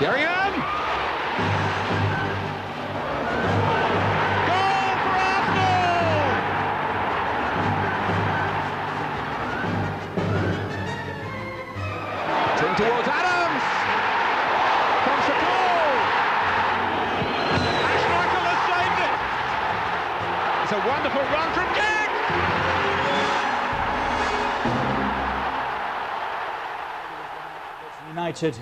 Sheringham! Goal for Arsenal! Turn towards Adams! Comes the goal! Ashmichael has saved it! It's a wonderful run from King! United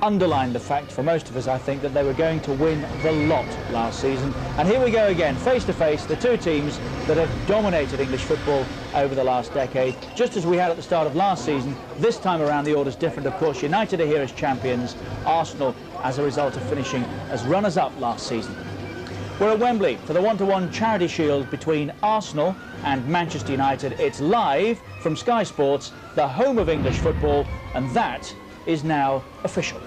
underlined the fact for most of us, I think, that they were going to win the lot last season. And here we go again, face to face, the two teams that have dominated English football over the last decade. Just as we had at the start of last season, this time around the order's different, of course. United are here as champions, Arsenal as a result of finishing as runners-up last season. We're at Wembley for the 1-to-1 Charity Shield between Arsenal and Manchester United. It's live from Sky Sports, the home of English football, and that is now official.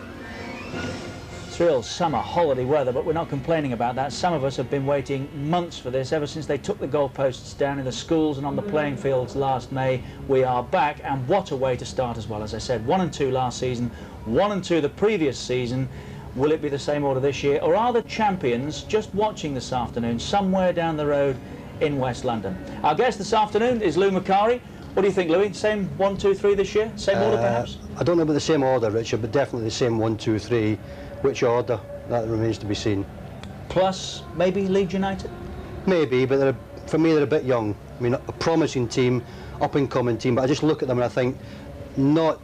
It's real summer holiday weather, but we're not complaining about that. Some of us have been waiting months for this, ever since they took the goalposts down in the schools and on the playing fields last May. We are back, and what a way to start as well. As I said, 1-2 last season, 1-2 the previous season. Will it be the same order this year, or are the champions just watching this afternoon somewhere down the road in West London? Our guest this afternoon is Lou Macari. What do you think, Louis? Same 1, 2, 3 this year? Same order, perhaps? I don't know about the same order, Richard, but definitely the same 1, 2, 3. Which order? That remains to be seen. Plus, maybe Leeds United? Maybe, but for me, they're a bit young. I mean, a promising team, up-and-coming team, but I just look at them and I think not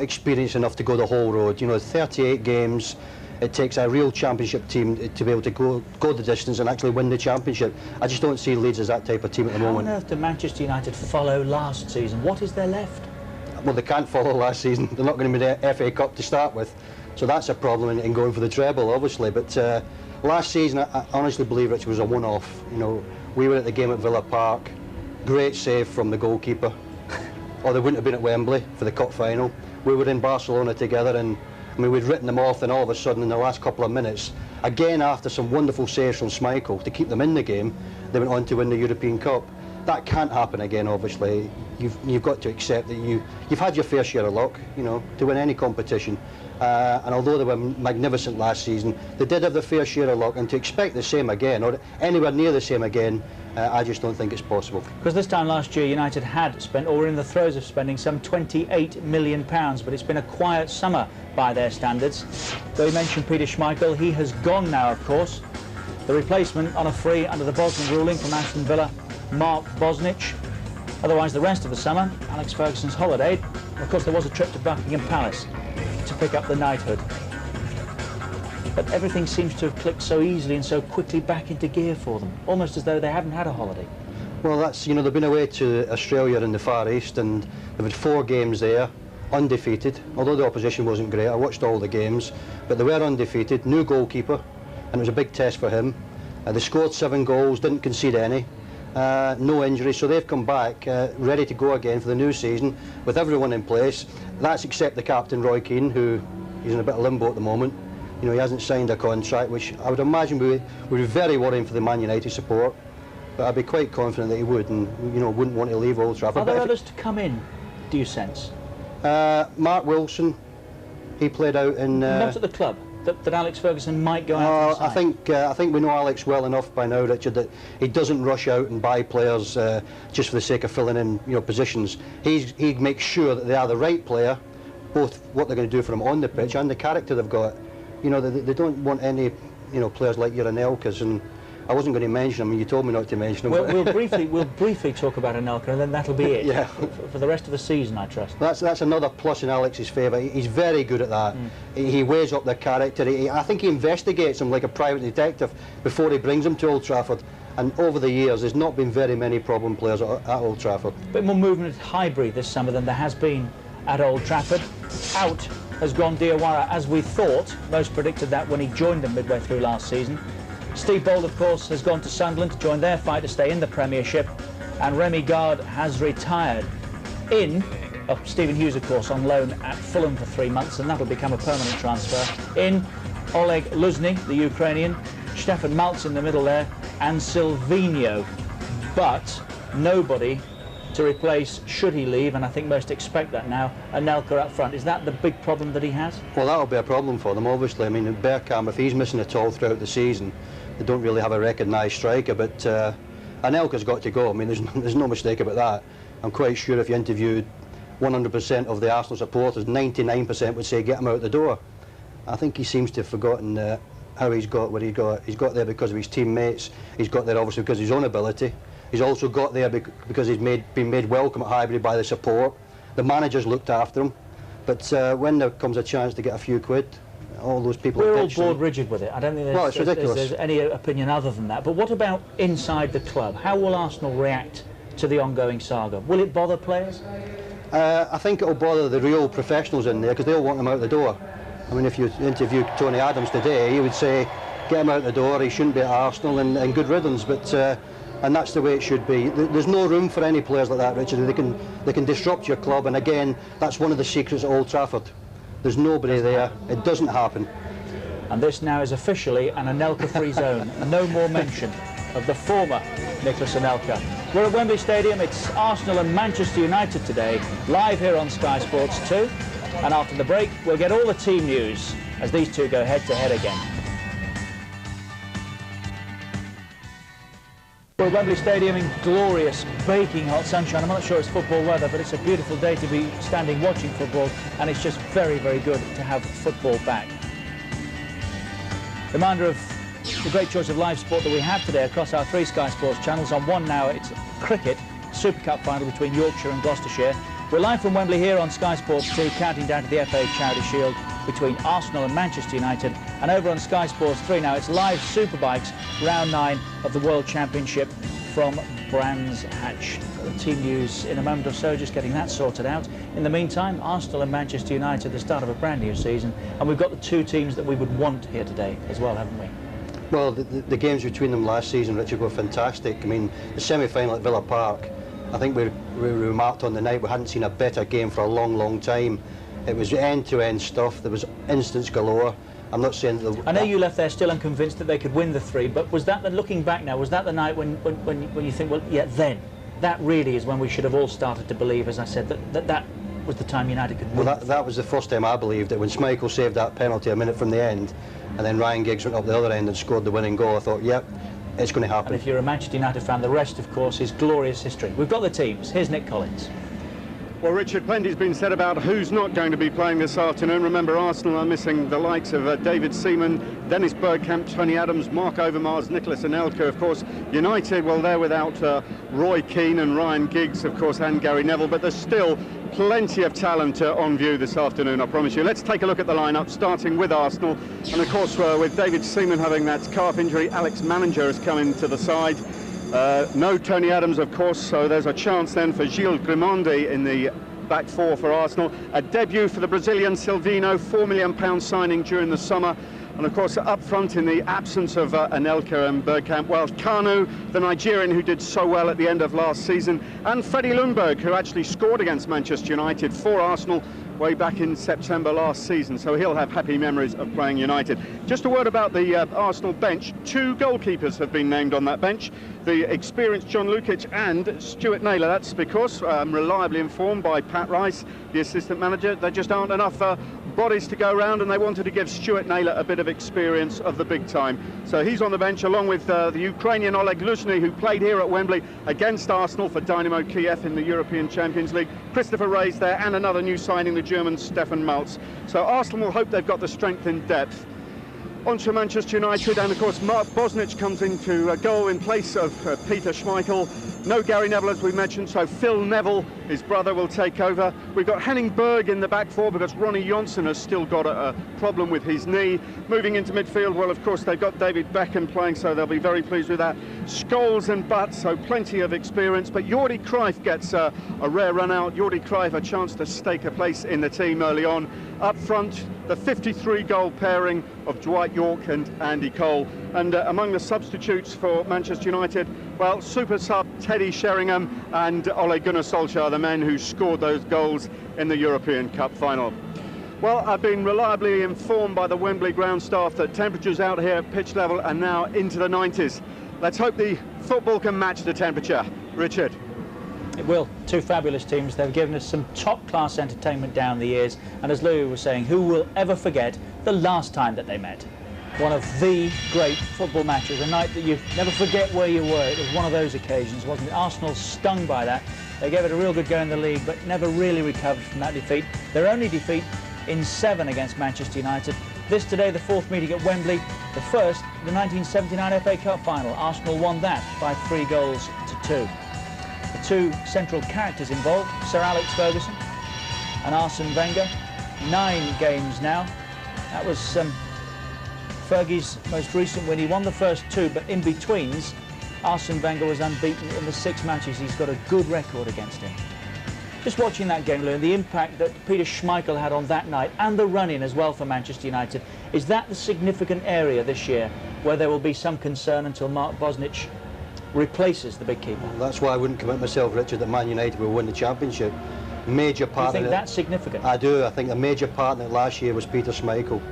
experienced enough to go the whole road. You know, 38 games. It takes a real championship team to be able to go the distance and actually win the championship. I just don't see Leeds as that type of team at the moment. How on earth did Manchester United follow last season? What is there left? Well, they can't follow last season. They're not going to be the FA Cup to start with. So that's a problem in going for the treble, obviously. But last season, I honestly believe it was a one-off. You know, we were at the game at Villa Park. Great save from the goalkeeper. Or they wouldn't have been at Wembley for the cup final. We were in Barcelona together, and I mean, we'd written them off, and all of a sudden, in the last couple of minutes, again after some wonderful saves from Schmeichel to keep them in the game, they went on to win the European Cup. That can't happen again, obviously. You've got to accept that you've had your fair share of luck, you know, to win any competition. And although they were magnificent last season, they did have their fair share of luck, and to expect the same again, or anywhere near the same again, I just don't think it's possible. Because this time last year, United had spent, or were in the throes of spending, some £28 million, but it's been a quiet summer by their standards. Though you mentioned Peter Schmeichel, he has gone now, of course. The replacement on a free under the Bosnian ruling from Aston Villa, Mark Bosnich. Otherwise, the rest of the summer, Alex Ferguson's holiday. Of course, there was a trip to Buckingham Palace to pick up the knighthood. But everything seems to have clicked so easily and so quickly back into gear for them, almost as though they haven't had a holiday. Well, that's, you know, they've been away to Australia in the Far East, and they've had 4 games there, undefeated. Although the opposition wasn't great, I watched all the games, but they were undefeated. New goalkeeper, and it was a big test for him. They scored 7 goals, didn't concede any. No injuries, so they've come back ready to go again for the new season with everyone in place. That's except the captain, Roy Keane, who is in a bit of limbo at the moment. You know, he hasn't signed a contract, which I would imagine would be very worrying for the Man United support. But I'd be quite confident that he would, and you know, wouldn't want to leave Old Trafford. Are there others to come in, do you sense? Mark Wilson, he played out in... Not at the club. That Alex Ferguson might go out to the side? I think we know Alex well enough by now, Richard, that he doesn't rush out and buy players just for the sake of filling in, you know, positions. He makes sure that they are the right player, both what they're going to do for him on the pitch and the character they've got. You know, they don't want any, you know, players like Anelkas, and I wasn't going to mention him, and you told me not to mention him. We'll briefly talk about Anelka, and then that'll be it. Yeah. For the rest of the season, I trust. That's another plus in Alex's favour. He's very good at that. He weighs up their character. I think he investigates them like a private detective before he brings them to Old Trafford. And over the years, there's not been very many problem players at Old Trafford. A bit more movement at Highbury this summer than there has been at Old Trafford. Out has gone Vieira, as we thought. Most predicted that when he joined them midway through last season. Steve Bold, of course, has gone to Sunderland to join their fight to stay in the Premiership, and Remy Gard has retired. Stephen Hughes, of course, on loan at Fulham for 3 months, and that'll become a permanent transfer. In Oleg Luzny, the Ukrainian, Stefan Maltz in the middle there, and Sylvinho. But nobody to replace, should he leave, and I think most expect that now, Anelka up front. Is that the big problem that he has? Well, that'll be a problem for them, obviously. I mean, Beckham, if he's missing at all throughout the season, they don't really have a recognised striker, but Anelka's got to go. I mean, there's no mistake about that. I'm quite sure if you interviewed 100% of the Arsenal supporters, 99% would say get him out the door. I think he seems to have forgotten how he's got where he got. He's got there because of his teammates. He's got there obviously because of his own ability. He's also got there because he's been made welcome at Highbury by the support. The manager's looked after him. But when there comes a chance to get a few quid, all those people... We're all bored rigid with it. I don't think there's any opinion other than that. But what about inside the club? How will Arsenal react to the ongoing saga? Will it bother players? I think it'll bother the real professionals in there because they'll want them out the door. I mean, if you interview Tony Adams today, he would say, get him out the door, he shouldn't be at Arsenal, and good riddance. But and that's the way it should be. There's no room for any players like that, Richard. They can disrupt your club, and again, that's one of the secrets at Old Trafford. There's nobody there. It doesn't happen. And this now is officially an Anelka-free zone. No more mention of the former Nicholas Anelka. We're at Wembley Stadium. It's Arsenal and Manchester United today, live here on Sky Sports 2. And after the break, we'll get all the team news as these two go head-to-head again. We're at Wembley Stadium in glorious, baking hot sunshine. I'm not sure it's football weather, but it's a beautiful day to be standing watching football, and it's just very, very good to have football back. Reminder of the great choice of live sport that we have today across our 3 Sky Sports channels. On one now, it's cricket, Super Cup final between Yorkshire and Gloucestershire. We're live from Wembley here on Sky Sports 2, counting down to the FA Charity Shield between Arsenal and Manchester United. And over on Sky Sports 3 now, it's live Superbikes, round 9 of the World Championship from Brands Hatch. The team news in a moment or so, just getting that sorted out. In the meantime, Arsenal and Manchester United, the start of a brand new season, and we've got the 2 teams that we would want here today as well, haven't we? Well, the games between them last season, Richard, were fantastic. I mean, the semi-final at Villa Park, I think we remarked on the night we hadn't seen a better game for a long, long time. It was end-to-end stuff. There was instants galore. I'm not saying that... I know you left there still unconvinced that they could win the 3, but was that, looking back now, was that the night when you think, well, yeah, then, that really is when we should have all started to believe, as I said, that was the time United could win? Well, that was the first time I believed it. When Schmeichel saved that penalty a minute from the end, and then Ryan Giggs went up the other end and scored the winning goal, I thought, yep, it's going to happen. And if you're a Manchester United fan, the rest, of course, is glorious history. We've got the teams. Here's Nick Collins. Well, Richard, plenty's been said about who's not going to be playing this afternoon. Remember, Arsenal are missing the likes of David Seaman, Dennis Bergkamp, Tony Adams, Mark Overmars, Nicholas Anelka. Of course, United, well, they're without Roy Keane and Ryan Giggs, of course, and Gary Neville, but there's still plenty of talent on view this afternoon, I promise you. Let's take a look at the lineup, starting with Arsenal. And, of course, with David Seaman having that calf injury, Alex Manninger has come into the side. No Tony Adams, of course, so there's a chance then for Gilles Grimaldi in the back 4 for Arsenal. A debut for the Brazilian Sylvinho, £4 million signing during the summer. And of course, up front, in the absence of Anelka and Bergkamp, well, Kanu, the Nigerian who did so well at the end of last season, and Freddie Ljungberg, who actually scored against Manchester United for Arsenal way back in September last season, so he'll have happy memories of playing United. Just a word about the Arsenal bench. 2 goalkeepers have been named on that bench, the experienced John Lukic and Stuart Naylor. That's because, reliably informed by Pat Rice, the assistant manager, there just aren't enough bodies to go around, and they wanted to give Stuart Naylor a bit of experience of the big time. So he's on the bench along with the Ukrainian Oleg Luzhny, who played here at Wembley against Arsenal for Dynamo Kiev in the European Champions League. Christopher Ray's there, and another new signing, the German Stefan Maltz. So Arsenal will hope they've got the strength in depth. On to Manchester United, and of course Mark Bosnich comes into a goal in place of Peter Schmeichel. No Gary Neville, as we mentioned, so Phil Neville, his brother, will take over. We've got Henning Berg in the back 4 because Ronnie Johnson has still got a problem with his knee. Moving into midfield, well, of course, they've got David Beckham playing, so they'll be very pleased with that. Scholes and Butt, so plenty of experience, but Jordi Cruyff gets a rare run out. Jordi Cruyff a chance to stake a place in the team early on. Up front, the 53-goal pairing of Dwight Yorke and Andy Cole. And among the substitutes for Manchester United, well, super sub Teddy Sheringham and Ole Gunnar Solskjaer, the men who scored those goals in the European Cup final. Well, I've been reliably informed by the Wembley ground staff that temperatures out here at pitch level are now into the 90s. Let's hope the football can match the temperature. Richard. It will. Two fabulous teams. They've given us some top-class entertainment down the years. And as Louis was saying, who will ever forget the last time that they met? One of the great football matches, a night that you never forget where you were. It was one of those occasions, wasn't it? Arsenal stung by that. They gave it a real good go in the league, but never really recovered from that defeat. Their only defeat in 7 against Manchester United. This today, the 4th meeting at Wembley. The first, the 1979 FA Cup final. Arsenal won that by 3 goals to 2. The two central characters involved, Sir Alex Ferguson and Arsene Wenger. 9 games now. That was Fergie's most recent win. He won the first 2, but in betweens, Arsene Wenger was unbeaten in the 6 matches. He's got a good record against him. Just watching that game, Lou, the impact that Peter Schmeichel had on that night, and the run-in as well for Manchester United, is that the significant area this year where there will be some concern until Mark Bosnich replaces the big keeper? That's why I wouldn't commit myself, Richard, that Man United will win the championship. Major part. Do you think that's significant? I do. I think a major part in it last year was Peter Schmeichel.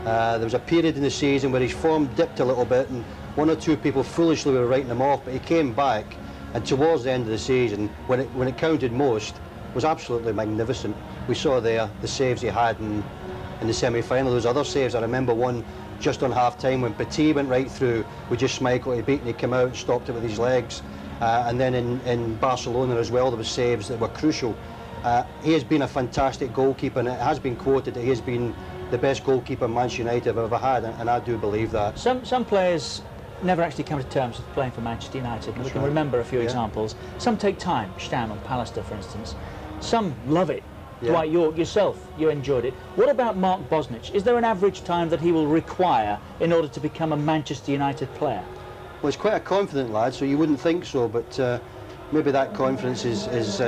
There was a period in the season where his form dipped a little bit, and 1 or 2 people foolishly were writing him off, but he came back, and towards the end of the season, when it counted most, was absolutely magnificent. We saw there the saves he had in the semi-final. Those other saves, I remember one just on half-time when Petit went right through with just Schmeichel to beat, and he came out and stopped it with his legs. And then in Barcelona as well, there were saves that were crucial. He has been a fantastic goalkeeper, and it has been quoted that he has been the best goalkeeper Manchester United have ever had, and I do believe that. Some players never actually come to terms with playing for Manchester United. We can remember a few examples. Some take time, Stan on Pallister, for instance. Some love it. Dwight Yorke, yourself, you enjoyed it. What about Mark Bosnich? Is there an average time that he will require in order to become a Manchester United player? Well, he's quite a confident lad, so you wouldn't think so, but maybe that confidence is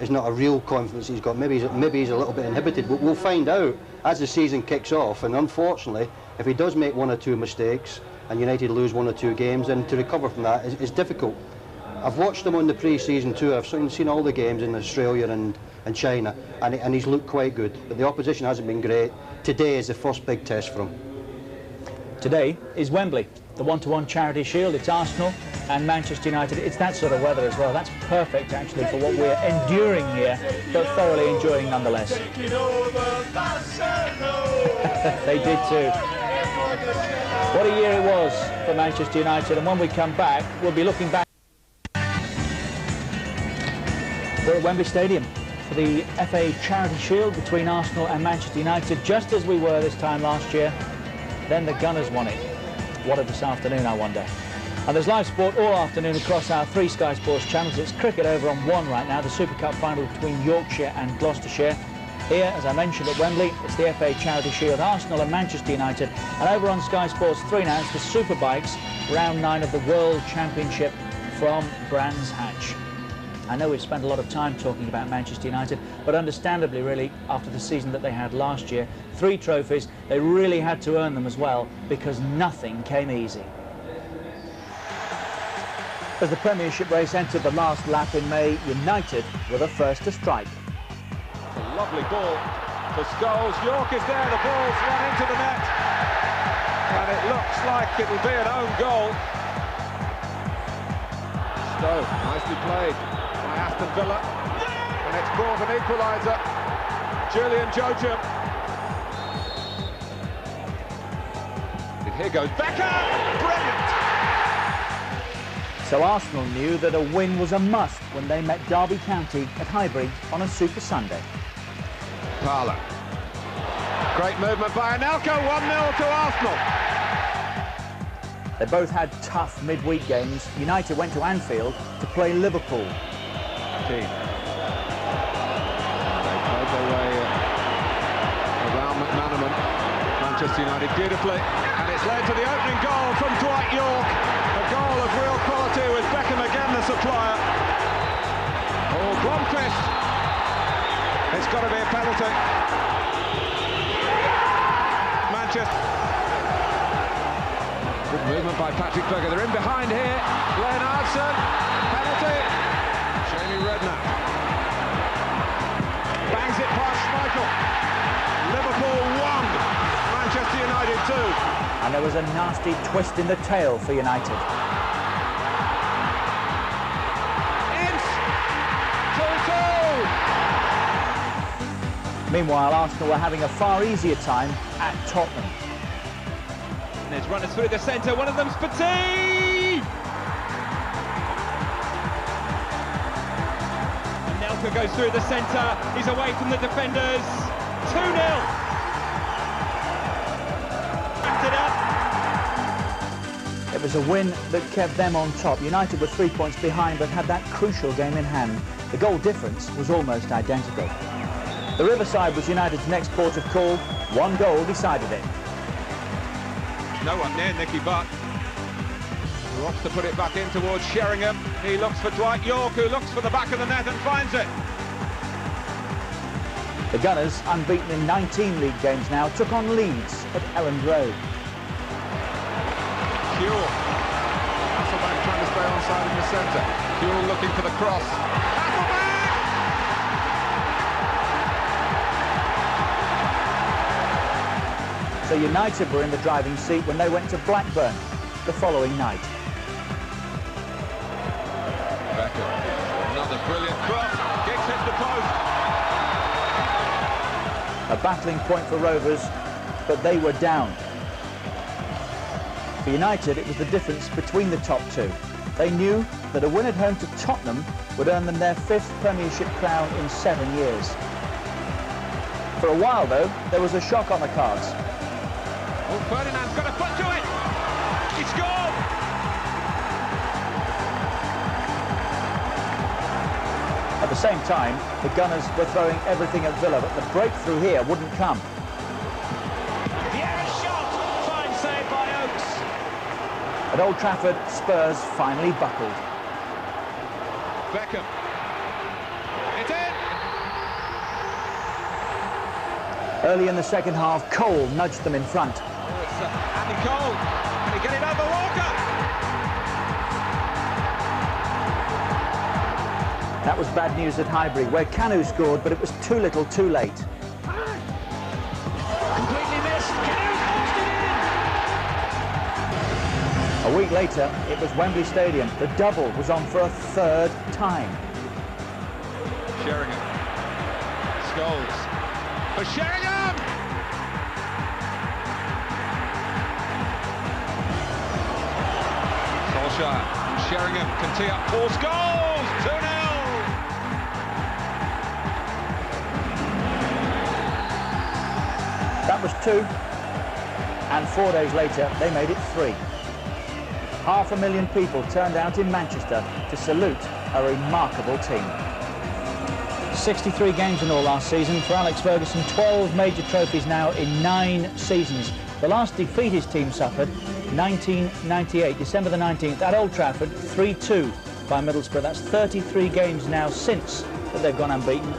not a real confidence he's got. Maybe he's a little bit inhibited. We'll find out as the season kicks off, and unfortunately, if he does make 1 or 2 mistakes and United lose 1 or 2 games, then to recover from that is difficult. I've watched him on the pre-season tour. I've seen all the games in Australia and China, and he's looked quite good. But the opposition hasn't been great. Today is the first big test for him. Today is Wembley, the 1-to-1 Charity Shield. It's Arsenal and Manchester United. It's that sort of weather as well. That's perfect, actually, for what we're enduring here, but thoroughly enjoying nonetheless. They did too. What a year it was for Manchester United, and when we come back, we'll be looking back. We're at Wembley Stadium for the FA Charity Shield between Arsenal and Manchester United, just as we were this time last year. Then the Gunners won it. What of this afternoon, I wonder? And there's live sport all afternoon across our 3 Sky Sports channels. It's cricket over on 1 right now, the Super Cup final between Yorkshire and Gloucestershire. Here, as I mentioned, at Wembley, it's the FA Charity Shield, Arsenal and Manchester United. And over on Sky Sports 3 now, it's the Superbikes, round 9 of the World Championship from Brands Hatch. I know we've spent a lot of time talking about Manchester United, but understandably, really, after the season that they had last year, 3 trophies, they really had to earn them as well, because nothing came easy. As the Premiership race entered the last lap in May, United were the first to strike. A lovely ball for Scholes. Yorke is there, the ball's run into the net, and it looks like it will be an own goal. Stowe, nicely played by Aston Villa, and it's brought an equaliser. Julian Joachim. Here goes Beckham, brilliant! So Arsenal knew that a win was a must when they met Derby County at Highbury on a Super Sunday. Parlour. Great movement by Anelka, 1-0 to Arsenal. They both had tough midweek games. United went to Anfield to play Liverpool. They played their way around McManaman. Manchester United beautifully, and it's led to the opening goal from Dwight Yorke. A goal of real quality with Beckham again the supplier. Oh, Blomqvist. It's got to be a penalty. Manchester. Good movement by Patrick Berger. They're in behind here. Leonardson. Penalty. Jamie Redknapp. Bangs it past Schmeichel. Liverpool 1. Manchester United 2. And there was a nasty twist in the tail for United. Ince. Meanwhile, Arsenal were having a far easier time at Tottenham. There's runners through the centre, one of them's Petit! And Nelka goes through the centre, he's away from the defenders, 2-0! Wrapped it up. It was a win that kept them on top. United were 3 points behind but had that crucial game in hand. The goal difference was almost identical. The Riverside was United's next port of call. One goal decided it. No one near Nicky Butt, who wants to put it back in towards Sheringham. He looks for Yorke, who looks for the back of the net and finds it. The Gunners, unbeaten in 19 league games now, took on Leeds at Elland Road. Keown. Hasselbaink trying to stay onside in the centre. Keown looking for the cross. So United were in the driving seat when they went to Blackburn the following night. Beckham. Another brilliant cross. Giggs hits the post. A battling point for Rovers, but they were down. For United, it was the difference between the top two. They knew that a win at home to Tottenham would earn them their 5th Premiership crown in 7 years. For a while, though, there was a shock on the cards. Oh, Ferdinand's got a foot to it! He scored! At the same time, the Gunners were throwing everything at Villa, but the breakthrough here wouldn't come. Vieira shot! Fine save by Oakes. At Old Trafford, Spurs finally buckled. Beckham. It's in! Early in the second half, Cole nudged them in front. Oh, it's Andy Cole. Can he get it over Walker? That was bad news at Highbury, where Canu scored, but it was too little, too late. Completely missed. Canu's forced it in! A week later, it was Wembley Stadium. The double was on for a 3rd time. Sheringham. Scholes. For Sheringham! Solskjaer. Sheringham can tee up 4 goals! 2-0! That was 2, and 4 days later, they made it 3. 500,000 people turned out in Manchester to salute a remarkable team. 63 games in all last season for Alex Ferguson, 12 major trophies now in 9 seasons. The last defeat his team suffered, 1998, December the 19th, at Old Trafford, 3-2 by Middlesbrough. That's 33 games now since that they've gone unbeaten.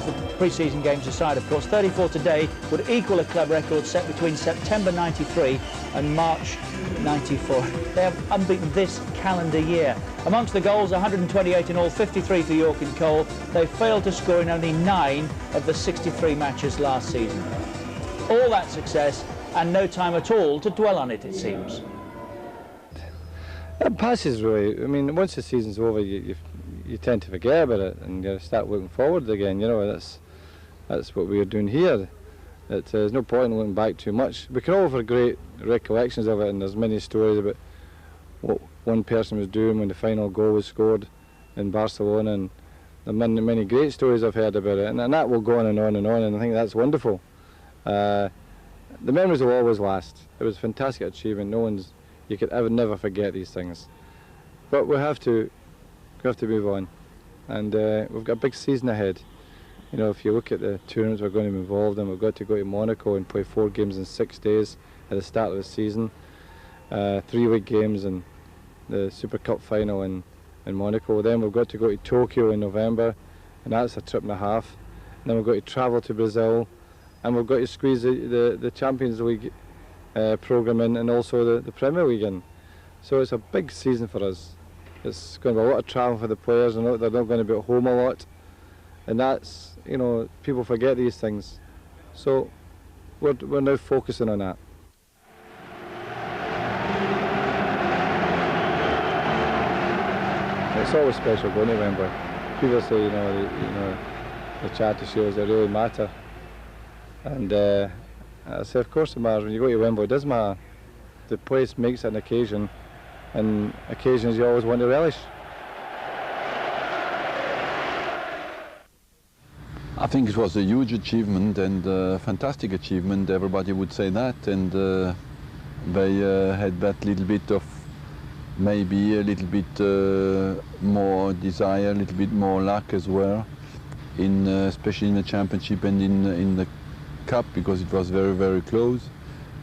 The pre-season games aside, of course. 34 today would equal a club record set between September 93 and March 94. They have unbeaten this calendar year. Amongst the goals, 128 in all, 53 for Yorke and Cole. They failed to score in only 9 of the 63 matches last season. All that success and no time at all to dwell on it, it seems. It passes really. I mean, once the season's over, you tend to forget about it and you start looking forward again. You know, that's what we are doing here. There's no point in looking back too much. We can all have great recollections of it, and there's many stories about what one person was doing when the final goal was scored in Barcelona, and there are many great stories I've heard about it, and that will go on and on and on, and I think that's wonderful. The memories will always last. It was a fantastic achievement. You could never forget these things. But we have to move on, and we've got a big season ahead. You know, if you look at the tournaments we're going to be involved in, we've got to go to Monaco and play 4 games in 6 days at the start of the season, 3 league games and the Super Cup final in Monaco. Then we've got to go to Tokyo in November, and that's a trip and a half. And then we've got to travel to Brazil, and we've got to squeeze the Champions League programme in, and also the Premier League in. So it's a big season for us. It's going to be a lot of travel for the players, and they're not going to be at home a lot. And that's, you know, people forget these things. So we're now focusing on that. It's always special going to Wembley. People say, you know, the charity shows that really matter. And I say, of course it matters. When you go to Wembley, it does matter. The place makes it an occasion, and occasions you always want to relish. I think it was a huge achievement and a fantastic achievement. Everybody would say that, and they had that little bit of maybe a little bit more desire, a little bit more luck as well, especially in the championship and in the cup, because it was very, very close,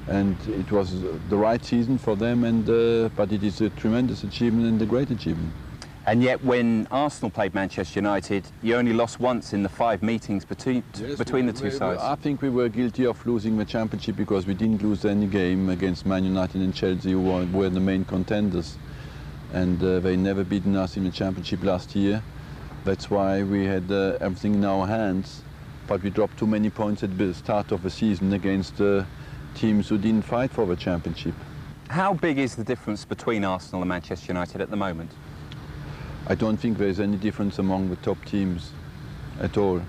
and it was the right season for them. And but it is a tremendous achievement and a great achievement. And yet, when Arsenal played Manchester United, you only lost once in the 5 meetings between the two sides. I think we were guilty of losing the championship because we didn't lose any game against Man United and Chelsea, who were the main contenders. And they never beaten us in the championship last year. That's why we had everything in our hands. But we dropped too many points at the start of the season against teams who didn't fight for the championship. How big is the difference between Arsenal and Manchester United at the moment? I don't think there's any difference among the top teams at all.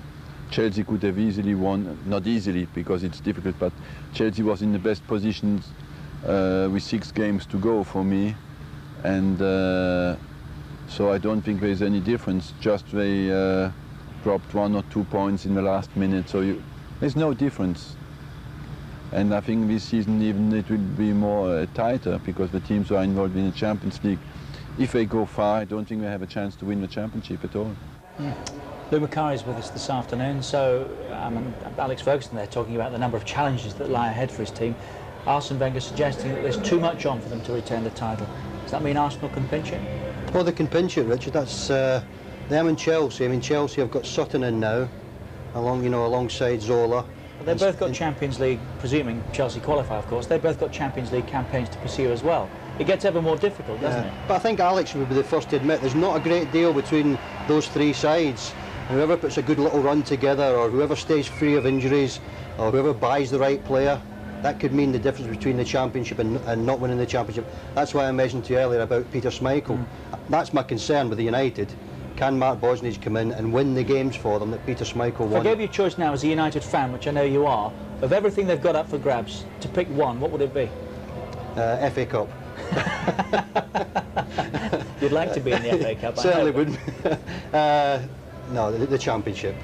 Chelsea could have easily won, not easily because it's difficult, but Chelsea was in the best positions with 6 games to go for me. And so I don't think there's any difference, just they dropped 1 or 2 points in the last minute, so there's no difference. And I think this season even it will be more tighter because the teams who are involved in the Champions League, if they go far, I don't think they have a chance to win the championship at all. Lou Mackay is with us this afternoon, so Alex Ferguson there talking about the number of challenges that lie ahead for his team. Arsene Wenger suggesting that there's too much on for them to retain the title. Does that mean Arsenal can pinch it? Well, they can pinch it, Richard. That's them and Chelsea. I mean, Chelsea have got Sutton in now, alongside Zola. They've both got Champions League, presuming Chelsea qualify, of course. They've both got Champions League campaigns to pursue as well. It gets ever more difficult, doesn't it? But I think Alex would be the first to admit there's not a great deal between those 3 sides. Whoever puts a good little run together, or whoever stays free of injuries, or whoever buys the right player, that could mean the difference between the championship and not winning the championship. That's why I mentioned to you earlier about Peter Schmeichel. That's my concern with the United. Can Mark Bosnich come in and win the games for them that Peter Schmeichel won? If I gave you a choice now as a United fan, which I know you are, of everything they've got up for grabs, to pick one, what would it be? FA Cup. You'd like to be in the FA Cup, I certainly would. No, the championship.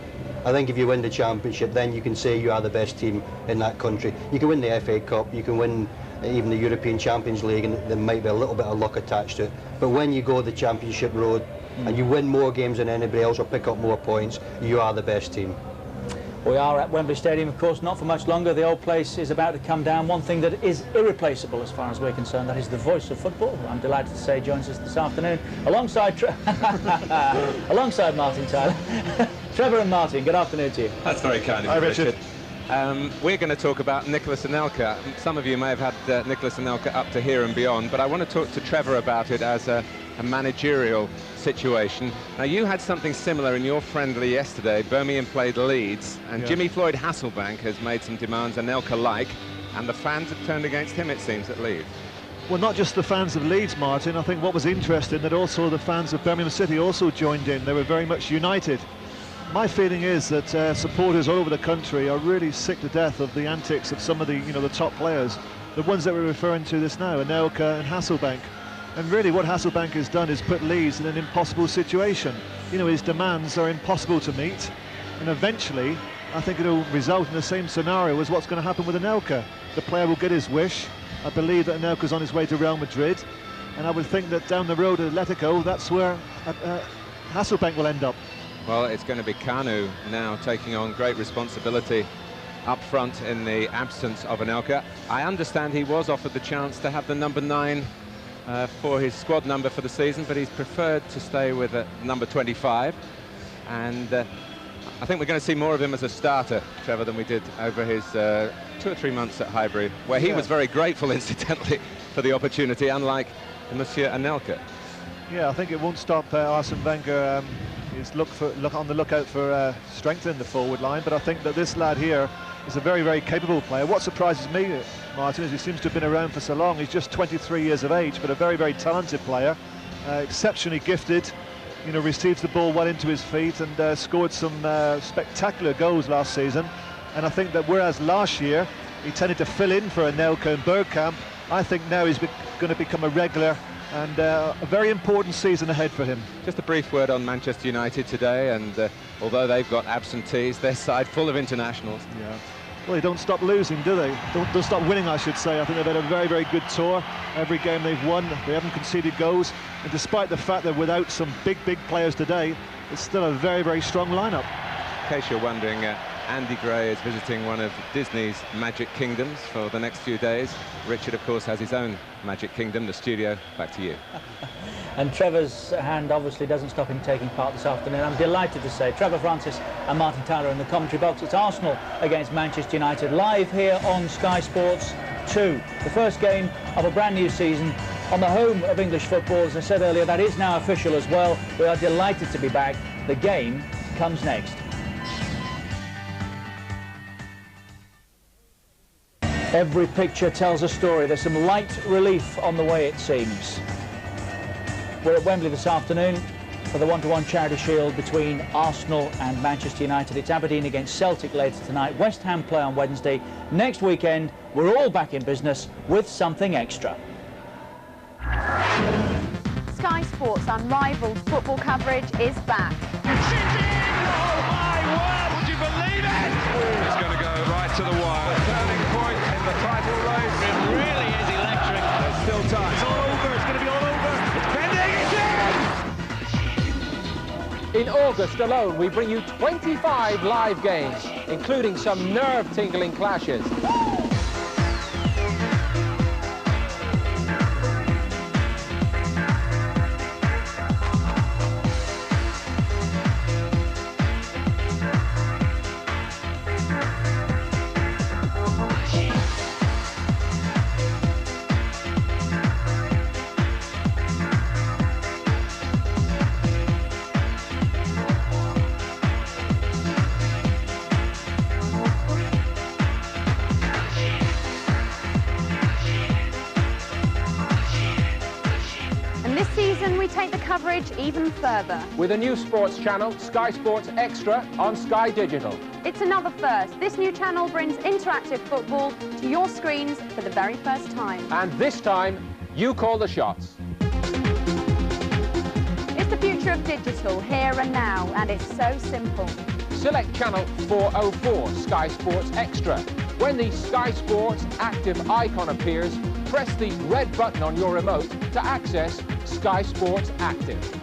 I think if you win the championship, then you can say you are the best team in that country. You can win the FA Cup, you can win even the European Champions League, and there might be a little bit of luck attached to it. But when you go the championship road and you win more games than anybody else or pick up more points, you are the best team. We are at Wembley Stadium, of course, not for much longer. The old place is about to come down. One thing that is irreplaceable as far as we're concerned, that is the voice of football, I'm delighted to say joins us this afternoon alongside alongside Martin Tyler. Trevor and Martin, good afternoon to you. That's very kind of you, Richard. We're going to talk about Nicolas Anelka. Some of you may have had Nicolas Anelka up to here and beyond, but I want to talk to Trevor about it as a managerial situation. Now, you had something similar in your friendly yesterday. Birmingham played Leeds, and yes. Jimmy Floyd Hasselbank has made some demands Anelka-like, and the fans have turned against him, it seems, at Leeds. Well, not just the fans of Leeds, Martin. I think what was interesting that also the fans of Birmingham City also joined in. They were very much united. My feeling is that supporters all over the country are really sick to death of the antics of some of the, the top players, the ones that we're referring to this now, Anelka and Hasselbank. And really what Hasselbank has done is put Leeds in an impossible situation. His demands are impossible to meet, and eventually I think it'll result in the same scenario as what's going to happen with Anelka. The player will get his wish. I believe that Anelka's on his way to Real Madrid, and I would think that down the road at Atletico, that's where Hasselbank will end up. Well, it's going to be Kanu now taking on great responsibility up front in the absence of Anelka. I understand he was offered the chance to have the number 9 for his squad number for the season, but he's preferred to stay with number 25. And I think we're going to see more of him as a starter, Trevor, than we did over his 2 or 3 months at Highbury, where he was very grateful, incidentally, for the opportunity, unlike Monsieur Anelka. Yeah, I think it won't stop Arsene Wenger. He's on the lookout for strengthening the forward line, but I think that this lad here is a very, very capable player. What surprises me, Martin, is he seems to have been around for so long. He's just 23 years of age, but a very, very talented player, exceptionally gifted. Receives the ball well into his feet and scored some spectacular goals last season. And I think that whereas last year he tended to fill in for Anelka and Bergkamp, I think now he's going to become a regular, and a very important season ahead for him. Just a brief word on Manchester United today, and although they've got absentees, their side full of internationals. Yeah. Well, they don't stop losing, do they? Don't stop winning, I should say. I think they've had a very, very good tour. Every game they've won, they haven't conceded goals. And despite the fact they're without some big players today, it's still a very, very strong lineup. In case you're wondering, Andy Gray is visiting one of Disney's Magic Kingdoms for the next few days. Richard, of course, has his own Magic Kingdom, the studio. Back to you. And Trevor's hand obviously doesn't stop him taking part this afternoon. I'm delighted to say Trevor Francis and Martin Tyler in the commentary box. It's Arsenal against Manchester United, live here on Sky Sports 2. The first game of a brand new season on the home of English football. As I said earlier, that is now official as well. We are delighted to be back. The game comes next. Every picture tells a story. There's some light relief on the way, it seems. We're at Wembley this afternoon for the 1-to-1 Charity Shield between Arsenal and Manchester United. It's Aberdeen against Celtic later tonight. West Ham play on Wednesday. Next weekend, we're all back in business with something extra. Sky Sports' unrivaled football coverage is back. Oh my word, would you believe it? It's going to go right to the wire. Turning point in the title race. It really is electric. There's still time. It's all over. It's going to be all over. It's pending. It's in! In August alone, we bring you 25 live games, including some nerve-tingling clashes. Even further. With a new sports channel, Sky Sports Extra on Sky Digital. It's another first. This new channel brings interactive football to your screens for the very first time. And this time, you call the shots. It's the future of digital, here and now, and it's so simple. Select channel 404, Sky Sports Extra. When the Sky Sports Active icon appears, press the red button on your remote to access Sky Sports Active.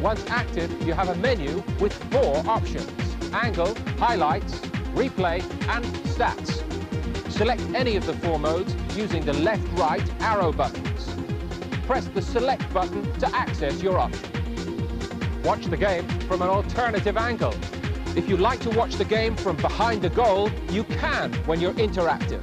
Once active, you have a menu with 4 options: angle, highlights, replay and stats. Select any of the 4 modes using the left-right arrow buttons. Press the select button to access your option. Watch the game from an alternative angle. If you like to watch the game from behind the goal, you can when you're interactive.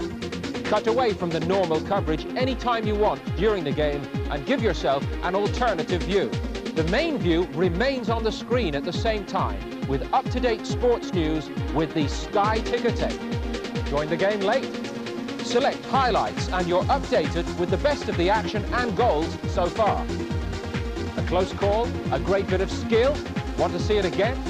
Cut away from the normal coverage anytime you want during the game and give yourself an alternative view. The main view remains on the screen at the same time with up-to-date sports news with the Sky Ticker Tape. Join the game late? Select highlights and you're updated with the best of the action and goals so far. A close call, a great bit of skill. Want to see it again?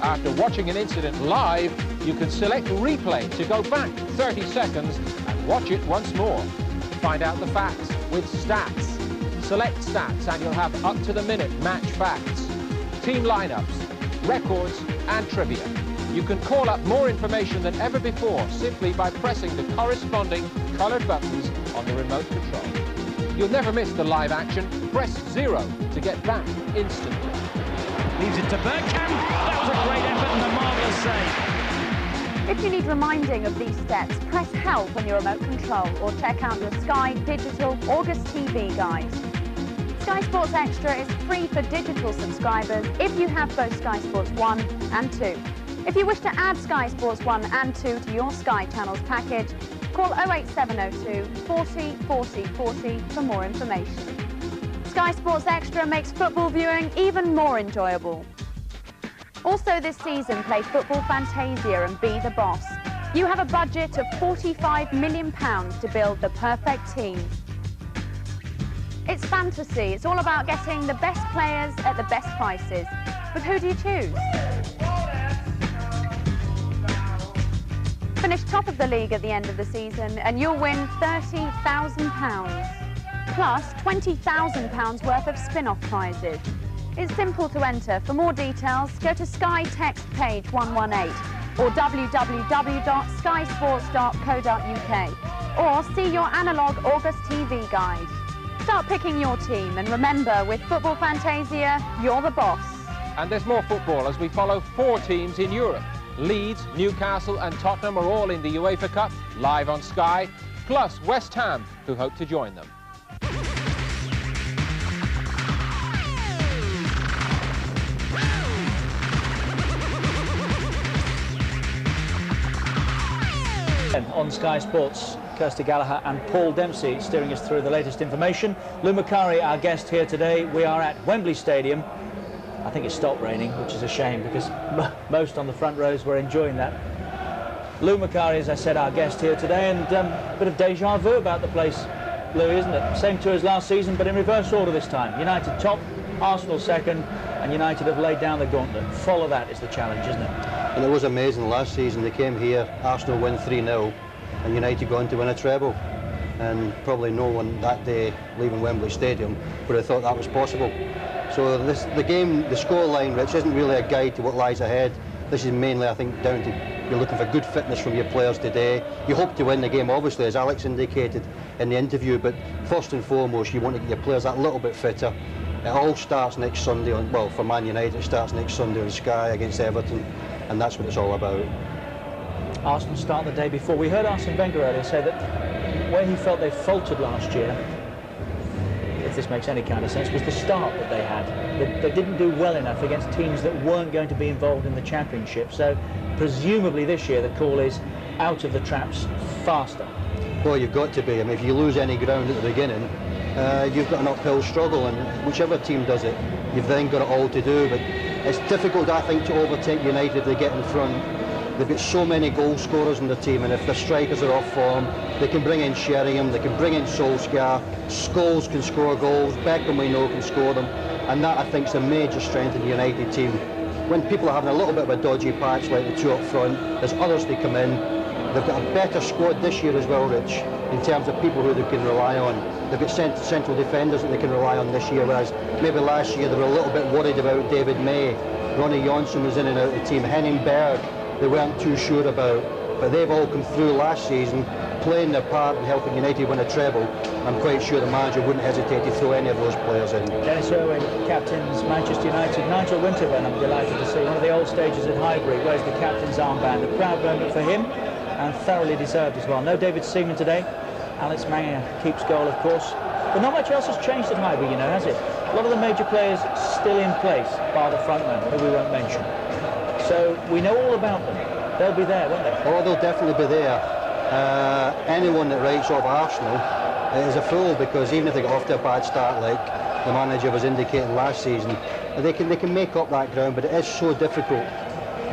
After watching an incident live, you can select replay to go back 30 seconds and watch it once more. Find out the facts with stats. Select stats and you'll have up-to-the-minute match facts, team lineups, records and trivia. You can call up more information than ever before simply by pressing the corresponding coloured buttons on the remote control. You'll never miss the live action. Press 0 to get back instantly. Leaves it to Beckham. That was a great effort and a marvellous save. If you need reminding of these steps, press help on your remote control or check out your Sky Digital August TV guide. Sky Sports Extra is free for digital subscribers if you have both Sky Sports 1 and 2. If you wish to add Sky Sports 1 and 2 to your Sky Channels package, call 08702 40 40 40 for more information. Sky Sports Extra makes football viewing even more enjoyable. Also this season, play Football Fantasia and be the boss. You have a budget of £45 million to build the perfect team. It's fantasy. It's all about getting the best players at the best prices. But who do you choose? Finish top of the league at the end of the season and you'll win £30,000. Plus £20,000 worth of spin-off prizes. It's simple to enter. For more details, go to Sky text page 118 or www.skysports.co.uk or see your analogue August TV guide. Start picking your team and remember, with Football Fantasia, you're the boss. And there's more football as we follow 4 teams in Europe. Leeds, Newcastle and Tottenham are all in the UEFA Cup, live on Sky, plus West Ham, who hope to join them. On Sky Sports, Kirsty Gallagher and Paul Dempsey steering us through the latest information. Lou Macari, our guest here today. We are at Wembley Stadium. I think it stopped raining, which is a shame because most on the front rows were enjoying that. Lou Macari, as I said, our guest here today, and a bit of deja vu about the place, Lou, isn't it? Same tour as last season, but in reverse order this time. United top, Arsenal second, and United have laid down the gauntlet. Follow that is the challenge, isn't it? And it was amazing last season. They came here, Arsenal win 3-0, and United go on to win a treble. And probably no one that day leaving Wembley Stadium would have thought that was possible. So the game, the scoreline, Rich, isn't really a guide to what lies ahead. This is mainly, I think, down to you're looking for good fitness from your players today. You hope to win the game, obviously, as Alex indicated in the interview, but first and foremost, you want to get your players that little bit fitter. It all starts next Sunday, well, for Man United, it starts next Sunday on Sky against Everton, and that's what it's all about. Arsenal start the day before. We heard Arsene Wenger earlier say that where he felt they faltered last year, if this makes any kind of sense, was the start that they had. They didn't do well enough against teams that weren't going to be involved in the Championship. So presumably this year the call is out of the traps faster. Well, you've got to be. I mean, if you lose any ground at the beginning, you've got an uphill struggle, and whichever team does it, you've then got it all to do. But it's difficult, I think, to overtake United if they get in front. They've got so many goal scorers in the team, and if the strikers are off form, they can bring in Sheringham, they can bring in Solskjaer, Scholes can score goals, Beckham we know can score them, and that I think is a major strength in the United team. When people are having a little bit of a dodgy patch like the two up front, there's others to come in. They've got a better squad this year as well, Rich, in terms of people who they can rely on. They've got central defenders that they can rely on this year, whereas maybe last year they were a little bit worried about David May. Ronnie Johnson was in and out of the team. Henningberg, they weren't too sure about, but they've all come through last season, playing their part in helping United win a treble. I'm quite sure the manager wouldn't hesitate to throw any of those players in. Dennis Irwin captains Manchester United. Nigel Winterburn, I'm delighted to see, one of the old stages at Highbury. Where's the captain's armband? A proud moment for him, and thoroughly deserved as well. No David Seaman today. Alex Manninger keeps goal, of course. But not much else has changed at Highbury, you know, has it? A lot of the major players still in place, bar the frontman, who we won't mention. So we know all about them. They'll be there, won't they? Oh, they'll definitely be there. Anyone that writes off Arsenal is a fool, because even if they got off to a bad start, like the manager was indicating last season, they can make up that ground, but it is so difficult.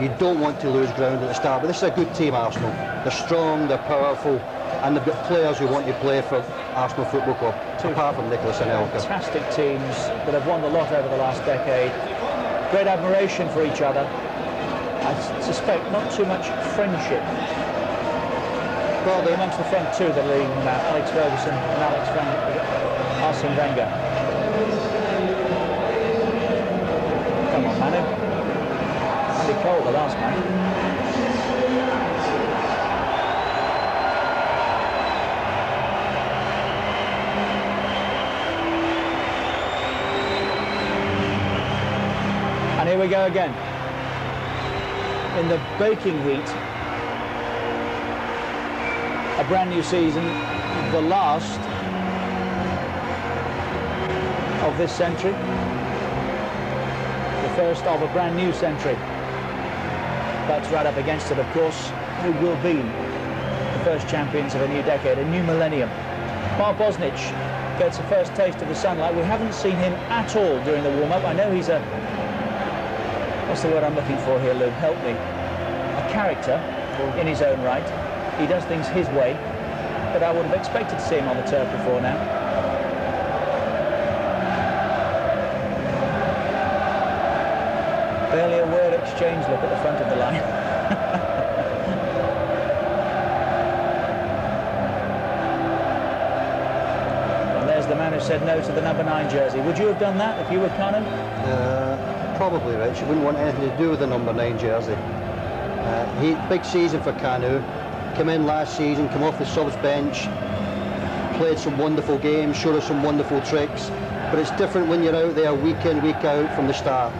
You don't want to lose ground at the start, but this is a good team, Arsenal. They're strong, they're powerful, and they've got players who want to play for Arsenal Football Club, apart from Nicholas and Elka. Fantastic teams that have won the lot over the last decade. Great admiration for each other. I suspect not too much friendship. Well, amongst the front two that are leading them out, Alex Ferguson and Arsene Wenger. Come on, Manu. Andy Cole, the last man. And here we go again. In the baking heat, a brand new season, the last of this century, the first of a brand new century. That's right up against it, of course, who will be the first champions of a new decade, a new millennium. Mark Bosnich gets a first taste of the sunlight. We haven't seen him at all during the warm-up. I know he's a, what's the word I'm looking for here, Lou? Help me. A character in his own right. He does things his way, but I would have expected to see him on the turf before now. Barely a word exchange look at the front of the line. who said no to the number 9 jersey. Would you have done that if you were Kanu? Probably, Rich. You wouldn't want anything to do with the number 9 jersey. Big season for Kanu. Came in last season, came off the subs bench, played some wonderful games, showed us some wonderful tricks. But it's different when you're out there week in, week out from the start.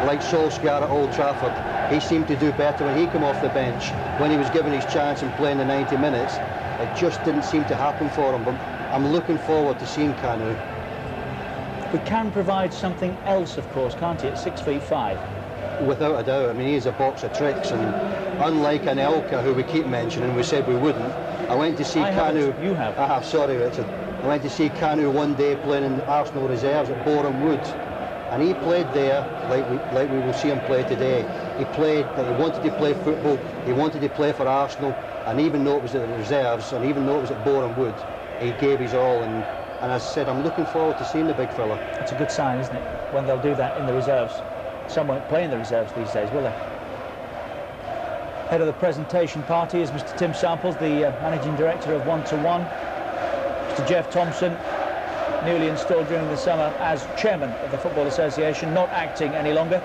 Like Solskjaer at Old Trafford. He seemed to do better when he came off the bench. When he was given his chance and playing the 90 minutes, it just didn't seem to happen for him. But I'm looking forward to seeing Kanu. He can provide something else, of course, can't he, at 6'5"? Without a doubt. I mean, he's a box of tricks, and unlike Anelka, who we keep mentioning, we said we wouldn't. I went to see Kanu. You have. I have, sorry, Richard. I went to see Kanu one day playing in Arsenal reserves at Boreham Wood, and he played there like we will see him play today. He played, he wanted to play football, he wanted to play for Arsenal, and even though it was at the reserves, and even though it was at Boreham Wood, he gave his all. And as I said, I'm looking forward to seeing the big fella. It's a good sign, isn't it, when they'll do that in the reserves? Some won't play in the reserves these days, will they? Head of the presentation party is Mr. Tim Samples, the managing director of 1 to 1. Mr. Jeff Thompson, newly installed during the summer as chairman of the Football Association, not acting any longer.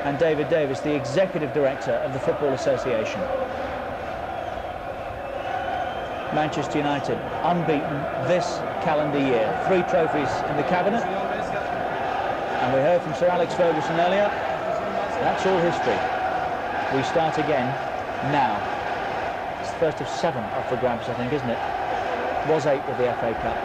And David Davis, the executive director of the Football Association. Manchester United unbeaten this calendar year. 3 trophies in the cabinet. And we heard from Sir Alex Ferguson earlier. That's all history. We start again now. It's the first of 7 up for grabs, I think, isn't it? Was 8 with the FA Cup.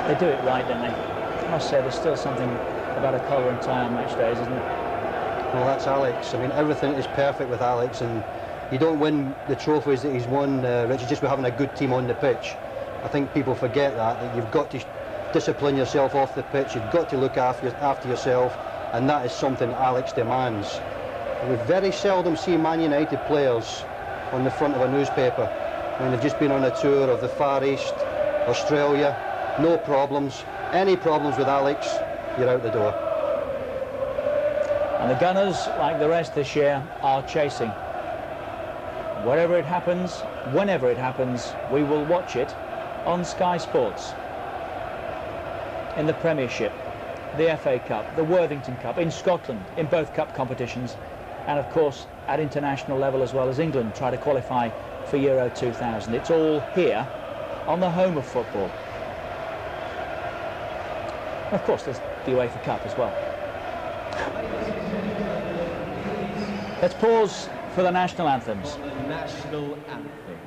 They do it right, don't they? I must say, there's still something about a collar and tie on match days, isn't there? Well, that's Alex. I mean, everything is perfect with Alex, and you don't win the trophies that he's won, Richard, just by having a good team on the pitch. I think people forget that you've got to discipline yourself off the pitch, you've got to look after yourself, and that is something Alex demands. We very seldom see Man United players on the front of a newspaper. I mean, they've just been on a tour of the Far East, Australia, no problems. Any problems with Alex, you're out the door. And the Gunners, like the rest this year, are chasing. Wherever it happens, whenever it happens, we will watch it on Sky Sports. In the Premiership, the FA Cup, the Worthington Cup, in Scotland, in both cup competitions, and of course at international level as well, as England try to qualify for Euro 2000. It's all here on the home of football. And of course there's the UEFA Cup as well. Let's pause for the national anthems. National anthem.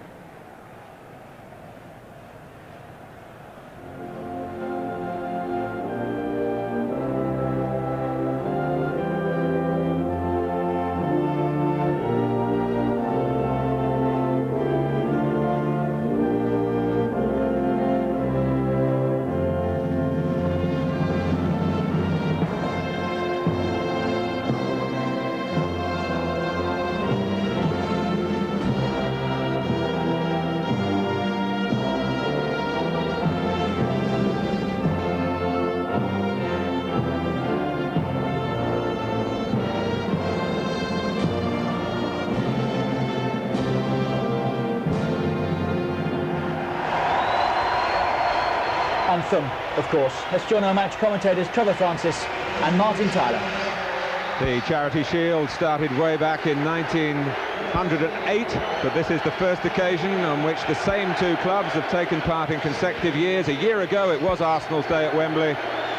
Anthem, of course. Let's join our match commentators Trevor Francis and Martin Tyler. The Charity Shield started way back in 1908, but this is the first occasion on which the same 2 clubs have taken part in consecutive years. A year ago it was Arsenal's day at Wembley,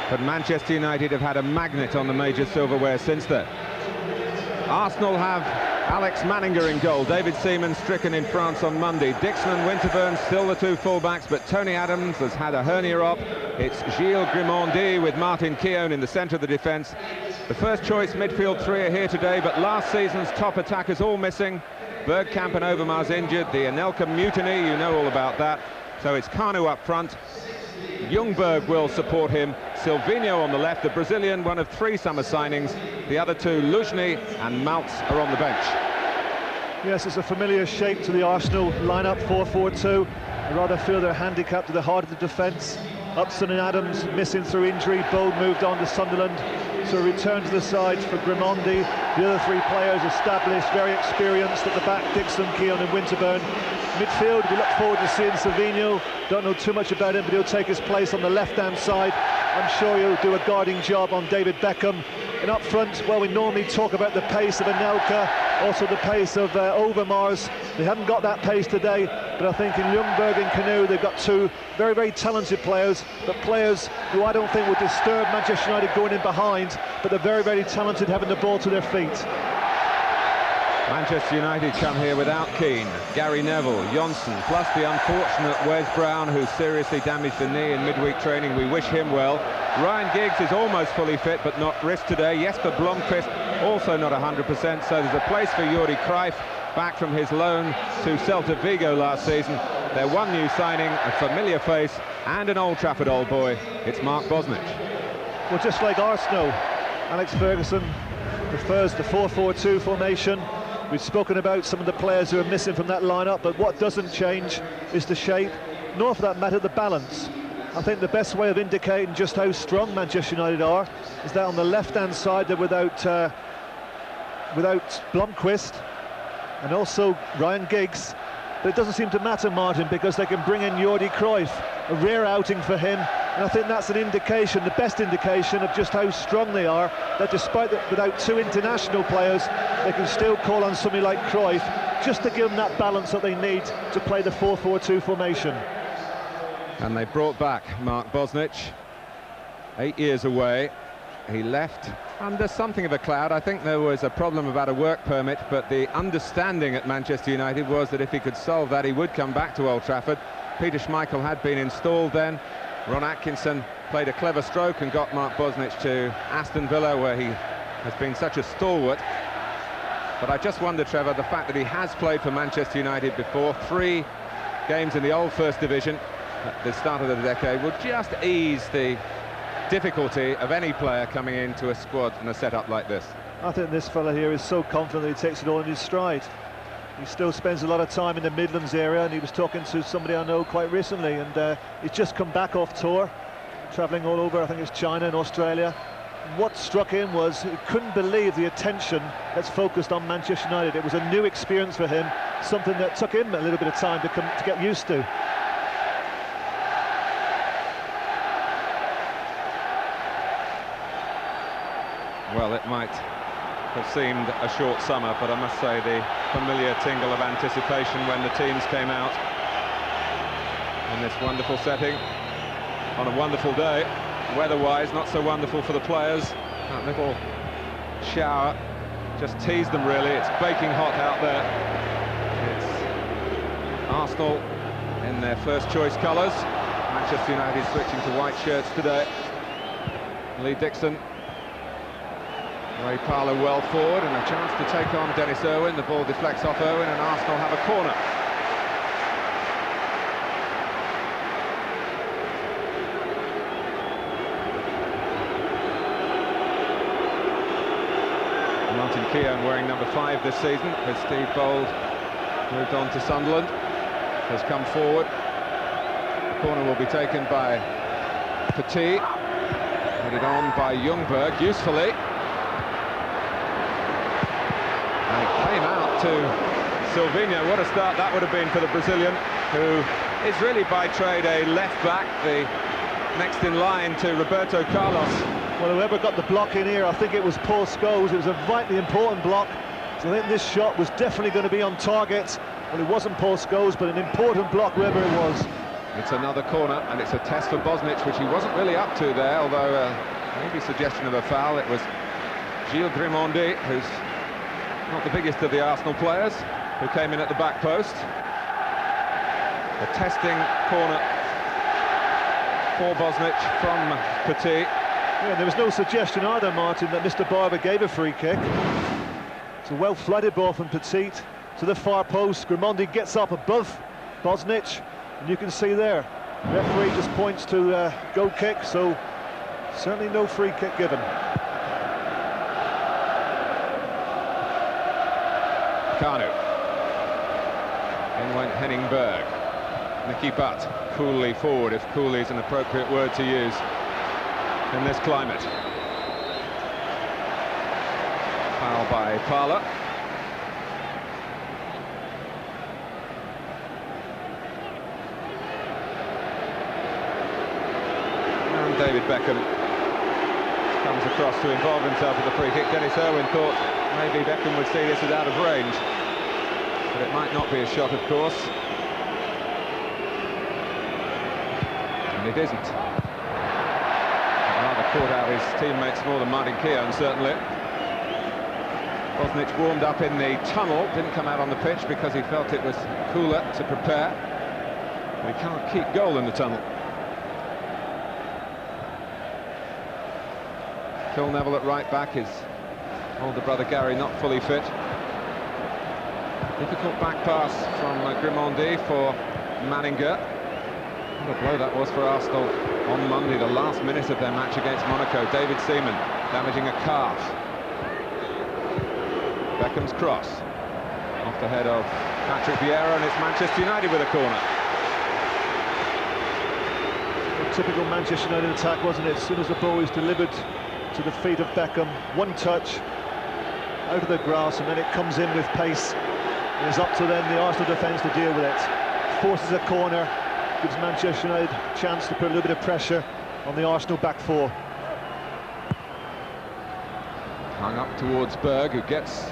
but Manchester United have had a magnet on the major silverware since then. Arsenal have Alex Manninger in goal, David Seaman stricken in France on Monday, Dixon and Winterburn still the 2 fullbacks, but Tony Adams has had a hernia op. It's Gilles Grimaldi with Martin Keown in the centre of the defence. The first choice midfield 3 are here today, but last season's top attackers all missing. Bergkamp and Overmars injured, the Anelka mutiny, you know all about that. So it's Kanu up front. Ljungberg will support him. Sylvinho on the left, the Brazilian, one of 3 summer signings. The other 2, Luzhny and Maltz, are on the bench. Yes, it's a familiar shape to the Arsenal lineup, 4-4-2. I rather feel they're handicapped to the heart of the defence. Upson and Adams missing through injury. Bold moved on to Sunderland. So a return to the side for Grimondi. The other three players established, very experienced at the back, Dixon, Keown and Winterburn. Midfield, we look forward to seeing Sylvinho. Don't know too much about him, but he'll take his place on the left-hand side. I'm sure he'll do a guarding job on David Beckham. And up front, well, we normally talk about the pace of Anelka, also the pace of Overmars. They haven't got that pace today, but I think in Ljungberg and Canoe, they've got two very, very talented players, but players who I don't think would disturb Manchester United going in behind, but they're very, very talented having the ball to their feet. Manchester United come here without Keane, Gary Neville, Johnson, plus the unfortunate Wes Brown, who seriously damaged the knee in midweek training. We wish him well. Ryan Giggs is almost fully fit, but not wrist today. Jesper Blomqvist also not 100%, so there's a place for Jordi Cruyff, back from his loan to Celta Vigo last season. Their one new signing, a familiar face, and an Old Trafford old boy. It's Mark Bosnich. Well, just like Arsenal, Alex Ferguson prefers the 4-4-2 formation. We've spoken about some of the players who are missing from that lineup, but what doesn't change is the shape, nor for that matter the balance. I think the best way of indicating just how strong Manchester United are is that on the left-hand side they're without Blomqvist and also Ryan Giggs. But it doesn't seem to matter, Martin, because they can bring in Jordi Cruyff, a rare outing for him. And I think that's an indication, the best indication of just how strong they are, that despite that without two international players, they can still call on somebody like Cruyff just to give them that balance that they need to play the 4-4-2 formation. And they brought back Mark Bosnich, 8 years away. He left under something of a cloud. I think there was a problem about a work permit, but the understanding at Manchester United was that if he could solve that, he would come back to Old Trafford. Peter Schmeichel had been installed then. Ron Atkinson played a clever stroke and got Mark Bosnich to Aston Villa, where he has been such a stalwart. But I just wonder, Trevor, the fact that he has played for Manchester United before, 3 games in the old First Division at the start of the decade, would just ease the difficulty of any player coming into a squad and a setup like this. I think this fella here is so confident that he takes it all in his stride. He still spends a lot of time in the Midlands area, and he was talking to somebody I know quite recently, and he's just come back off tour, travelling all over, I think it's China and Australia. What struck him was he couldn't believe the attention that's focused on Manchester United. It was a new experience for him, something that took him a little bit of time to get used to. Well, it might have seemed a short summer, but I must say the familiar tingle of anticipation when the teams came out in this wonderful setting on a wonderful day. Weather-wise, not so wonderful for the players. That little shower just teased them, really. It's baking hot out there. It's Arsenal in their first choice colours. Manchester United switching to white shirts today. Lee Dixon, Ray Parlour well forward, and a chance to take on Dennis Irwin. The ball deflects off Irwin, and Arsenal have a corner. Martin Keown wearing number 5 this season, with Steve Bold moved on to Sunderland, has come forward. The corner will be taken by Petit, headed on by Ljungberg usefully. And it came out to Sylvinho. What a start that would have been for the Brazilian, who is really by trade a left-back, the next in line to Roberto Carlos. Well, whoever got the block in here, I think it was Paul Scholes. It was a vitally important block. So I think this shot was definitely going to be on target. Well, it wasn't Paul Scholes, but an important block, whoever it was. It's another corner, and it's a test for Bosnich, which he wasn't really up to there, although maybe suggestion of a foul. It was Gilles Grimondi, who's not the biggest of the Arsenal players, who came in at the back post. A testing corner for Bosnich from Petit. Yeah, there was no suggestion either, Martin, that Mr. Barber gave a free kick. It's a well-flooded ball from Petit to the far post. Grimondi gets up above Bosnich, and you can see there, the referee just points to goal kick, so certainly no free kick given. Kanu. In went Henning Berg. Nicky Butt coolly forward, if coolly is an appropriate word to use in this climate. Foul by Parler. And David Beckham comes across to involve himself with the free kick. Dennis Irwin thought maybe Beckham would see this as out of range, but it might not be a shot, of course. And it isn't. Rather caught out his teammates more than Martin Keown, certainly. Bosnich warmed up in the tunnel, didn't come out on the pitch because he felt it was cooler to prepare. But he can't keep goal in the tunnel. Phil Neville at right back, his older brother Gary not fully fit. Difficult back pass from Grimandi for Manninger. What a blow that was for Arsenal on Monday, the last minute of their match against Monaco. David Seaman damaging a calf. Beckham's cross off the head of Patrick Vieira, and it's Manchester United with a corner. A typical Manchester United attack, wasn't it? As soon as the ball is delivered to the feet of Beckham, one touch out of the grass, and then it comes in with pace. It's up to then the Arsenal defence to deal with it. Forces a corner, gives Manchester United a chance to put a little bit of pressure on the Arsenal back four. Hung up towards Berg, who gets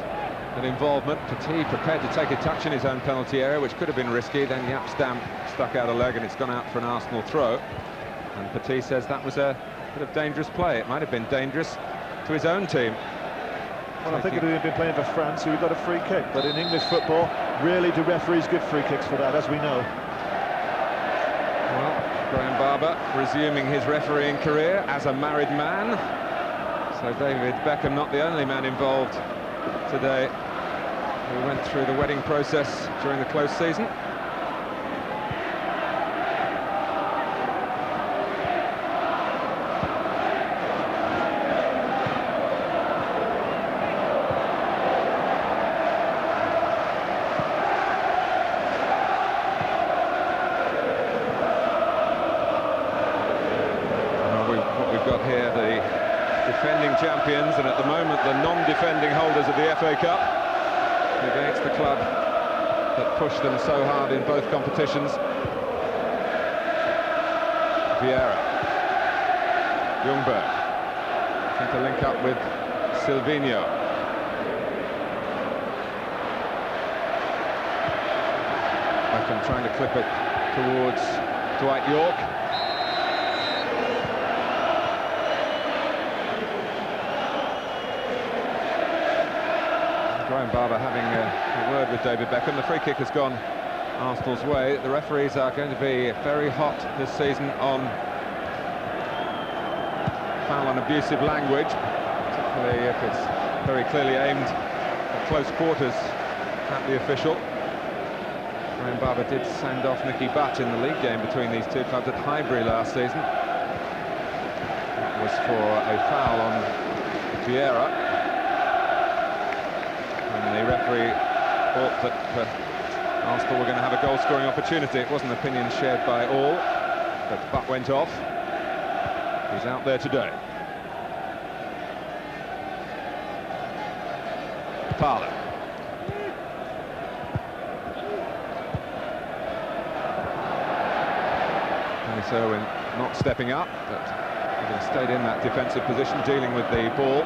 an involvement. Petit prepared to take a touch in his own penalty area, which could have been risky. Then Jaap Stam stuck out a leg, and it's gone out for an Arsenal throw. And Petit says that was a bit of dangerous play. It might have been dangerous to his own team. Well, I think if he'd been playing for France, he would have got a free kick. But in English football, rarely do referees give free kicks for that, as we know. Well, Graham Barber resuming his refereeing career as a married man. So David Beckham not the only man involved today who went through the wedding process during the close season. Defending champions, and at the moment the non-defending holders of the FA Cup, against the club that pushed them so hard in both competitions. Vieira, Ljungberg, looking to link up with Sylvinho. Beckham trying to clip it towards Dwight Yorke. Graham Barber having a word with David Beckham. The free kick has gone Arsenal's way. The referees are going to be very hot this season on foul and abusive language, particularly if it's very clearly aimed at close quarters at the official. Graham Barber did send off Nicky Butt in the league game between these two clubs at Highbury last season. That was for a foul on Vieira. And the referee thought that Arsenal were going to have a goal-scoring opportunity. It wasn't an opinion shared by all, but Butt went off. He's out there today. Parler. Dennis Irwin not stepping up, but having stayed in that defensive position, dealing with the ball.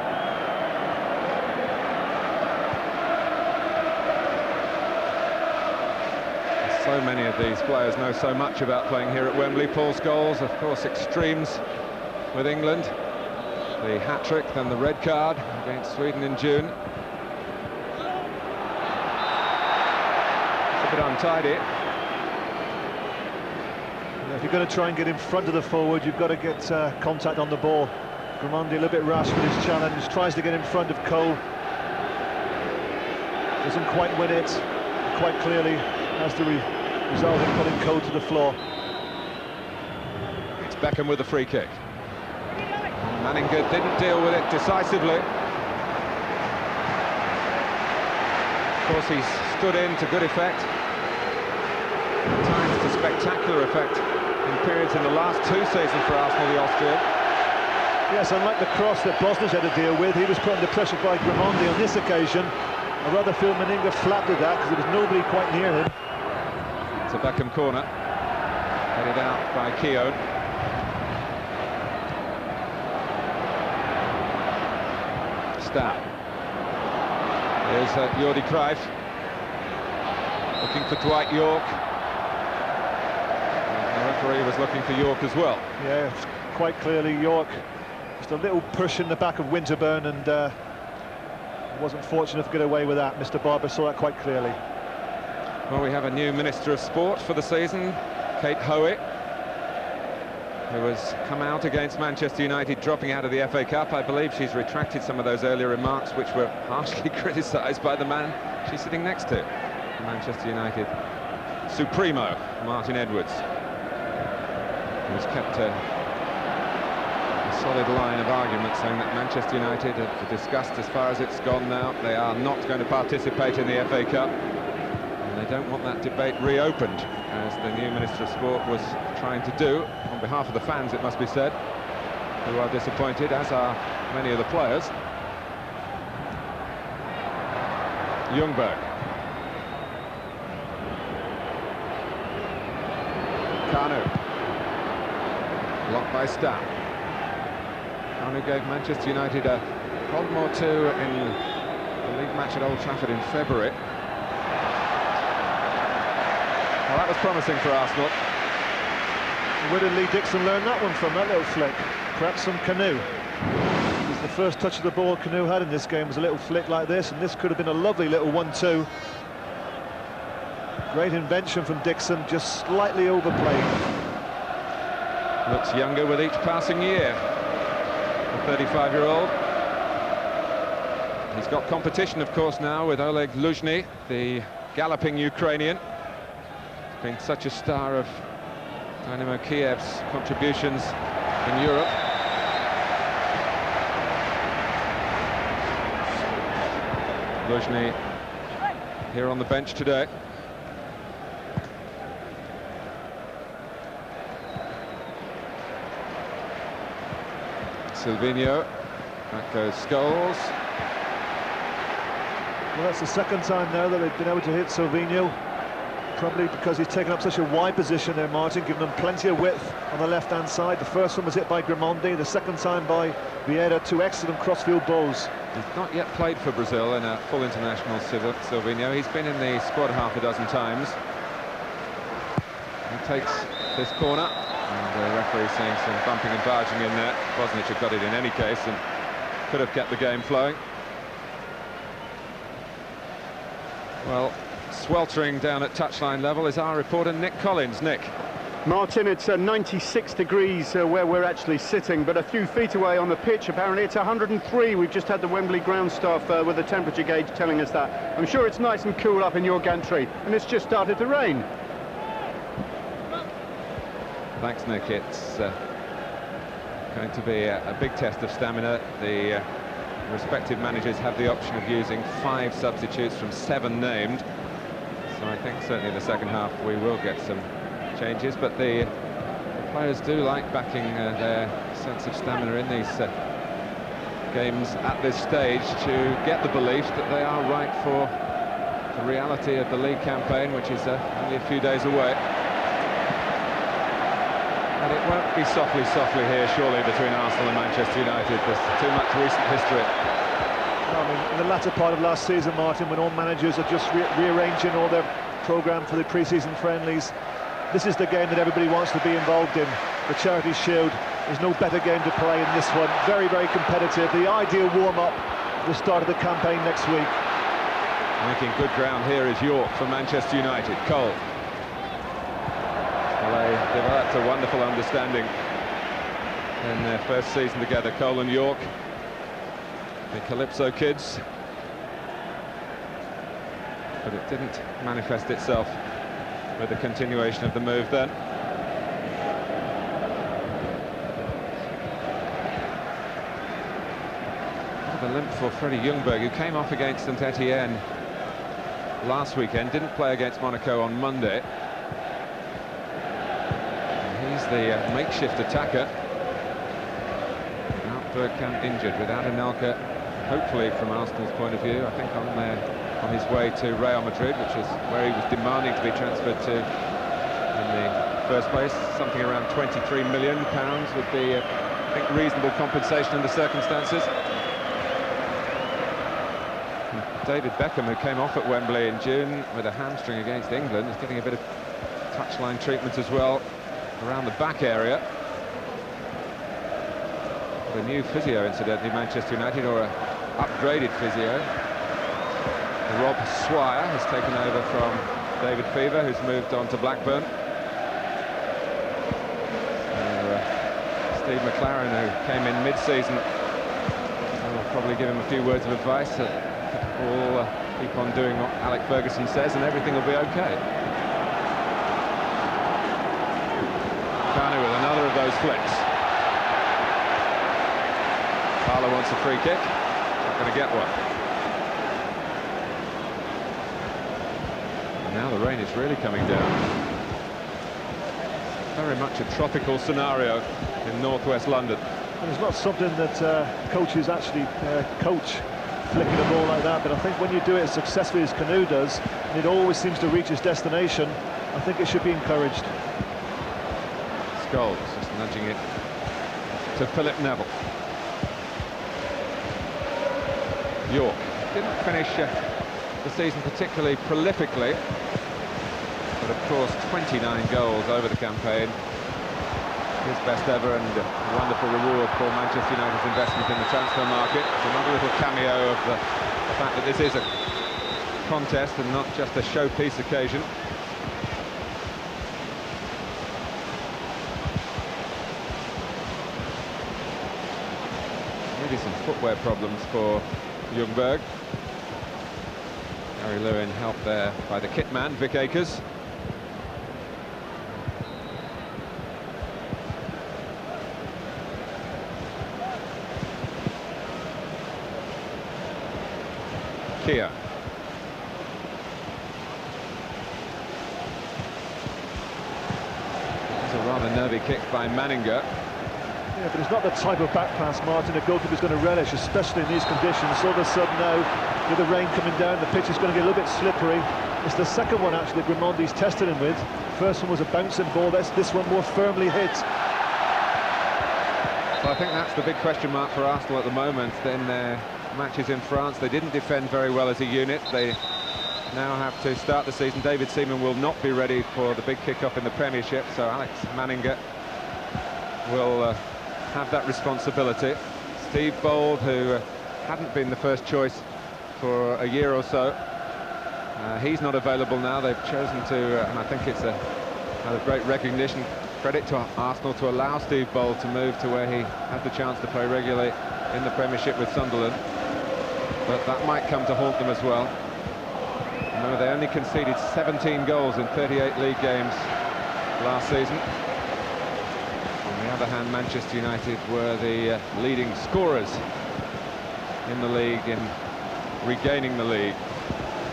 So many of these players know so much about playing here at Wembley. Paul Scholes, of course, extremes with England. The hat-trick, then the red card against Sweden in June. It's a bit untidy. If you're going to try and get in front of the forward, you've got to get contact on the ball. Grimandi a little bit rash with his challenge, tries to get in front of Cole. Doesn't quite win it, quite clearly has the result in putting Cole to the floor. It's Beckham with the free kick. Manninger didn't deal with it decisively. Of course, he's stood in to good effect. At times to spectacular effect in periods in the last two seasons for Arsenal, the Austrian. Yes, unlike the cross that Bosnia's had to deal with, he was put under pressure by Gramondi on this occasion. I rather feel Manninger flapped at that because there was nobody quite near him. It's a Beckham corner, headed out by Keown. Stam. Here's Jordi Cruijff, looking for Dwight Yorke. And the referee was looking for Yorke as well. Yeah, it's quite clearly Yorke. Just a little push in the back of Winterburn, and wasn't fortunate to get away with that. Mr. Barber saw that quite clearly. Well, we have a new Minister of Sport for the season, Kate Hoey, who has come out against Manchester United dropping out of the FA Cup. I believe she's retracted some of those earlier remarks which were harshly criticised by the man she's sitting next to, Manchester United Supremo, Martin Edwards, who's kept a solid line of argument saying that Manchester United have discussed as far as it's gone now. They are not going to participate in the FA Cup. They don't want that debate reopened, as the new Minister of Sport was trying to do, on behalf of the fans, it must be said, who are disappointed, as are many of the players. Ljungberg. Kanu. Blocked by Stam. Kanu gave Manchester United a problem or two in the league match at Old Trafford in February. Well, that was promising for Arsenal. Where did Lee Dixon learn that one from, that little flick? Perhaps from Canu. It was the first touch of the ball Canu had in this game, was a little flick like this, and this could have been a lovely little 1-2. Great invention from Dixon, just slightly overplayed. Looks younger with each passing year, the 35-year-old. He's got competition, of course, now with Oleg Luzhny, the galloping Ukrainian. Been such a star of Dynamo Kiev's contributions in Europe. Luzhny here on the bench today. Sylvinho, back goes Scholes. Well, that's the second time now that they've been able to hit Sylvinho. Probably because he's taken up such a wide position there, Martin, giving them plenty of width on the left-hand side. The first one was hit by Gramondi, the second time by Vieira, two excellent crossfield balls. He's not yet played for Brazil in a full international, Sylvinho. He's been in the squad half a dozen times. He takes this corner, and the referee seeing some bumping and barging in there. Bosnich had got it in any case and could have kept the game flowing. Well, sweltering down at touchline level is our reporter Nick Collins. Nick. Martin, it's 96 degrees where we're actually sitting, but a few feet away on the pitch, apparently it's 103. We've just had the Wembley ground staff with the temperature gauge telling us that. I'm sure it's nice and cool up in your gantry, and it's just started to rain. Thanks, Nick. It's going to be a big test of stamina. The respective managers have the option of using 5 substitutes from 7 named. So I think certainly in the second half we will get some changes, but the players do like backing their sense of stamina in these games at this stage to get the belief that they are right for the reality of the league campaign, which is only a few days away. And it won't be softly here, surely, between Arsenal and Manchester United. There's too much recent history. I mean, in the latter part of last season, Martin, when all managers are just rearranging all their programme for the pre-season friendlies, this is the game that everybody wants to be involved in. The Charity Shield. There's no better game to play in this one. Very, very competitive. The ideal warm-up at the start of the campaign next week. Making good ground here is Yorke for Manchester United. Cole. Well, they developed a wonderful understanding in their first season together, Cole and Yorke. The Calypso kids. But it didn't manifest itself with the continuation of the move then. The limp for Freddie Ljungberg, who came off against St Etienne last weekend, didn't play against Monaco on Monday. And he's the makeshift attacker. Out Bergkamp injured, without Anelka, hopefully from Arsenal's point of view, I think on his way to Real Madrid, which is where he was demanding to be transferred to in the first place. Something around £23 million would be, I think, reasonable compensation under circumstances. David Beckham, who came off at Wembley in June with a hamstring against England, is getting a bit of touchline treatment as well around the back area. The new physio, incidentally, Manchester United, or an upgraded physio. Rob Swire has taken over from David Fever, who's moved on to Blackburn. Steve McLaren, who came in mid-season, will probably give him a few words of advice. We'll keep on doing what Alex Ferguson says and everything will be okay. Carney with another of those flicks. Parlour wants a free kick, not going to get one. And now the rain is really coming down. Very much a tropical scenario in northwest London. And it's not something that coaches actually coach, flicking a ball like that, but I think when you do it as successfully as Canoe does, and it always seems to reach its destination, I think it should be encouraged. Scholes just nudging it to Philip Neville. Yorke didn't finish the season particularly prolifically, but of course 29 goals over the campaign. His best ever, and a wonderful reward for Manchester United's investment in the transfer market. It's another little cameo of the fact that this is a contest and not just a showpiece occasion. Maybe some footwear problems for Ljungberg. Harry Lewin helped there by the kit man, Vic Akers. Keown. It's a rather nervy kick by Manninger. Yeah, but it's not the type of back pass, Martin, a goalkeeper's going to relish, especially in these conditions. All of a sudden now, with the rain coming down, the pitch is going to get a little bit slippery. It's the second one, actually, that Grimondi's tested him with. First one was a bouncing ball, this one more firmly hit. So I think that's the big question mark for Arsenal at the moment. Then matches in France, they didn't defend very well as a unit. They now have to start the season. David Seaman will not be ready for the big kick-off in the Premiership, so Alex Manninger will have that responsibility. Steve Bold, who hadn't been the first choice for a year or so, he's not available now. They've chosen to, and I think it's a great recognition, credit to Arsenal, to allow Steve Bold to move to where he had the chance to play regularly in the Premiership with Sunderland. But that might come to haunt them as well. Remember, they only conceded 17 goals in 38 league games last season. On the other hand, Manchester United were the leading scorers in the league in regaining the lead.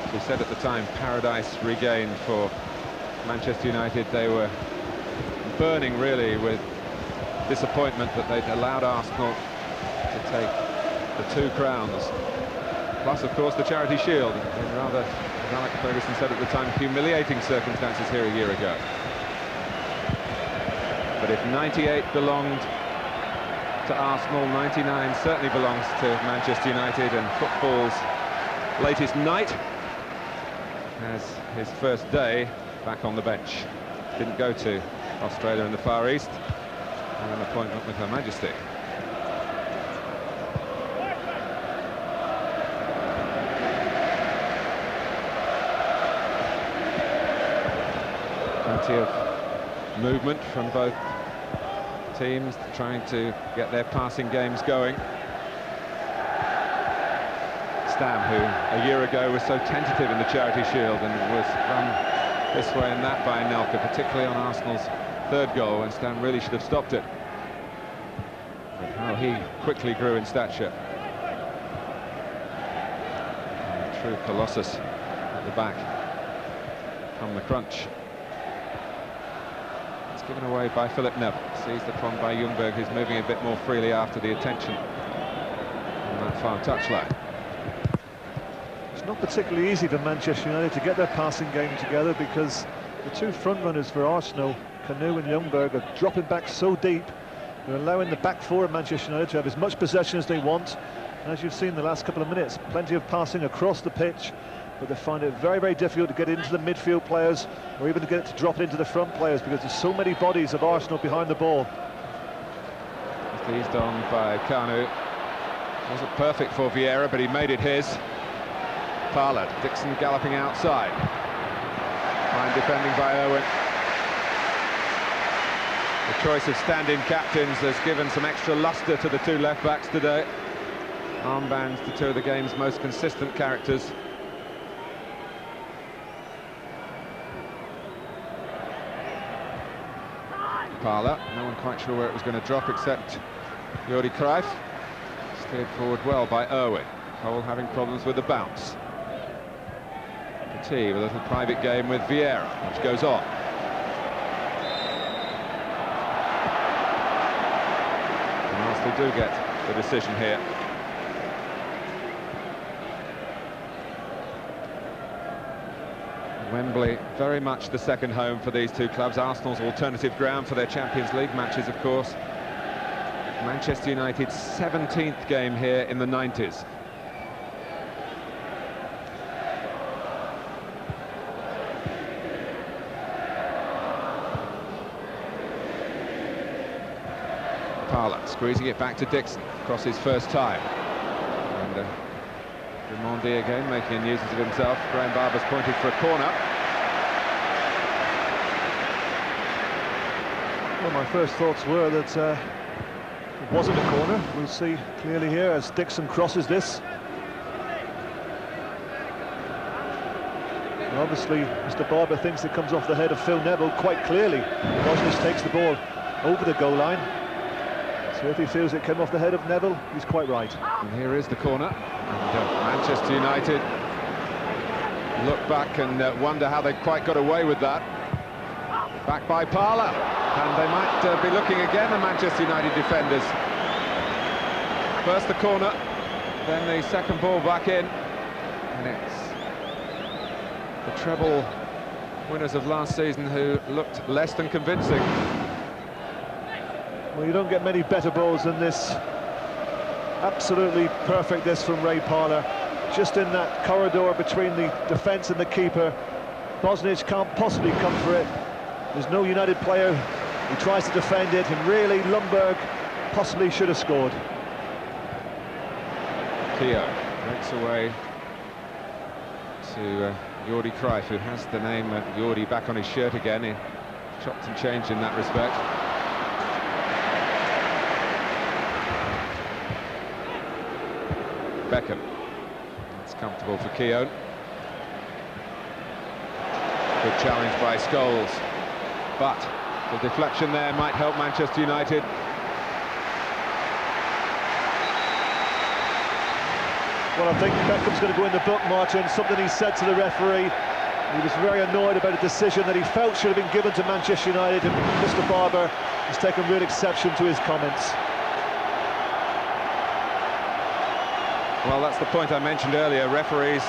As we said at the time, paradise regained for Manchester United. They were burning really with disappointment that they'd allowed Arsenal to take the 2 crowns. Plus, of course, the Charity Shield, in rather, as Alex Ferguson said at the time, humiliating circumstances here a year ago. But if 98 belonged to Arsenal, 99 certainly belongs to Manchester United, and football's latest night has his first day back on the bench. Didn't go to Australia and the Far East, and an appointment with Her Majesty. Plenty of movement from both teams, trying to get their passing games going. Stam, who a year ago was so tentative in the Charity Shield and was run this way and that by Anelka, particularly on Arsenal's 3rd goal, when Stam really should have stopped it. But how he quickly grew in stature. And a true colossus at the back from the crunch. Let's given away by Philip Neville. Seized upon by Ljungberg, who's moving a bit more freely after the attention on that far touchline. It's not particularly easy for Manchester United to get their passing game together, because the two front runners for Arsenal, Kanu and Ljungberg, are dropping back so deep. They're allowing the back four of Manchester United to have as much possession as they want. And as you've seen the last couple of minutes, plenty of passing across the pitch, but they find it very, very difficult to get into the midfield players, or even to get it to drop it into the front players, because there's so many bodies of Arsenal behind the ball. Eased on by Kanu. Wasn't perfect for Vieira, but he made it his. Parlour, Dixon galloping outside. Fine defending by Owen. The choice of stand-in captains has given some extra lustre to the two left-backs today. Armbands to two of the game's most consistent characters. Parlour, no one quite sure where it was going to drop except Jordi Cruyff. Steered forward well by Irwin. Cole having problems with the bounce. Petit with a little private game with Vieira, which goes on. And Arsenal do get the decision here. Wembley, very much the second home for these two clubs. Arsenal's alternative ground for their Champions League matches, of course. Manchester United's 17th game here in the 90s. Parlour squeezing it back to Dixon across his first time. And Raimondi again making a nuisance of himself. Graham Barber's pointed for a corner. Well, my first thoughts were that it wasn't a corner. We'll see clearly here as Dixon crosses this. And obviously, Mr. Barber thinks it comes off the head of Phil Neville quite clearly. Bosnich takes the ball over the goal line. So if he feels it came off the head of Neville, he's quite right. And here is the corner. And Manchester United look back and wonder how they quite got away with that. Back by Parlour. And they might be looking again, the Manchester United defenders. First the corner, then the second ball back in. And it's the treble winners of last season who looked less than convincing. Well, you don't get many better balls than this. Absolutely perfect this from Ray Parlour. Just in that corridor between the defence and the keeper. Bosnich can't possibly come for it. There's no United player who tries to defend it, and really Ljungberg possibly should have scored. Keown breaks away to Jordi Cruyff, who has the name Jordi back on his shirt again. He chopped and changed in that respect. Beckham. That's comfortable for Keown. Good challenge by Scholes. But the deflection there might help Manchester United. Well, I think Beckham's going to go in the book, Martin. Something he said to the referee. He was very annoyed about a decision that he felt should have been given to Manchester United, and Mr. Barber has taken real exception to his comments. Well, that's the point I mentioned earlier. Referees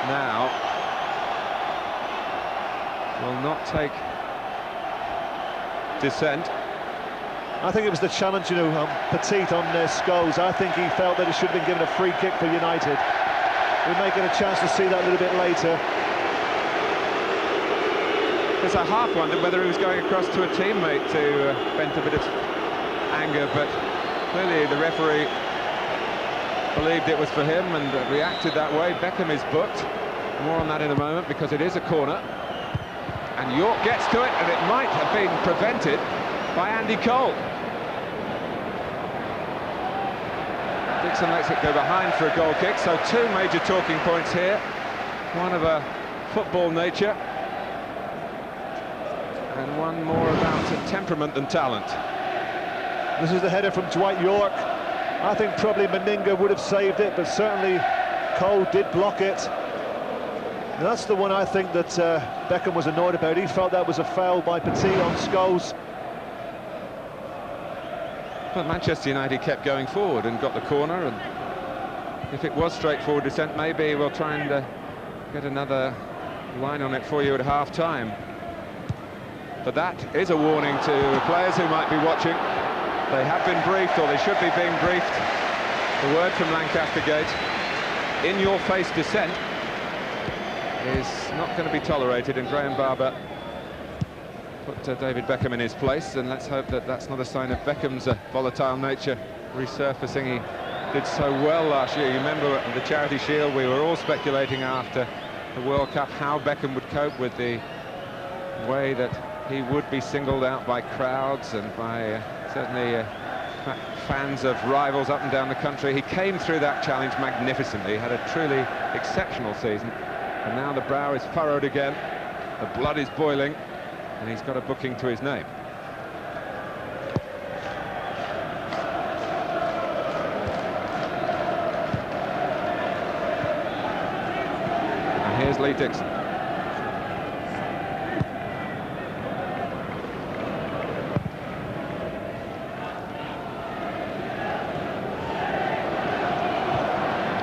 now will not take dissent. I think it was the challenge, you know, Petit on Scholes. I think he felt that it should have been given a free kick for United. We may get a chance to see that a little bit later. Because I half wondered whether he was going across to a teammate to vent a bit of anger, but clearly the referee believed it was for him and reacted that way. Beckham is booked. More on that in a moment, because it is a corner. And Yorke gets to it, and it might have been prevented by Andy Cole. Dixon lets it go behind for a goal kick, so two major talking points here. One of a football nature, and one more about temperament than talent. This is the header from Dwight Yorke. I think probably Manninger would have saved it, but certainly Cole did block it. And that's the one I think that Beckham was annoyed about. He felt that was a foul by Petit on Scholes. But Manchester United kept going forward and got the corner, and if it was straightforward dissent, maybe we'll try and get another line on it for you at half-time. But that is a warning to players who might be watching. They have been briefed, or they should be being briefed. The word from Lancaster Gate, in-your-face dissent, is not going to be tolerated, and Graham Barber put David Beckham in his place, and let's hope that that's not a sign of Beckham's volatile nature resurfacing. He did so well last year. You remember the Charity Shield, we were all speculating after the World Cup how Beckham would cope with the way that he would be singled out by crowds and by certainly fans of rivals up and down the country. He came through that challenge magnificently. He had a truly exceptional season, and now the brow is furrowed again, the blood is boiling, and he's got a booking to his name. And here's Lee Dixon.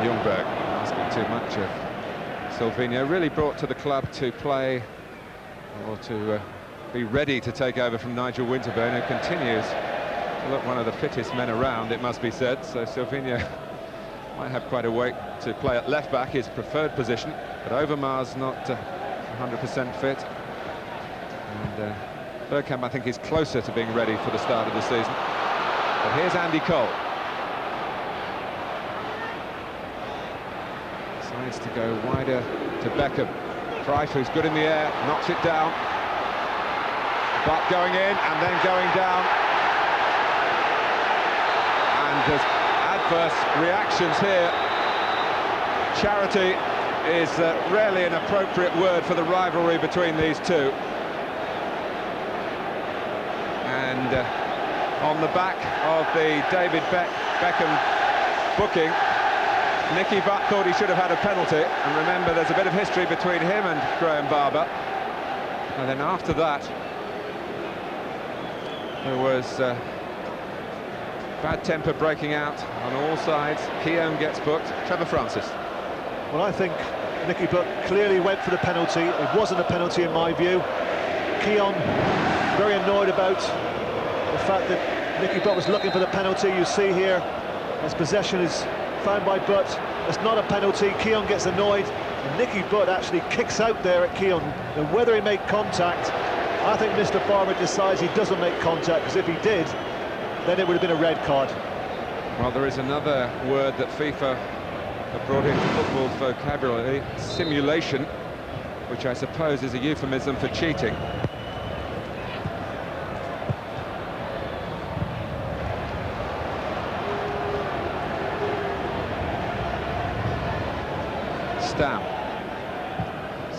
Ljungberg asking too much of Sylvinho, really brought to the club to play, or to be ready to take over from Nigel Winterburn, who continues to look one of the fittest men around, it must be said. So Sylvinho might have quite a weight to play at left-back, his preferred position, but Overmars not 100% fit. And Bergkamp, I think, is closer to being ready for the start of the season. But here's Andy Cole. Decides to go wider to Beckham. Cruyff, who's good in the air, knocks it down. Butt going in and then going down. And there's adverse reactions here. Charity is rarely an appropriate word for the rivalry between these two. And on the back of the David Beckham booking, Nicky Butt thought he should have had a penalty, and remember there's a bit of history between him and Graham Barber. And then after that there was bad temper breaking out on all sides. Keown gets booked. Trevor Francis. Well, I think Nicky Butt clearly went for the penalty. It wasn't a penalty in my view. Keown very annoyed about the fact that Nicky Butt was looking for the penalty. You see here as possession is found by Butt. It's not a penalty. Keown gets annoyed, and Nicky Butt actually kicks out there at Keown. And whether he made contact, I think Mr. Barber decides he doesn't make contact, because if he did, then it would have been a red card. Well, there is another word that FIFA have brought into football's vocabulary, simulation, which I suppose is a euphemism for cheating. Stam.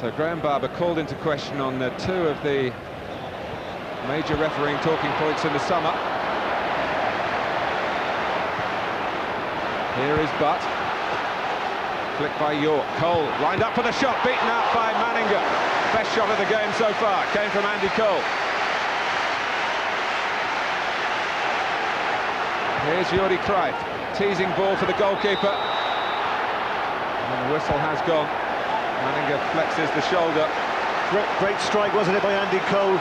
So Graham Barber called into question on two of the major refereeing talking points in the summer. Here is Butt. Flicked by Yorke. Cole lined up for the shot, beaten out by Manninger. Best shot of the game so far came from Andy Cole. Here's Jordi Cruyff, teasing ball for the goalkeeper. And the whistle has gone. Manninger flexes the shoulder. Great strike, wasn't it, by Andy Cole?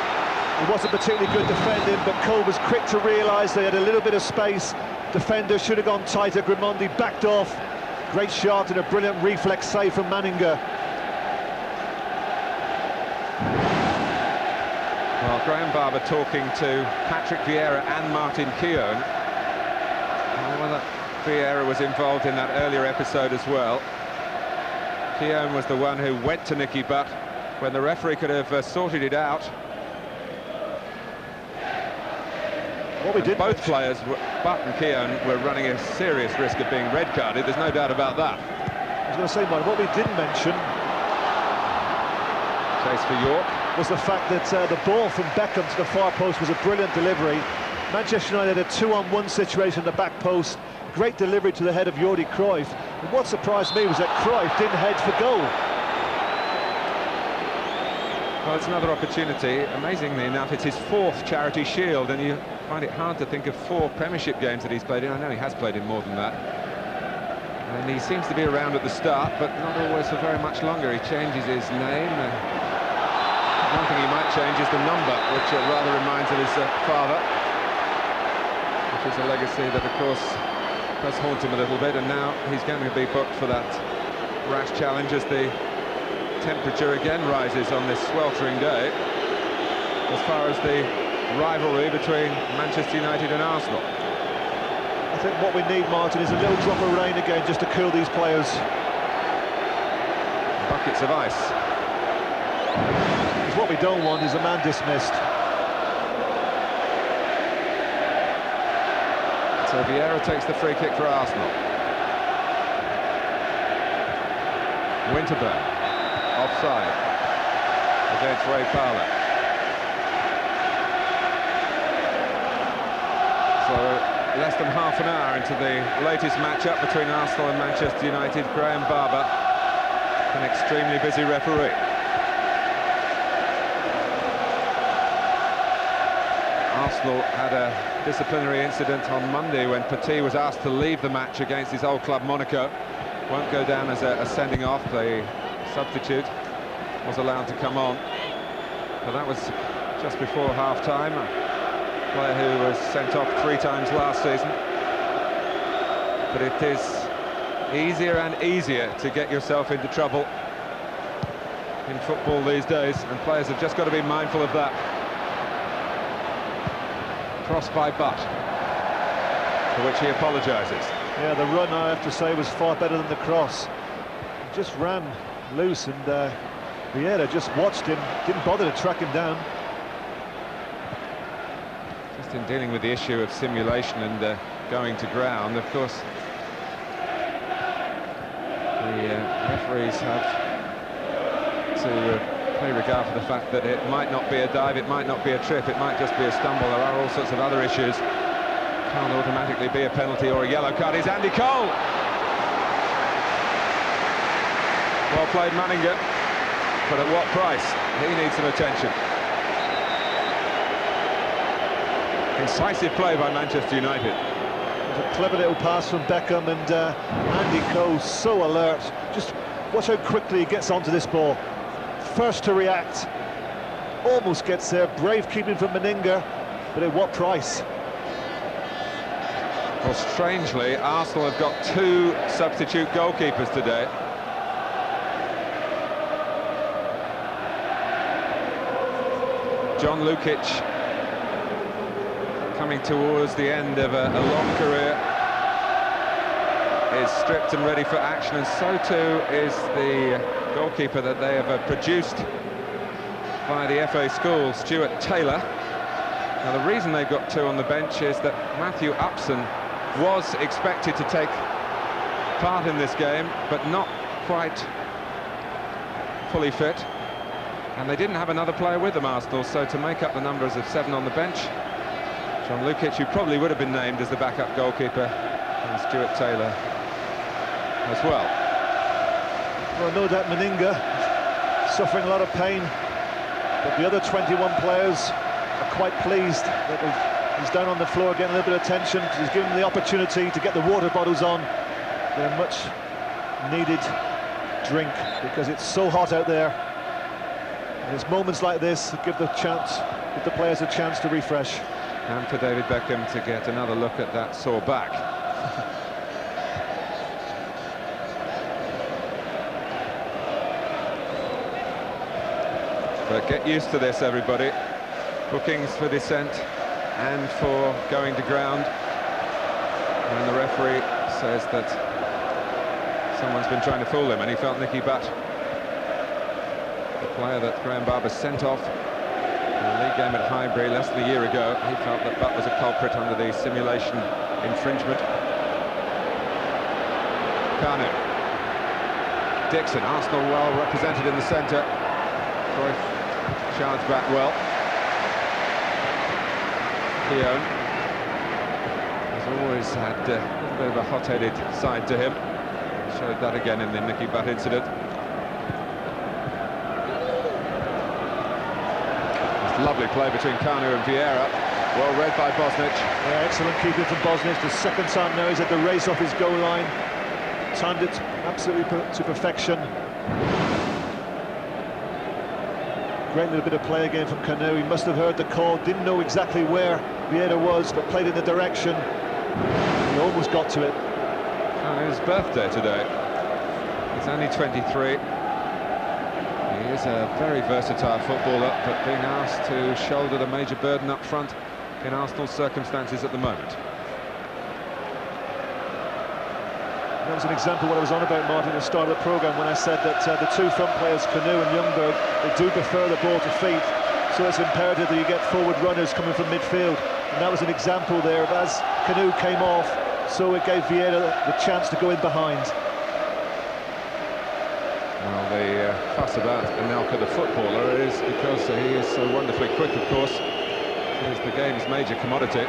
It wasn't particularly good defending, but Cole was quick to realise they had a little bit of space. Defender should have gone tighter. Grimondi backed off. Great shot and a brilliant reflex save from Manninger. Well, Graham Barber talking to Patrick Vieira and Martin Keown. Well, Vieira was involved in that earlier episode as well. Keown was the one who went to Nicky Butt when the referee could have sorted it out. Both players, Butt and Keown, were running a serious risk of being red carded. There's no doubt about that. I was going to say, Mike, what we didn't mention Chase for Yorke was the fact that the ball from Beckham to the far post was a brilliant delivery. Manchester United had a 2-on-1 situation at the back post. Great delivery to the head of Jordi Cruyff. And what surprised me was that Cruyff didn't head for goal. Well, it's another opportunity. Amazingly enough, it's his 4th Charity Shield, and you find it hard to think of 4 Premiership games that he's played in. I know he has played in more than that. And he seems to be around at the start, but not always for very much longer. He changes his name. One thing he might change is the number, which rather reminds of his father, which is a legacy that, of course, does haunt him a little bit. And now he's going to be booked for that rash challenge as the temperature again rises on this sweltering day, as far as the rivalry between Manchester United and Arsenal. I think what we need, Martin, is a little drop of rain again just to cool these players. Buckets of ice. Because what we don't want is a man dismissed. So Vieira takes the free kick for Arsenal. Winterburn, offside against Ray Parlour. So less than half an hour into the latest match-up between Arsenal and Manchester United. Graham Barber, an extremely busy referee. Arsenal had a disciplinary incident on Monday when Petit was asked to leave the match against his old club Monaco. Won't go down as a sending off. The substitute was allowed to come on, but that was just before half-time. A player who was sent off 3 times last season. But it is easier and easier to get yourself into trouble in football these days, and players have just got to be mindful of that. Cross by Butt, for which he apologises. Yeah, the run, I have to say, was far better than the cross. He just ran loose, and Vieira just watched him, didn't bother to track him down. Just in dealing with the issue of simulation and going to ground, of course, the referees have to pay regard for the fact that it might not be a dive, it might not be a trip, it might just be a stumble. There are all sorts of other issues. Can't automatically be a penalty or a yellow card. Is Andy Cole. Well played, Manninger, but at what price? He needs some attention. Incisive play by Manchester United. A clever little pass from Beckham, and Andy Cole so alert. Just watch how quickly he gets onto this ball. First to react, almost gets there. Brave keeping from Manninger, but at what price? Well, strangely, Arsenal have got 2 substitute goalkeepers today. John Lukic, coming towards the end of a long career, is stripped and ready for action, and so too is the goalkeeper that they have produced by the FA school, Stuart Taylor. Now, the reason they've got 2 on the bench is that Matthew Upson was expected to take part in this game, but not quite fully fit, and they didn't have another player with them, Arsenal, so to make up the numbers of 7 on the bench, John Lukic, who probably would have been named as the backup goalkeeper, and Stuart Taylor as well. Well, no doubt Manninger suffering a lot of pain, but the other 21 players are quite pleased that he's down on the floor getting a little bit of attention, because he's given them the opportunity to get the water bottles on. They're a much needed drink because it's so hot out there. And it's moments like this that give the players a chance to refresh. And for David Beckham to get another look at that sore back. But get used to this, everybody. Bookings for dissent and for going to ground. And the referee says that someone's been trying to fool him, and he felt Nicky Butt, the player that Graham Barber sent off in the league game at Highbury less than a year ago. He felt that Butt was a culprit under the simulation infringement. Kanu. Dixon, Arsenal well represented in the centre. Cruyff charged back well. Keown has always had a little bit of a hot-headed side to him. Showed that again in the Nicky Butt incident. Lovely play between Kanu and Vieira. Well read by Bosnich. Yeah, excellent keeping from Bosnich. The second time now he's had the race off his goal line. Timed it absolutely to perfection. Great little bit of play again from Canu. He must have heard the call, didn't know exactly where Vieira was, but played in the direction. He almost got to it. His birthday today. He's only 23. He is a very versatile footballer, but being asked to shoulder the major burden up front in Arsenal's circumstances at the moment. That was an example of what I was on about, Martin, at the start of the programme, when I said that the two front players, Canu and Ljungberg, they do prefer the ball to feet, so it's imperative that you get forward runners coming from midfield. And that was an example there of as Canu came off, so it gave Vieira the chance to go in behind. Well, the fuss about Anelka, the footballer, is because he is so wonderfully quick, of course. He's the game's major commodity.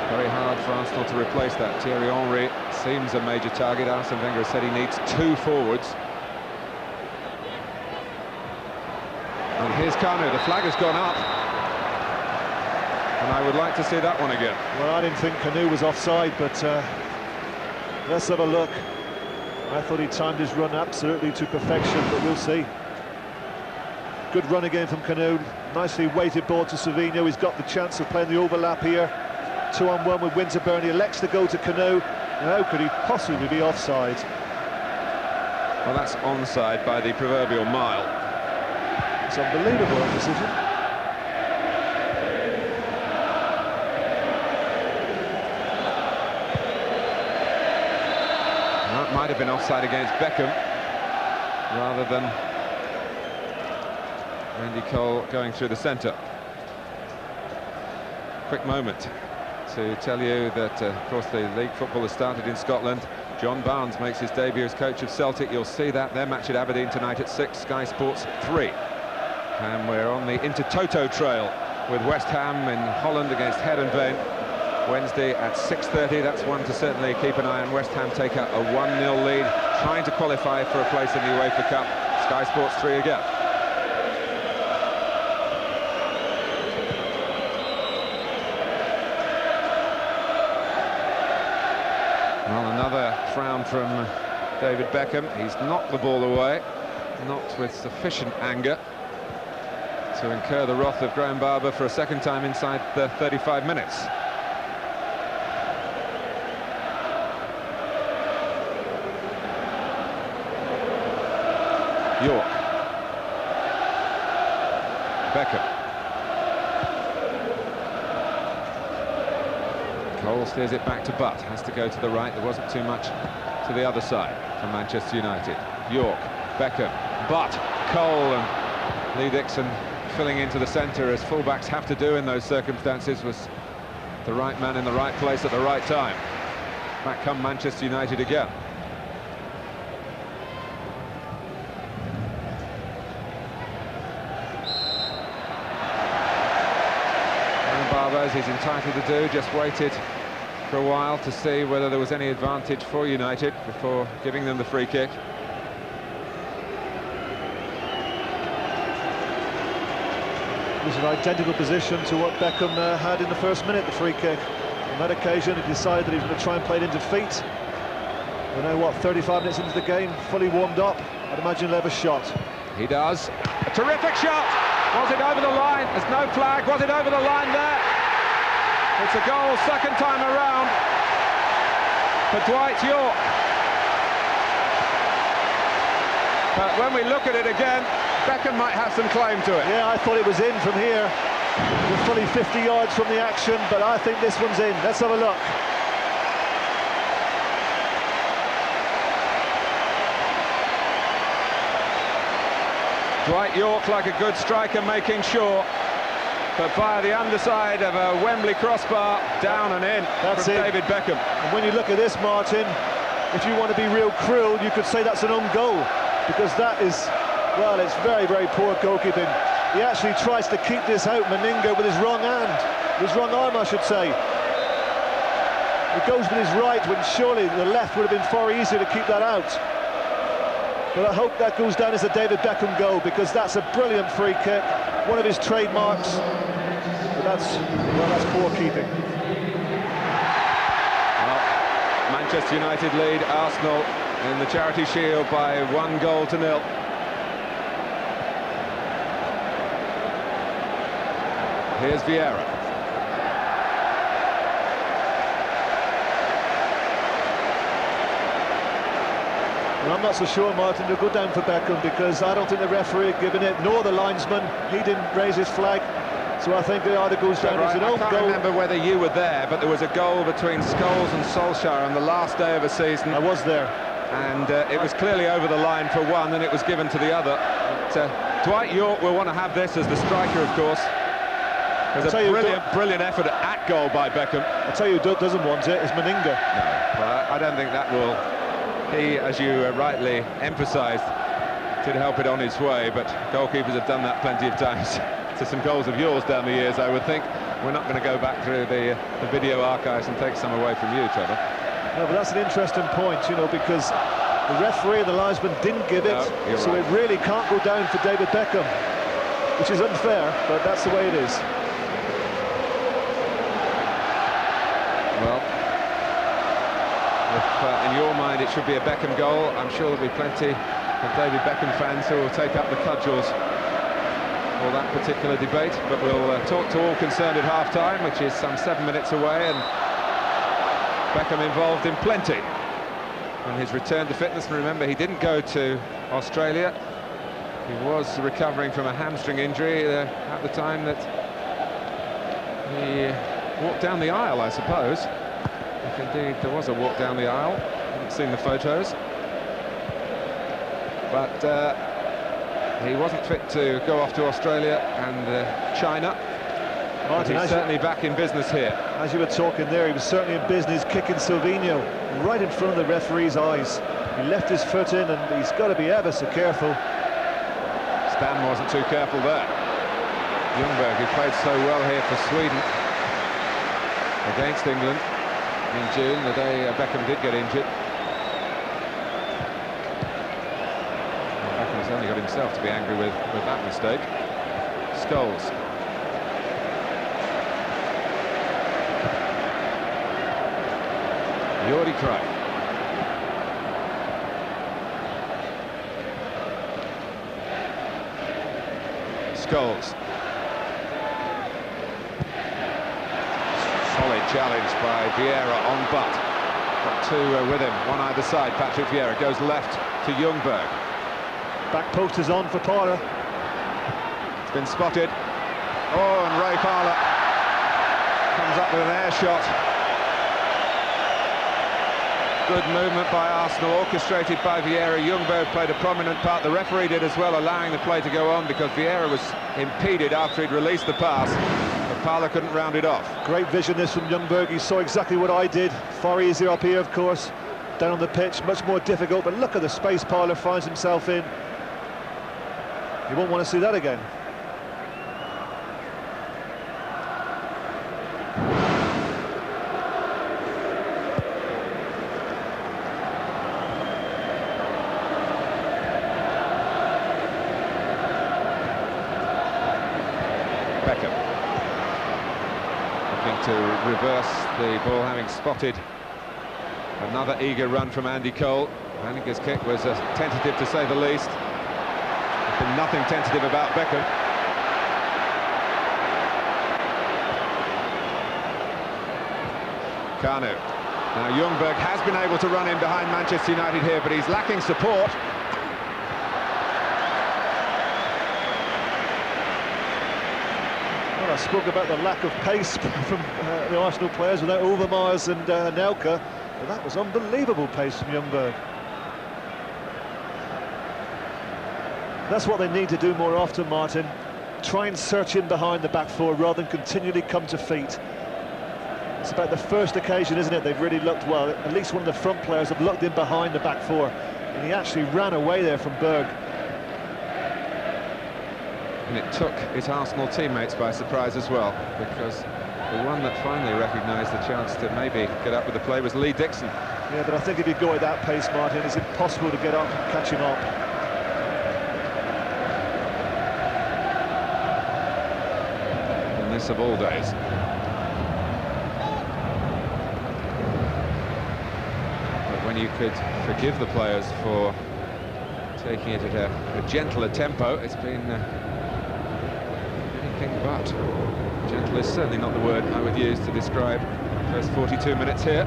Very hard for Arsenal to replace that. Thierry Henry seems a major target. Arsene Wenger said he needs 2 forwards. And here's Kanu. The flag has gone up. And I would like to see that one again. Well, I didn't think Canu was offside, but let's have a look. I thought he timed his run absolutely to perfection, but we'll see. Good run again from Canu. Nicely weighted ball to Sylvinho. He's got the chance of playing the overlap here. 2-on-1 with Winterburn. He elects to go to Canu. How could he possibly be offside? Well, that's onside by the proverbial mile. It's unbelievable, that decision. That might have been offside against Beckham, rather than Andy Cole going through the centre. Quick moment to tell you that, of course, the league football has started in Scotland. John Barnes makes his debut as coach of Celtic. You'll see that their match at Aberdeen tonight at 6, Sky Sports 3. And we're on the Intertoto trail with West Ham in Holland against Heerenveen. Wednesday at 6:30. That's one to certainly keep an eye on. West Ham take out a 1-0 lead, trying to qualify for a place in the UEFA Cup. Sky Sports 3 again. Well, another frown from David Beckham. He's knocked the ball away, not with sufficient anger to incur the wrath of Graham Barber for a second time inside the 35 minutes. Yorke. Beckham. Cole steers it back to Butt. Has to go to the right. There wasn't too much to the other side for Manchester United. Yorke. Beckham. Butt. Cole and Lee Dixon filling into the centre, as fullbacks have to do in those circumstances. Was the right man in the right place at the right time. Back come Manchester United again. As he's entitled to do, just waited for a while to see whether there was any advantage for United before giving them the free kick. It was an identical position to what Beckham had in the first minute, the free kick. On that occasion, he decided that he was going to try and play it into feet. We're now, what, 35 minutes into the game, fully warmed up. I'd imagine he'll have a shot. He does. A terrific shot! Was it over the line? There's no flag. Was it over the line there? It's a goal, second time around for Dwight Yorke. But when we look at it again, Beckham might have some claim to it. Yeah, I thought it was in from here. We're fully 50 yards from the action, but I think this one's in. Let's have a look. Dwight Yorke, like a good striker, making sure, but via the underside of a Wembley crossbar, down and in. That's from David Beckham. And when you look at this, Martin, if you want to be real cruel, you could say that's an own goal, because that is, well, it's very, very poor goalkeeping. He actually tries to keep this out, Manninger, with his wrong hand, his wrong arm, I should say. He goes with his right, when surely the left would have been far easier to keep that out. But I hope that goes down as a David Beckham goal, because that's a brilliant free kick, one of his trademarks. but that's poor keeping. Well, Manchester United lead Arsenal in the Charity Shield by 1-0. Here's Vieira. Well, I'm not so sure, Martin, to go down for Beckham, because I don't think the referee had given it, nor the linesman. He didn't raise his flag, so I think it either goes down as an own goal. I can't remember whether you were there, but there was a goal between Scholes and Solskjaer on the last day of a season. I was there. And it was clearly over the line for one, and it was given to the other. But, Dwight Yorke will want to have this as the striker, of course. There's a brilliant effort at goal by Beckham. I'll tell you who doesn't want it, is Manninger. No, well, I don't think that will... He, as you rightly emphasised, did help it on its way, but goalkeepers have done that plenty of times to some goals of yours down the years, I would think. We're not going to go back through the video archives and take some away from you, Trevor. No, but that's an interesting point, you know, because the referee and the linesman didn't give it, so right. it really can't go down for David Beckham, which is unfair, but that's the way it is. Well, if in your mind it should be a Beckham goal, I'm sure there'll be plenty of David Beckham fans who will take up the cudgels for that particular debate. But we'll talk to all concerned at half-time, which is some 7 minutes away, and Beckham involved in plenty on his return to fitness. And remember, he didn't go to Australia. He was recovering from a hamstring injury at the time that he walked down the aisle, I suppose. If indeed there was a walk down the aisle. I haven't seen the photos. But he wasn't fit to go off to Australia and China. Martin, he's certainly back in business here. As you were talking there, he was certainly in business, kicking Sylvinho right in front of the referee's eyes. He left his foot in, and he's got to be ever so careful. Stan wasn't too careful there. Ljungberg, who played so well here for Sweden against England in June, the day Beckham did get injured. Well, Beckham's only got himself to be angry with that mistake. Scholes. Yorke. Scholes. Solid challenge by Vieira on Butt. Got two with him, one either side. Patrick Vieira goes left to Ljungberg. Back post is on for Parler. It's been spotted. Oh, and Ray Parler comes up with an air shot. Good movement by Arsenal, orchestrated by Vieira. Ljungberg played a prominent part. The referee did as well, allowing the play to go on because Vieira was impeded after he'd released the pass. But Parler couldn't round it off. Great vision this from Ljungberg. He saw exactly what I did. Far easier up here, of course. Down on the pitch, much more difficult. But look at the space Parler finds himself in. You won't want to see that again. Beckham looking to reverse the ball, having spotted another eager run from Andy Cole. Manninger's kick was tentative, to say the least. There's been nothing tentative about Beckham. Kanu. Now Ljungberg has been able to run in behind Manchester United here, but he's lacking support. I spoke about the lack of pace from the Arsenal players without Overmars and Nelka, but that was unbelievable pace from Ljungberg. That's what they need to do more often, Martin. Try and search in behind the back four rather than continually come to feet. It's about the first occasion, isn't it? They've really looked well. At least one of the front players have looked in behind the back four, and he actually ran away there from Berg. And it took his Arsenal teammates by surprise as well, because the one that finally recognised the chance to maybe get up with the play was Lee Dixon. Yeah, but I think if you go at that pace, Martin, it's impossible to get up and catch him up. And this this of all days. But when you could forgive the players for taking it at a gentler tempo, it's been anything but. Gentle is certainly not the word I would use to describe the first 42 minutes here.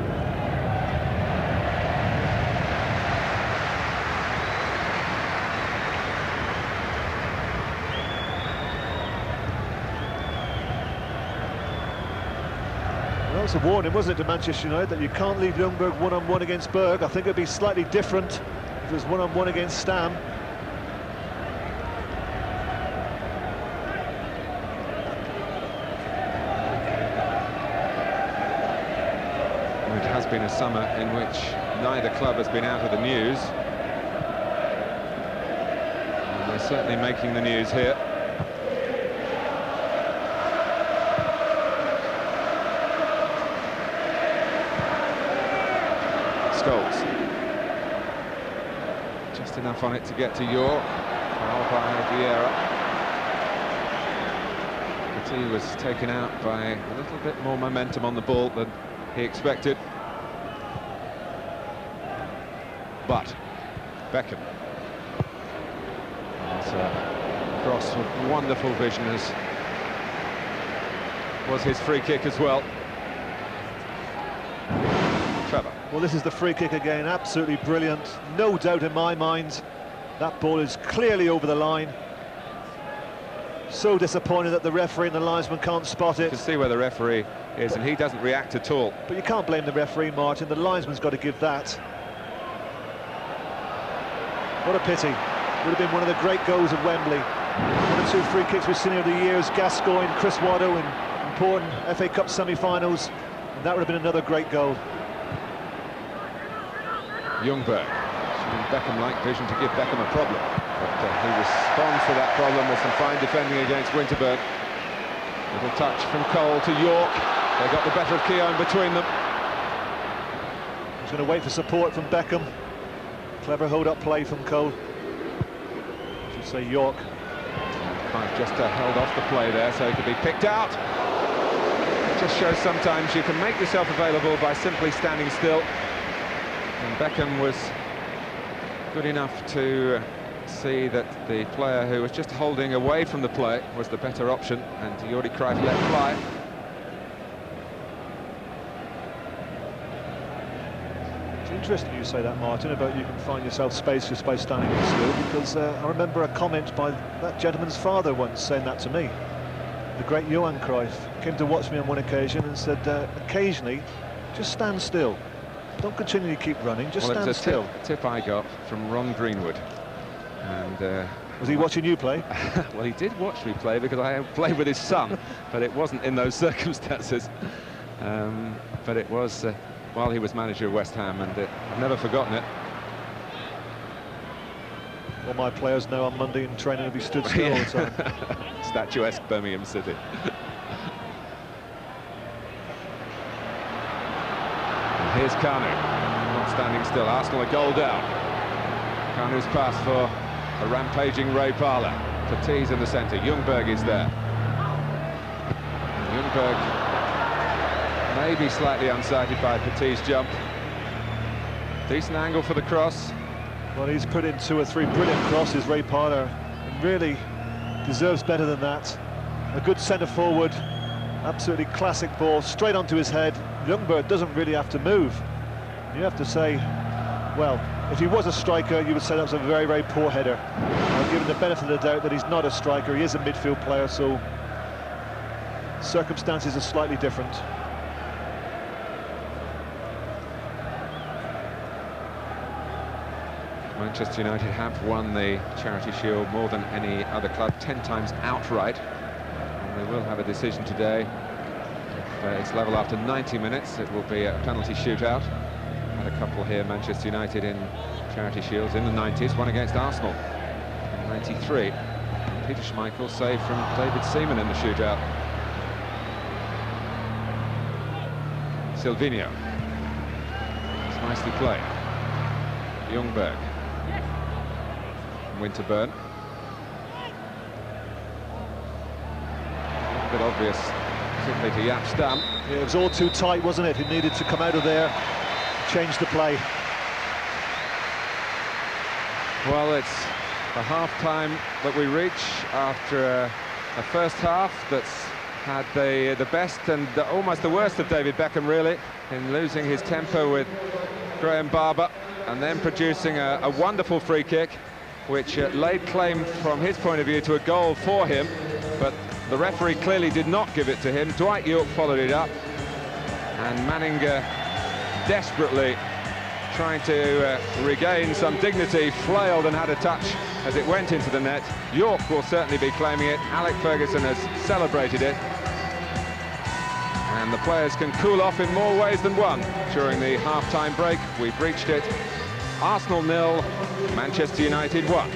Well, that was a warning, wasn't it, to Manchester United, that you can't leave Ljungberg one-on-one against Berg. I think it'd be slightly different if it was one-on-one against Stam. It has been a summer in which neither club has been out of the news. And they're certainly making the news here. Scholes. Just enough on it to get to Yorke. Foul by Vieira. Petit was taken out by a little bit more momentum on the ball than he expected. But Beckham. That's a cross with wonderful vision, as was his free kick as well. Trevor. Well, this is the free kick again, absolutely brilliant. No doubt in my mind, that ball is clearly over the line. So disappointed that the referee and the linesman can't spot it. You can see where the referee is, and he doesn't react at all. But you can't blame the referee, Martin. The linesman's got to give that. What a pity. Would have been one of the great goals of Wembley. One or two free kicks we've seen over the years, Gascoigne, Chris Watto in important FA Cup semi-finals, and that would have been another great goal. Ljungberg. Shouldn't Beckham like vision to give Beckham a problem? But he responds to that problem with some fine defending against Winterburn. Little touch from Cole to Yorke. They got the better of Keown between them. He's going to wait for support from Beckham. Clever hold-up play from Cole. I should say Yorke. Just held off the play there so he could be picked out. It just shows sometimes you can make yourself available by simply standing still. And Beckham was good enough to see that the player who was just holding away from the play was the better option, and Jordi Cruyff let fly. It's interesting you say that, Martin, about you can find yourself space just by standing still, because I remember a comment by that gentleman's father once saying that to me. The great Johan Cruyff came to watch me on one occasion and said, occasionally, just stand still. Don't continually keep running, just stand still. A tip I got from Ron Greenwood. And was he watching you play? Well, he did watch me play because I played with his son, but it wasn't in those circumstances. But it was while he was manager of West Ham, and I've never forgotten it. All my players know on Monday in training will be stood still all the time. Statuesque Birmingham City. Here's Kanu, not standing still. Arsenal a goal down. Kanu's pass for a rampaging Ray Parlour. Petit's in the centre. Ljungberg is there. Ljungberg maybe slightly unsighted by Petit's jump. Decent angle for the cross. Well, he's put in 2 or 3 brilliant crosses, Ray Parlour, and really deserves better than that. A good centre forward. Absolutely classic ball, straight onto his head. Ljungberg doesn't really have to move. You have to say, well, if he was a striker, you would say that was a very, very poor header. I'll give him the benefit of the doubt that he's not a striker. He is a midfield player, so circumstances are slightly different. Manchester United have won the Charity Shield more than any other club, 10 times outright. They will have a decision today. If it's level after 90 minutes, it will be a penalty shootout. Had a couple here, Manchester United in Charity Shields in the 90s, one against Arsenal in 93. And Peter Schmeichel saved from David Seaman in the shootout. Sylvinho. It's nicely played. Ljungberg. Winterburn. A bit obvious particularly to Jaap Stam. Yeah, it was all too tight, wasn't it? He needed to come out of there, change the play. Well, it's the half-time that we reach after a first half that's had the best and almost the worst of David Beckham, really, in losing his temper with Graham Barber and then producing a wonderful free kick, which laid claim from his point of view to a goal for him, but the referee clearly did not give it to him. Dwight Yorke followed it up, and Manninger desperately trying to regain some dignity, flailed and had a touch as it went into the net. Yorke will certainly be claiming it. Alex Ferguson has celebrated it. And the players can cool off in more ways than one during the half-time break. We've reached it. Arsenal 0, Manchester United 1.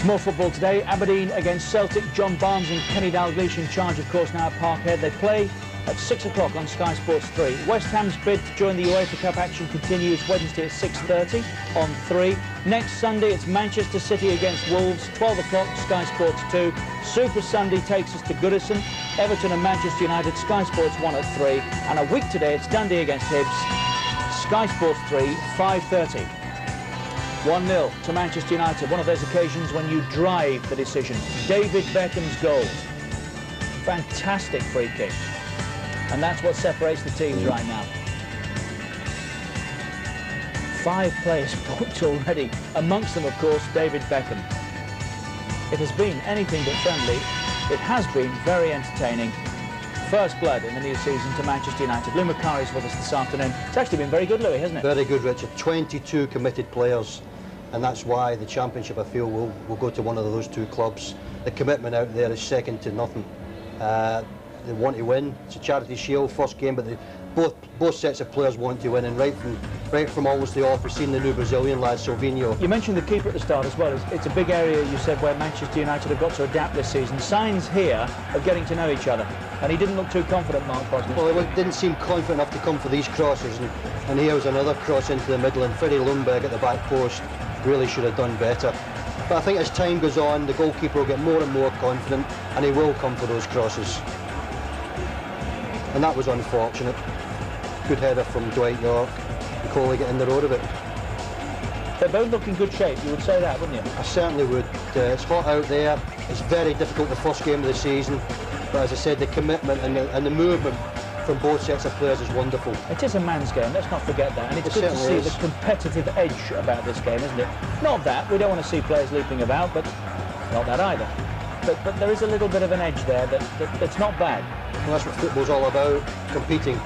More football today. Aberdeen against Celtic. John Barnes and Kenny Dalglish in charge, of course, now at Parkhead. They play at 6 o'clock on Sky Sports 3. West Ham's bid to join the UEFA Cup action continues Wednesday at 6:30 on 3. Next Sunday, it's Manchester City against Wolves, 12 o'clock, Sky Sports 2. Super Sunday takes us to Goodison. Everton and Manchester United, Sky Sports 1 at 3. And a week today, it's Dundee against Hibs, Sky Sports 3, 5:30. 1-0 to Manchester United, one of those occasions when you drive the decision. David Beckham's goal. Fantastic free kick. And that's what separates the teams right now. 5 players booked already, amongst them, of course, David Beckham. It has been anything but friendly. It has been very entertaining. First blood in the new season to Manchester United. Lou Macari's with us this afternoon. It's actually been very good, Louis, hasn't it? Very good, Richard. 22 committed players. And that's why the Championship, I feel, will go to one of those two clubs. The commitment out there is second to nothing. They want to win. It's a charity shield, first game, but both sets of players want to win. And right from almost the off, we've seen the new Brazilian lad, Sylvinho. You mentioned the keeper at the start as well. It's a big area, you said, where Manchester United have got to adapt this season. Signs here of getting to know each other. And he didn't look too confident, Mark Bosnich. Well, he didn't seem confident enough to come for these crosses. And here was another cross into the middle, and Freddie Ljungberg at the back post really should have done better. But I think as time goes on, the goalkeeper will get more and more confident, and he will come for those crosses. And that was unfortunate. Good header from Dwight Yorke. And Coley get in the road of it. They both look in good shape, you would say that, wouldn't you? I certainly would. It's hot out there. It's very difficult the first game of the season. But as I said, the commitment and the movement from both sets of players is wonderful. It is a man's game, let's not forget that. And it's good to see the competitive edge about this game, isn't it? Not that, we don't want to see players leaping about, but not that either. But there is a little bit of an edge there that's not bad. Well, that's what football's all about, competing.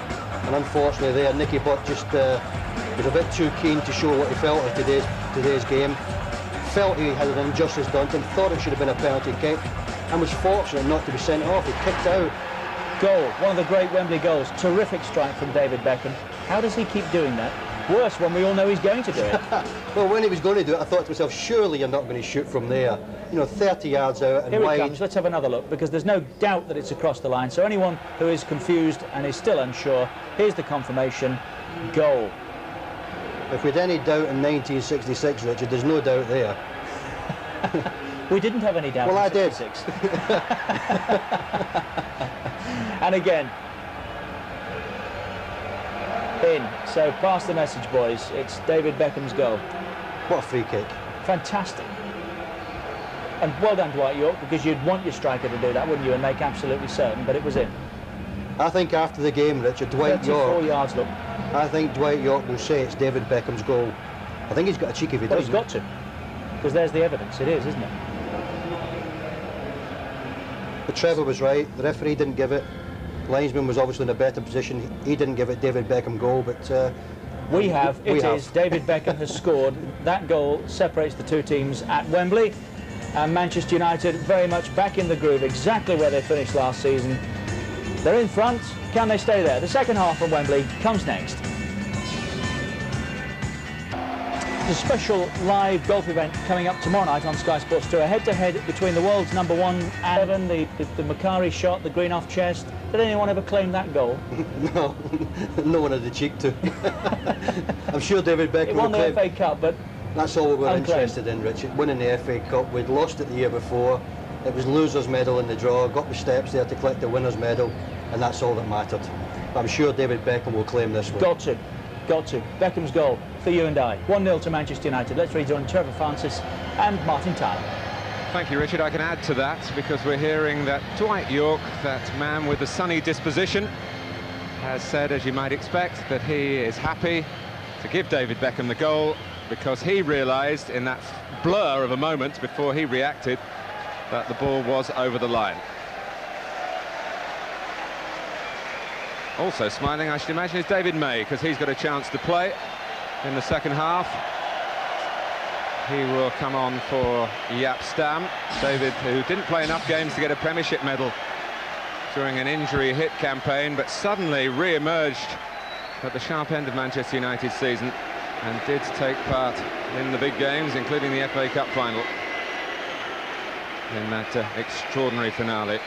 And unfortunately there, Nicky Butt just was a bit too keen to show what he felt of today's game. Felt he had an injustice done to him, thought it should have been a penalty kick, and was fortunate not to be sent off. He kicked out. Goal, one of the great Wembley goals. Terrific strike from David Beckham. How does he keep doing that? Worse when we all know he's going to do it. Well, when he was going to do it, I thought to myself, surely you're not going to shoot from there. You know, 30 yards out and Here wide. Here it comes. Let's have another look, because there's no doubt that it's across the line. So anyone who is confused and is still unsure, here's the confirmation. Goal. If we had any doubt in 1966, Richard, there's no doubt there. We didn't have any doubt. Well, in 66. And again, in. So pass the message, boys. It's David Beckham's goal. What a free kick. Fantastic. And well done, Dwight Yorke, because you'd want your striker to do that, wouldn't you, and make absolutely certain, but it was in. I think after the game, Richard, Dwight Yorke... 34 yards, look. I think Dwight Yorke will say it's David Beckham's goal. I think he's got a cheek if he doesn't. He's got to, because there's the evidence. It is, isn't it? But Trevor was right. The referee didn't give it. Linesman was obviously in a better position. He didn't give it David Beckham goal, but... we have. It is. David Beckham has scored. That goal separates the two teams at Wembley. And Manchester United very much back in the groove, exactly where they finished last season. They're in front. Can they stay there? The second half from Wembley comes next. A special live golf event coming up tomorrow night on Sky Sports 2. A head-to-head between the world's #1 and 7, the Macari shot, the green off chest. Did anyone ever claim that goal? No, no one had the cheek to. I'm sure David Beckham won the FA Cup, but That's all we were interested in, Richard. Winning the FA Cup. We'd lost it the year before. It was losers' medal in the draw. Got the steps there to collect the winner's medal, and that's all that mattered. But I'm sure David Beckham will claim this one. Got to. Beckham's goal for you and I. 1-0 to Manchester United. Let's rejoin Trevor Francis and Martin Tyler. Thank you, Richard. I can add to that because we're hearing that Dwight Yorke, that man with the sunny disposition, has said, as you might expect, that he is happy to give David Beckham the goal because he realised in that blur of a moment before he reacted that the ball was over the line. Also smiling, I should imagine, is David May, because he's got a chance to play in the second half. He will come on for Jaap Stam. David, who didn't play enough games to get a Premiership medal during an injury hit campaign, but suddenly re-emerged at the sharp end of Manchester United's season and did take part in the big games, including the FA Cup final in that extraordinary finale.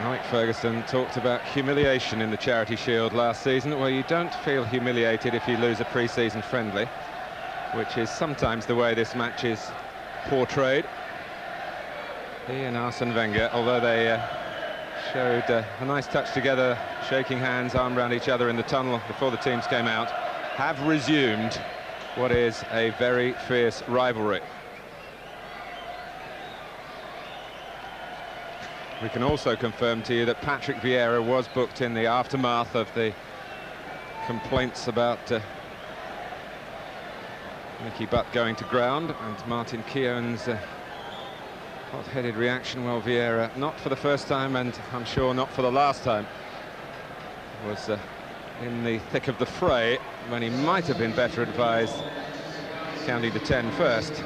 Mike Ferguson talked about humiliation in the Charity Shield last season. Well, you don't feel humiliated if you lose a pre-season friendly, which is sometimes the way this match is portrayed. He and Arsene Wenger, although they showed a nice touch together, shaking hands, arm around each other in the tunnel before the teams came out, have resumed what is a very fierce rivalry. We can also confirm to you that Patrick Vieira was booked in the aftermath of the complaints about Nicky Butt going to ground and Martin Keown's hot-headed reaction. Well, Vieira, not for the first time and I'm sure not for the last time, was in the thick of the fray when he might have been better advised counting to 10 first.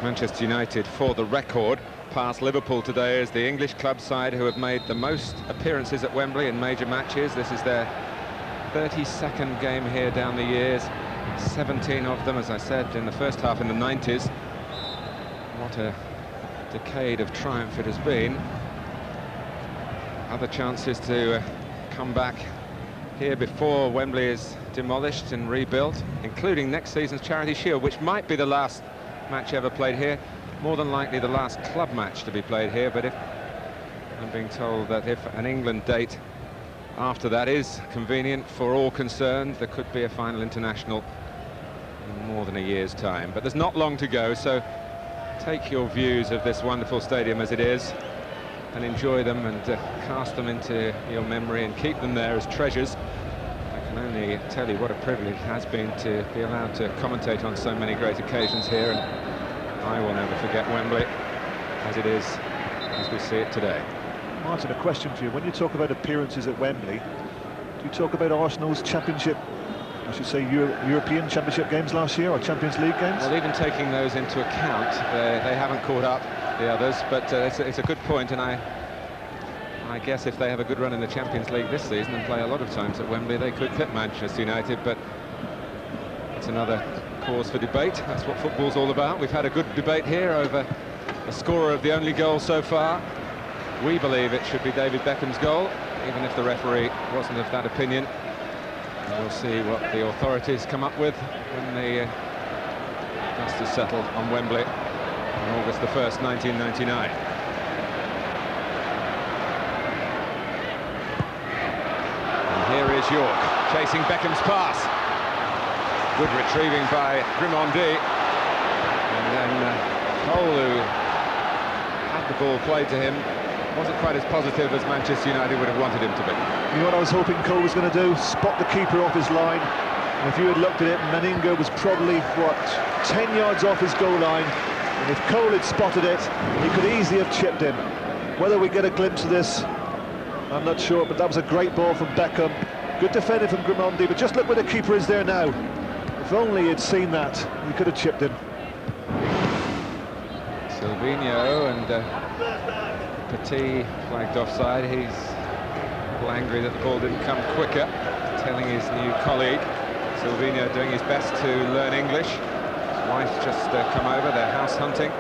Manchester United, for the record, passed Liverpool today as the English club side who have made the most appearances at Wembley in major matches. This is their 32nd game here down the years, 17 of them, as I said, in the first half in the 90s. What a decade of triumph it has been. Other chances to come back here before Wembley is demolished and rebuilt, including next season's Charity Shield, which might be the last match ever played here, more than likely the last club match to be played here. But if I'm being told that if an England date after that is convenient for all concerned, there could be a final international in more than a year's time. But there's not long to go, so take your views of this wonderful stadium as it is and enjoy them and cast them into your memory and keep them there as treasures. I can only tell you what a privilege it has been to be allowed to commentate on so many great occasions here, and I will never forget Wembley as it is, as we see it today. Martin, a question for you. When you talk about appearances at Wembley, do you talk about Arsenal's championship, I should say European Championship games last year, or Champions League games? Well, even taking those into account, they haven't caught up, the others, but it's a good point, and I guess if they have a good run in the Champions League this season and play a lot of times at Wembley, they could pit Manchester United, but it's another cause for debate. That's what football's all about. We've had a good debate here over a scorer of the only goal so far. We believe it should be David Beckham's goal, even if the referee wasn't of that opinion. And we'll see what the authorities come up with when the dust is settled on Wembley on August the 1st, 1999. Here is Yorke chasing Beckham's pass. Good retrieving by Graham Barber. And then Cole, who had the ball played to him, wasn't quite as positive as Manchester United would have wanted him to be. You know what I was hoping Cole was going to do? Spot the keeper off his line. And if you had looked at it, Manninger was probably, what, 10 yards off his goal line. And if Cole had spotted it, he could easily have chipped him. Whether we get a glimpse of this, I'm not sure, but that was a great ball from Beckham. Good defending from Grimondi, but just look where the keeper is there now. If only he'd seen that, he could have chipped him. Sylvinho and Petit flagged offside. He's a little angry that the ball didn't come quicker, telling his new colleague, Sylvinho, doing his best to learn English. His wife's just come over, they're house hunting.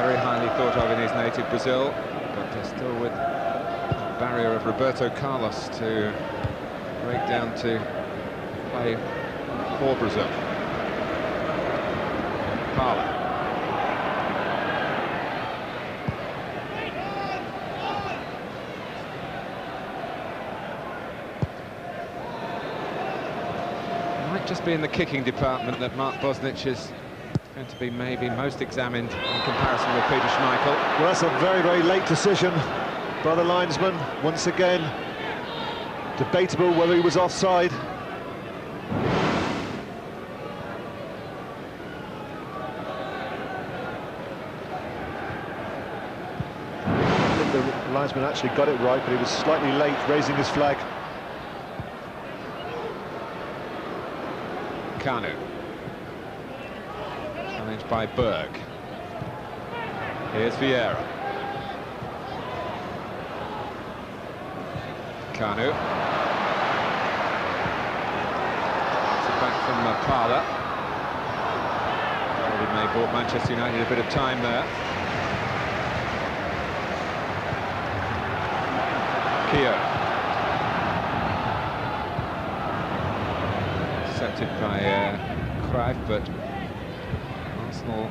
Very highly thought of in his native Brazil, but they're still with the barrier of Roberto Carlos to break down to play for Brazil. Parla. It might just be in the kicking department that Mark Bosnich is going to be maybe most examined in comparison with Peter Schmeichel. Well, that's a very, very late decision by the linesman. Once again, debatable whether he was offside. I think the linesman actually got it right, but he was slightly late raising his flag. Kanu. Challenged by Berg. Here's Vieira. Kanu. It's back from Parla. David May bought Manchester United a bit of time there. Keown. Intercepted by Cruyff, but Arsenal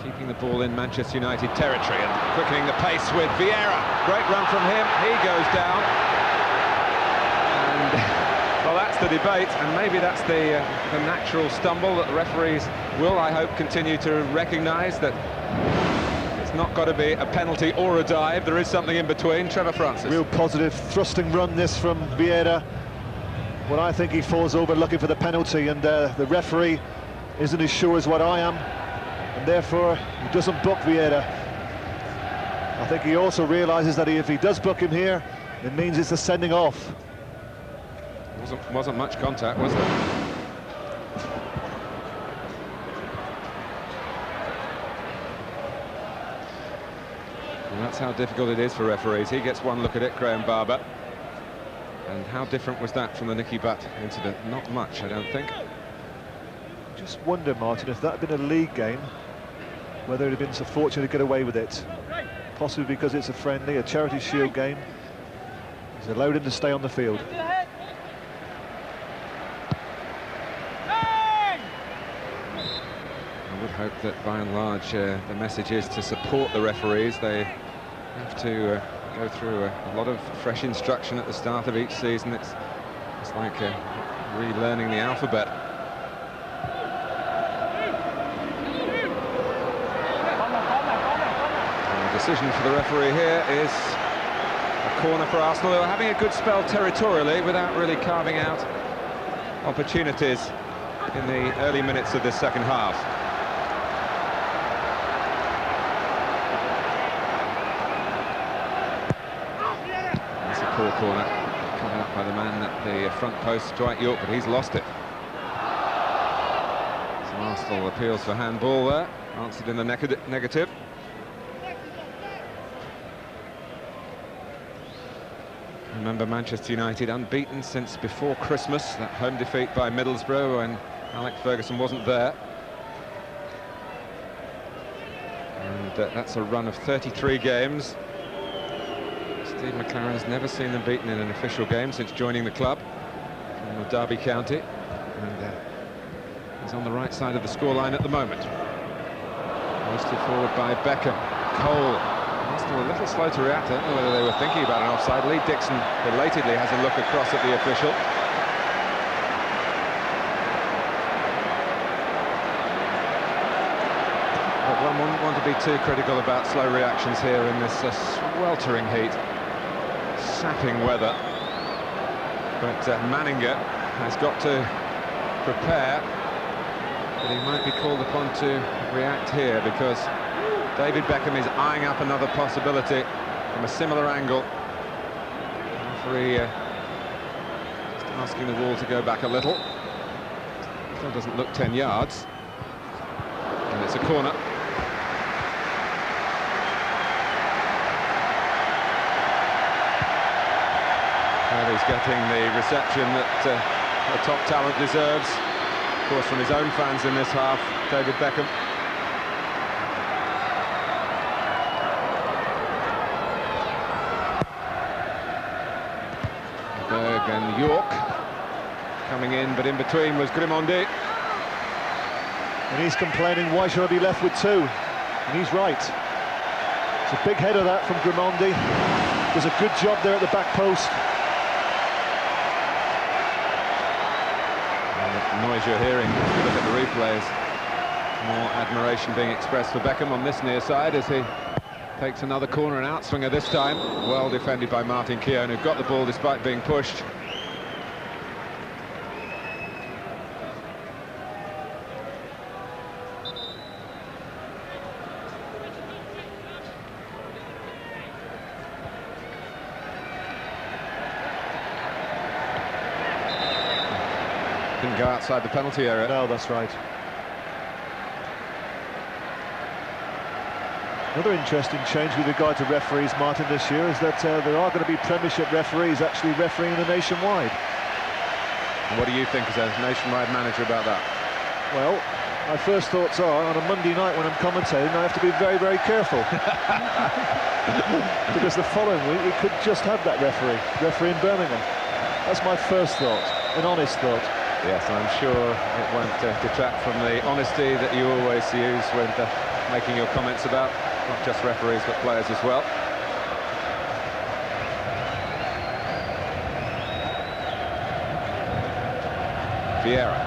keeping the ball in Manchester United territory and quickening the pace with Vieira. Great run from him, he goes down. And, well, that's the debate, and maybe that's the natural stumble that the referees will, I hope, continue to recognise, that it's not got to be a penalty or a dive, there is something in between. Trevor Francis. Real positive thrusting run this from Vieira. Well, I think he falls over looking for the penalty, and the referee isn't as sure as what I am, and therefore he doesn't book Vieira. I think he also realises that if he does book him here, it means it's a sending off. Wasn't much contact, was there? And that's how difficult it is for referees. He gets one look at it, Graham Barber. And how different was that from the Nicky Butt incident? Not much, I don't think. Just wonder, Martin, if that had been a league game, whether it had been so fortunate to get away with it. Possibly because it's a friendly, a Charity Shield game. He's allowed him to stay on the field. I would hope that by and large the message is to support the referees. They have to go through a lot of fresh instruction at the start of each season. It's like relearning the alphabet. And the decision for the referee here is a corner for Arsenal, who are having a good spell territorially without really carving out opportunities in the early minutes of this second half. Poor corner, covered up by the man at the front post, Dwight Yorke, but he's lost it. So Arsenal appeals for handball there, answered in the negative. Remember, Manchester United unbeaten since before Christmas, that home defeat by Middlesbrough when Alex Ferguson wasn't there. And that's a run of 33 games. Steve McLaren's never seen them beaten in an official game since joining the club from Derby County, and he's on the right side of the scoreline at the moment. Hoisted forward by Beckham. Cole. Arsenal a little slow to react. I don't know whether they were thinking about an offside. Lee Dixon belatedly has a look across at the official. But one wouldn't want to be too critical about slow reactions here in this sweltering heat. Sapping weather, but Manninger has got to prepare, but he might be called upon to react here because David Beckham is eyeing up another possibility from a similar angle. The referee just asking the wall to go back a little. Still doesn't look 10 yards. And it's a corner. Well, he's getting the reception that the top talent deserves. Of course, from his own fans in this half, David Beckham. Ljungberg and Yorke coming in, but in between was Grimandi. And he's complaining, why should I be left with two? And he's right. It's a big header that from Grimandi. Does a good job there at the back post. Noise you're hearing, if you look at the replays, more admiration being expressed for Beckham on this near side as he takes another corner and outswinger this time. Well defended by Martin Keown, who got the ball despite being pushed. Didn't go outside the penalty area. No, that's right. Another interesting change with regard to referees, Martin, this year is that there are going to be Premiership referees actually refereeing the nationwide. What do you think as a nationwide manager about that? Well, my first thoughts are, on a Monday night when I'm commentating, I have to be very, very careful. Because the following week we could just have that referee in Birmingham. That's my first thought, an honest thought. Yes, and I'm sure it won't detract from the honesty that you always use when making your comments about not just referees but players as well. Vieira.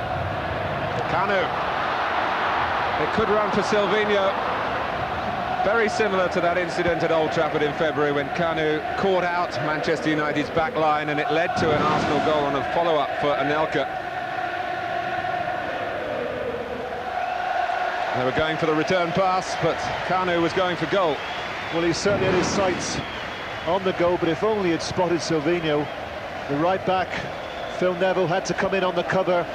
Kanu. It could run for Sylvinho. Very similar to that incident at Old Trafford in February when Kanu caught out Manchester United's back line and it led to an Arsenal goal on a follow-up for Anelka. They were going for the return pass, but Kanu was going for goal. Well, he certainly had his sights on the goal, but if only he'd spotted Sylvinho. The right back, Phil Neville, had to come in on the cover.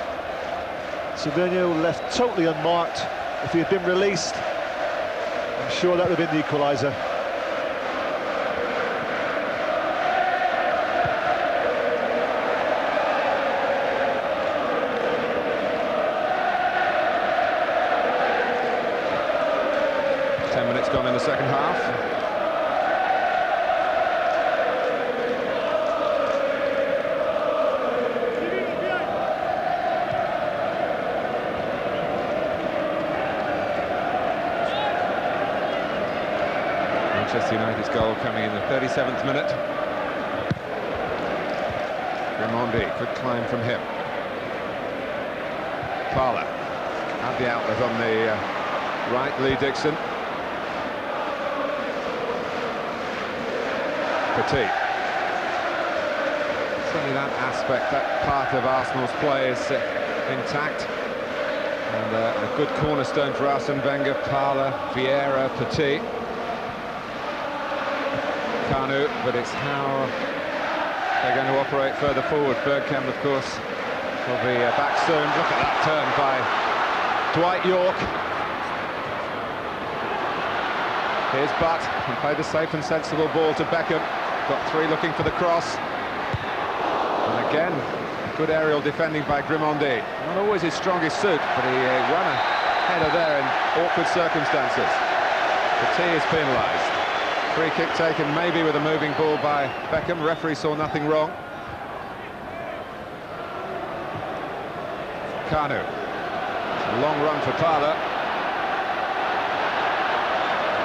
Sylvinho left totally unmarked. If he had been released, I'm sure that would have been the equaliser. Gone in the second half. Manchester United's goal coming in the 37th minute. Grimandi, good climb from him. Parler had the outlet on the right, Lee Dixon. Petit. Certainly that aspect, that part of Arsenal's play is intact. And a good cornerstone for Arsene Wenger, Parler, Vieira, Petit. Kanu, but it's how they're going to operate further forward. Beckham, of course, will be back soon. Look at that turn by Dwight Yorke. Here's Butt, and played the safe and sensible ball to Beckham. Got three looking for the cross. And again, good aerial defending by Grimandi. Not always his strongest suit, but he won a header there in awkward circumstances. Petit is penalised. Free kick taken maybe with a moving ball by Beckham. Referee saw nothing wrong. Kanu. A long run for Parler.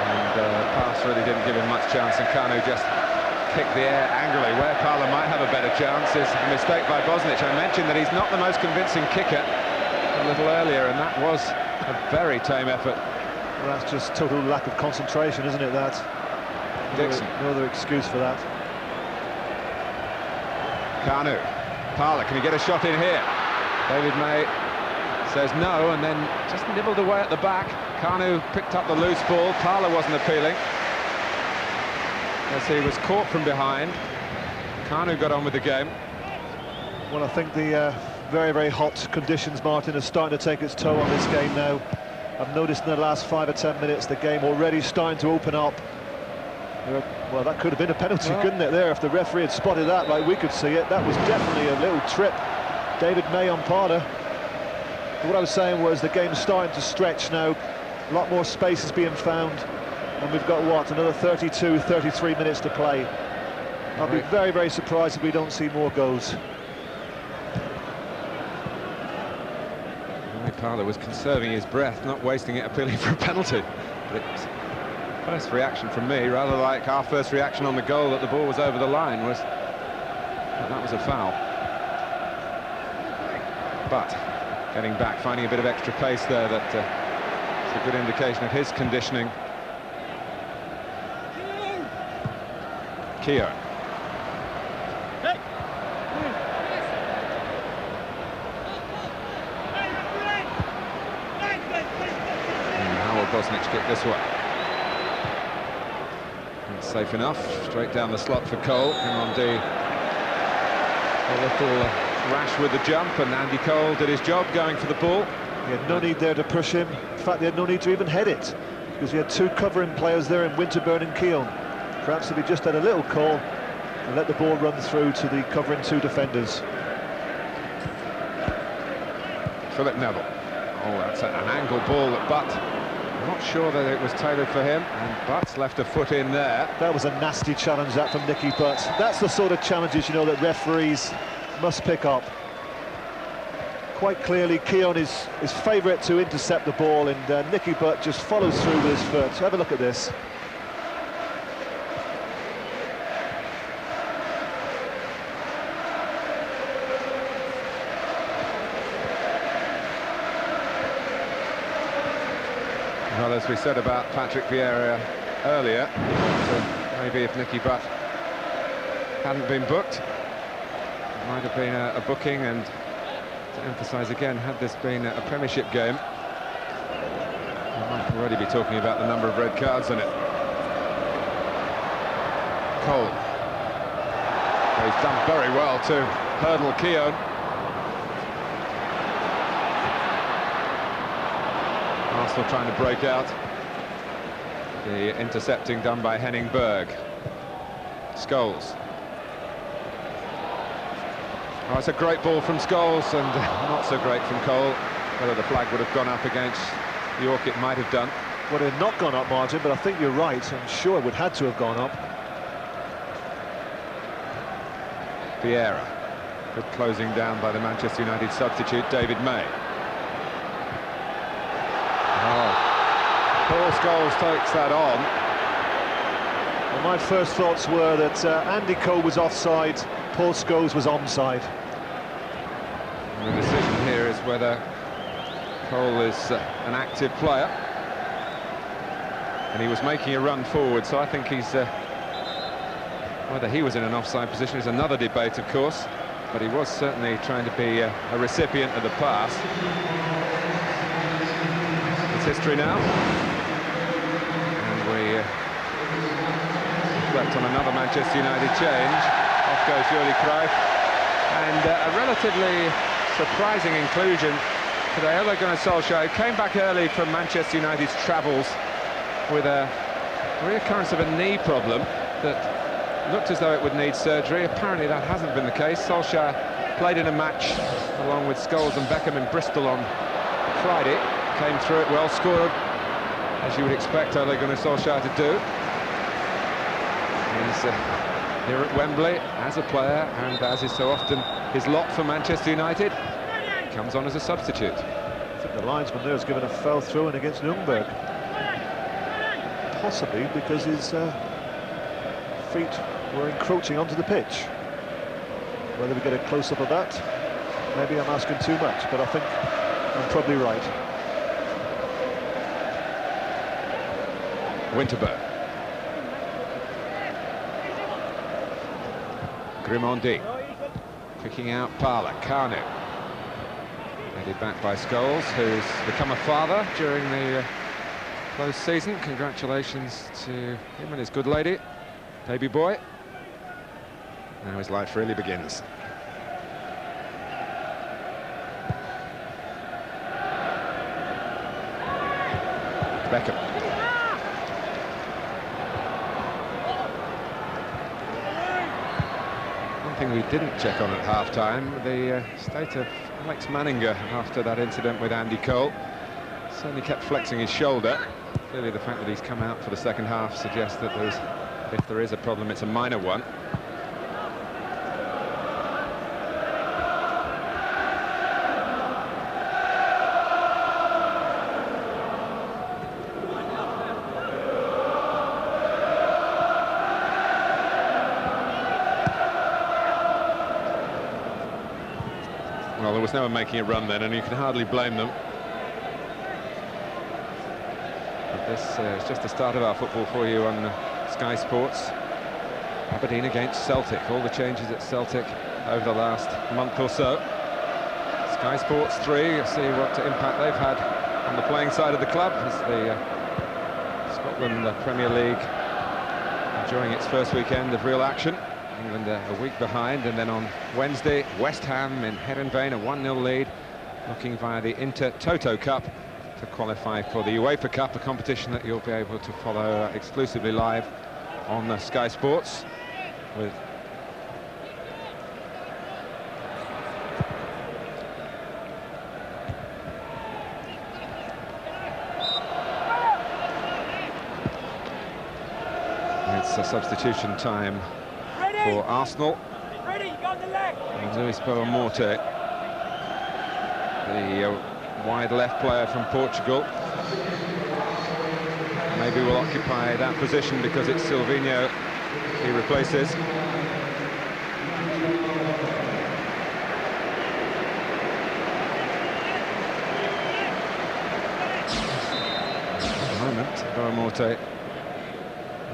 And pass really didn't give him much chance, and Kanu just kicked the air angrily. Where Parler might have a better chance is a mistake by Bosnich. I mentioned that he's not the most convincing kicker a little earlier, and that was a very tame effort. Well, that's just total lack of concentration, isn't it, that? Dixon. No other excuse for that. Kanu. Parler, can he get a shot in here? David May says no, and then just nibbled away at the back. Kanu picked up the loose ball. Parler wasn't appealing, as he was caught from behind. Kanu got on with the game. Well, I think the very, very hot conditions, Martin, are starting to take its toll on this game now. I've noticed in the last 5 or 10 minutes the game already starting to open up. Well, that could have been a penalty, couldn't it, there? If the referee had spotted that like we could see it, that was definitely a little trip. David May on Parder. What I was saying was the game's starting to stretch now. A lot more space is being found. And we've got, what, another 32, 33 minutes to play. I'll be very, very surprised if we don't see more goals. Parler was conserving his breath, not wasting it appealing for a penalty. But it's first reaction from me, rather like our first reaction on the goal that the ball was over the line, was that was a foul. But getting back, finding a bit of extra pace there, that is a good indication of his conditioning. Keown. Bosnich kick this way. It's safe enough. Straight down the slot for Cole. Raimondi a little rash with the jump, and Andy Cole did his job going for the ball. He had no need there to push him. In fact, he had no need to even head it, because he had 2 covering players there in Winterburn and Keown. Perhaps if he just had a little call and let the ball run through to the covering 2 defenders. Philip Neville. Oh, that's an angle ball at Butt. I'm not sure that it was tailored for him, and Butt's left a foot in there. That was a nasty challenge, that, from Nicky Butt. That's the sort of challenges, you know, that referees must pick up. Quite clearly, Keown is favourite to intercept the ball, and Nicky Butt just follows through with his foot. Have a look at this. Well, as we said about Patrick Vieira earlier, maybe if Nicky Butt hadn't been booked, it might have been a booking, and to emphasise again, had this been a Premiership game, we might already be talking about the number of red cards in it. Cole. He's done very well to hurdle Keown. Arsenal trying to break out. The intercepting done by Ljungberg. Scholes. Oh, it's a great ball from Scholes, and not so great from Cole. Whether the flag would have gone up against Yorke, it might have done. Well, it had not gone up, Martin, but I think you're right. I'm sure it would have had to have gone up. Vieira. Good closing down by the Manchester United substitute, David May. Paul Scholes takes that on. Well, my first thoughts were that Andy Cole was offside, Paul Scholes was onside. And the decision here is whether Cole is an active player. And he was making a run forward, so I think he's... whether he was in an offside position is another debate, of course, but he was certainly trying to be a recipient of the pass. It's history now. Reflect on another Manchester United change. Off goes Jordi Cruyff, and a relatively surprising inclusion today. Ole Gunnar Solskjaer came back early from Manchester United's travels with a reoccurrence of a knee problem that looked as though it would need surgery. Apparently that hasn't been the case. Solskjaer played in a match along with Scholes and Beckham in Bristol on Friday. Came through it well, scored, as you would expect Ole Gunnar Solskjaer to do. He's here at Wembley as a player, and as is so often his lot for Manchester United, comes on as a substitute. I think the linesman there has given a foul throw in against Ljungberg. Possibly because his feet were encroaching onto the pitch. Whether we get a close-up of that, maybe I'm asking too much, but I think I'm probably right. Winterburn. Raimondi kicking out Parler. Kanu headed back by Scholes, who's become a father during the close season. Congratulations to him and his good lady, baby boy. Now his life really begins. Beckham. One thing we didn't check on at half-time, the state of Alex Manninger after that incident with Andy Cole. Certainly kept flexing his shoulder. Clearly the fact that he's come out for the second half suggests that if there is a problem, it's a minor one. Well, there was no one making a run then, and you can hardly blame them. But this is just the start of our football for you on Sky Sports. Aberdeen against Celtic, all the changes at Celtic over the last month or so. Sky Sports 3, you'll see what impact they've had on the playing side of the club as the Scotland Premier League enjoying its first weekend of real action. England a week behind, and then on Wednesday, West Ham in Heerenveen, a 1-0 lead, looking via the Inter-Toto Cup to qualify for the UEFA Cup, a competition that you'll be able to follow exclusively live on Sky Sports. With it's a substitution time for Arsenal. And Luis Boa-Morte, the wide left player from Portugal, maybe will occupy that position because it's Sylvinho he replaces. At the moment, Boa-Morte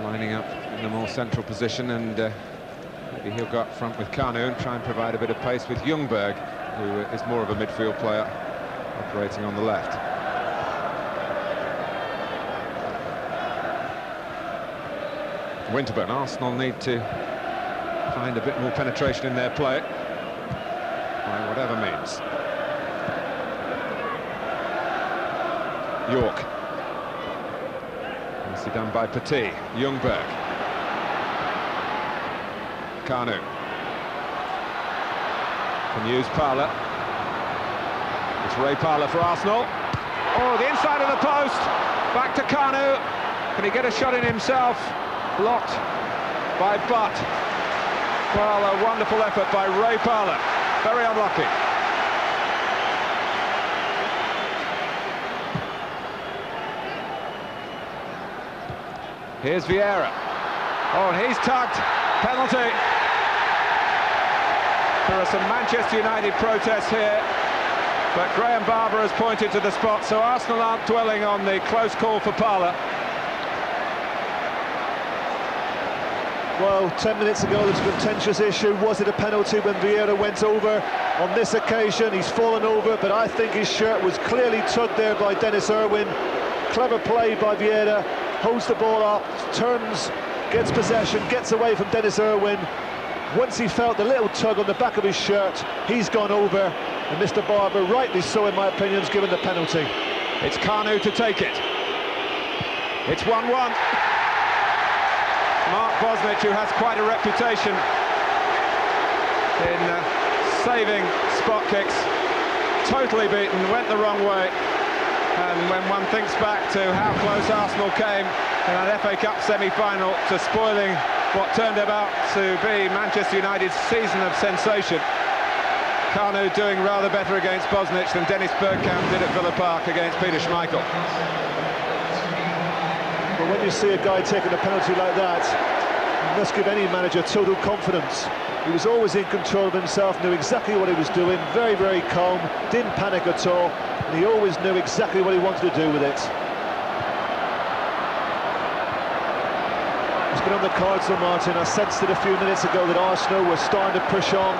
lining up in the more central position, and maybe he'll go up front with Kanu and try and provide a bit of pace with Ljungberg, who is more of a midfield player, operating on the left. Winterburn, Arsenal need to find a bit more penetration in their play, by whatever means. Yorke. Nicely done by Petit. Ljungberg. Kanu can use Parler. It's Ray Parler for Arsenal. Oh, the inside of the post. Back to Kanu. Can he get a shot in himself? Blocked by Butt. Well, a wonderful effort by Ray Parler. Very unlucky. Here's Vieira. Oh, and he's tugged. Penalty. There are some Manchester United protests here, but Graham Barber has pointed to the spot, so Arsenal aren't dwelling on the close call for Parler. Well, 10 minutes ago, there was a contentious issue. Was it a penalty when Vieira went over? On this occasion, he's fallen over, but I think his shirt was clearly tugged there by Dennis Irwin. Clever play by Vieira, holds the ball up, turns, gets possession, gets away from Dennis Irwin. Once he felt the little tug on the back of his shirt, he's gone over, and Mr. Barber, rightly so in my opinion, has given the penalty. It's Kanu to take it. It's 1-1. Mark Bosnich, who has quite a reputation in saving spot kicks, totally beaten, went the wrong way. And when one thinks back to how close Arsenal came in an FA Cup semi-final to spoiling what turned about to be Manchester United's season of sensation, Kanu doing rather better against Bosnich than Dennis Bergkamp did at Villa Park against Peter Schmeichel. But when you see a guy taking a penalty like that, you must give any manager total confidence. He was always in control of himself, knew exactly what he was doing, very, very calm, didn't panic at all, and he always knew exactly what he wanted to do with it. It's been on the cards though, Martin. I sensed it a few minutes ago that Arsenal were starting to push on,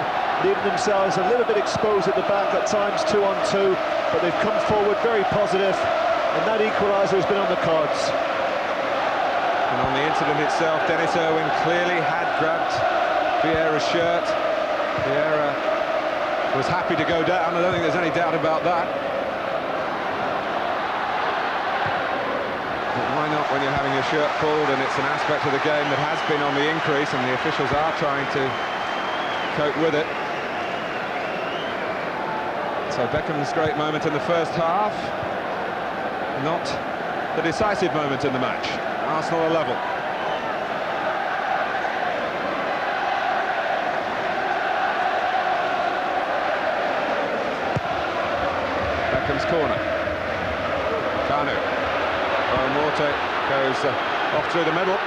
leaving themselves a little bit exposed at the back, at times 2-on-2, but they've come forward very positive, and that equaliser has been on the cards. And on the incident itself, Dennis Irwin clearly had grabbed Vieira's shirt. Vieira was happy to go down, I don't think there's any doubt about that. why not when you're having your shirt pulled and it's an aspect of the game that has been on the increase and the officials are trying to cope with it. So Beckham's great moment in the first half, not the decisive moment in the match. Arsenal are level. Beckham's corner. Kanu. Morte goes off through the middle.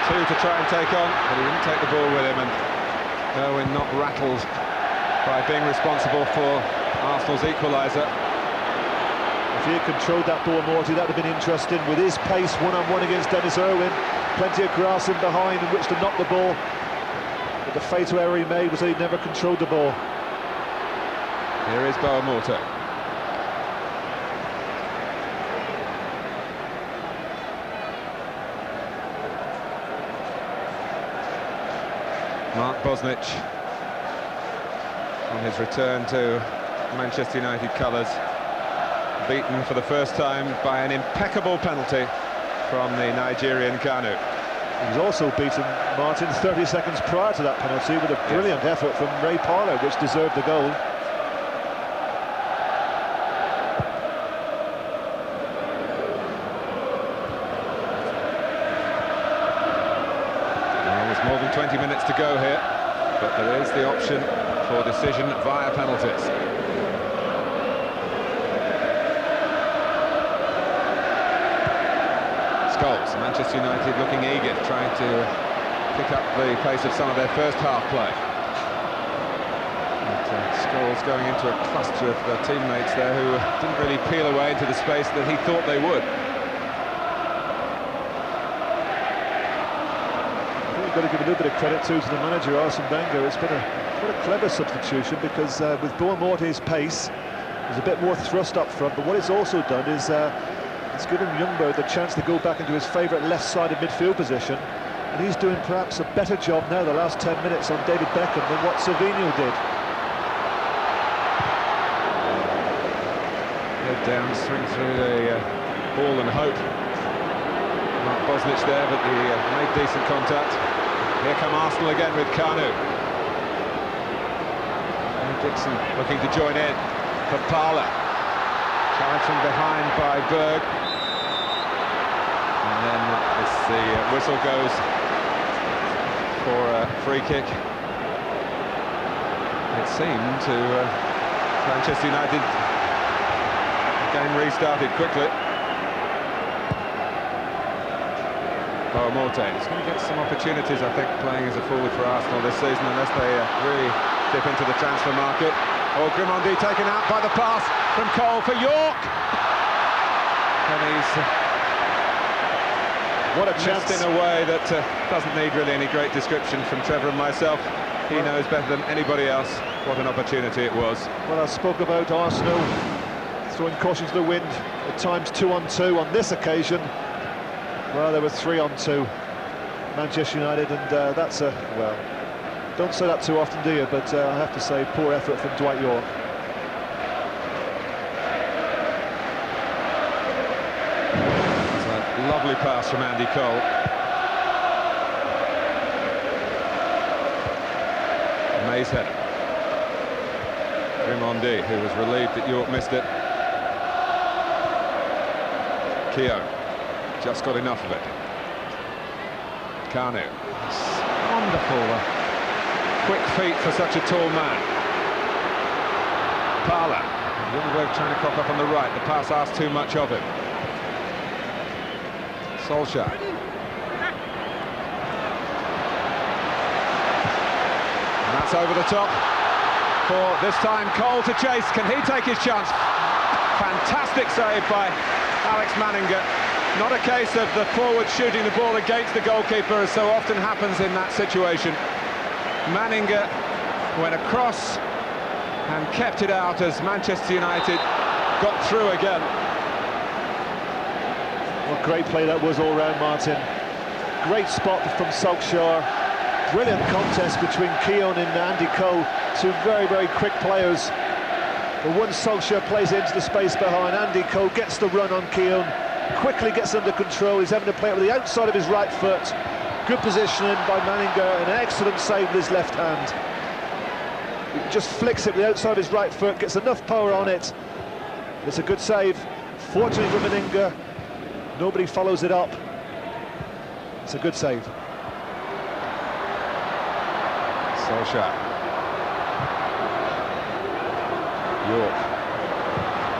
Two to try and take on, but he didn't take the ball with him, and Owen not rattled by being responsible for Arsenal's equaliser. If he had controlled that ball, Morty, that would have been interesting. With his pace, one-on-one against Dennis Irwin, plenty of grass in behind in which to knock the ball. But the fatal error he made was that he never controlled the ball. Here is Morte. Mark Bosnich on his return to Manchester United colours, beaten for the first time by an impeccable penalty from the Nigerian Kanu. He was also beaten, Martin, 30 seconds prior to that penalty with a brilliant effort from Ray Parlour, which deserved the goal. More than 20 minutes to go here, but there is the option for decision via penalties. Scholes, Manchester United looking eager, trying to pick up the pace of some of their first half play. But Scholes going into a cluster of teammates there who didn't really peel away into the space that he thought they would. Got to give a little bit of credit to the manager, Arsene Wenger. It's been quite a clever substitution, because with Morte's pace, there's a bit more thrust up front, but what it's also done is it's given Ljungberg the chance to go back into his favourite left-sided midfield position, and he's doing perhaps a better job now the last 10 minutes on David Beckham than what Sylvinho did. Head down, swing through the ball and hope. Mark Bosnich there, but he made decent contact. Here come Arsenal again with Kanu. And Dixon looking to join in for Parlour. Challenge from behind by Berg. And then as the whistle goes for a free kick, it seemed to Manchester United. The game restarted quickly. Morte is going to get some opportunities, I think, playing as a forward for Arsenal this season, unless they really dip into the transfer market. Or Grimondi taken out by the pass from Cole for Yorke. And he's what a chance in a way that doesn't need really any great description from Trevor and myself. He knows better than anybody else what an opportunity it was. Well, I spoke about Arsenal throwing caution to the wind, at times 2-on-2. On this occasion, well, there were 3-on-2, Manchester United, and that's a, well, don't say that too often, do you? But I have to say, poor effort from Dwight Yorke. It's a lovely pass from Andy Cole. May's header. Grimondi, who was relieved that Yorke missed it. Keown. Just got enough of it. Kanu. Wonderful. Quick feet for such a tall man. Parlour. Ljungberg trying to crop up on the right. The pass asked too much of him. Solskjaer. And that's over the top for this time Cole to chase. Can he take his chance? Fantastic save by Alex Manninger. Not a case of the forward shooting the ball against the goalkeeper, as so often happens in that situation. Manninger went across and kept it out as Manchester United got through again. What great play that was all round, Martin. Great spot from Solskjaer. Brilliant contest between Keown and Andy Cole, two very, very quick players. But once Solskjaer plays into the space behind, Andy Cole gets the run on Keown, quickly gets under control. He's having to play it with the outside of his right foot. Good positioning by Manninger, and an excellent save with his left hand. He just flicks it with the outside of his right foot, gets enough power on it. It's a good save. Fortunately for Manninger, nobody follows it up. It's a good save. Solskjaer. Yorke.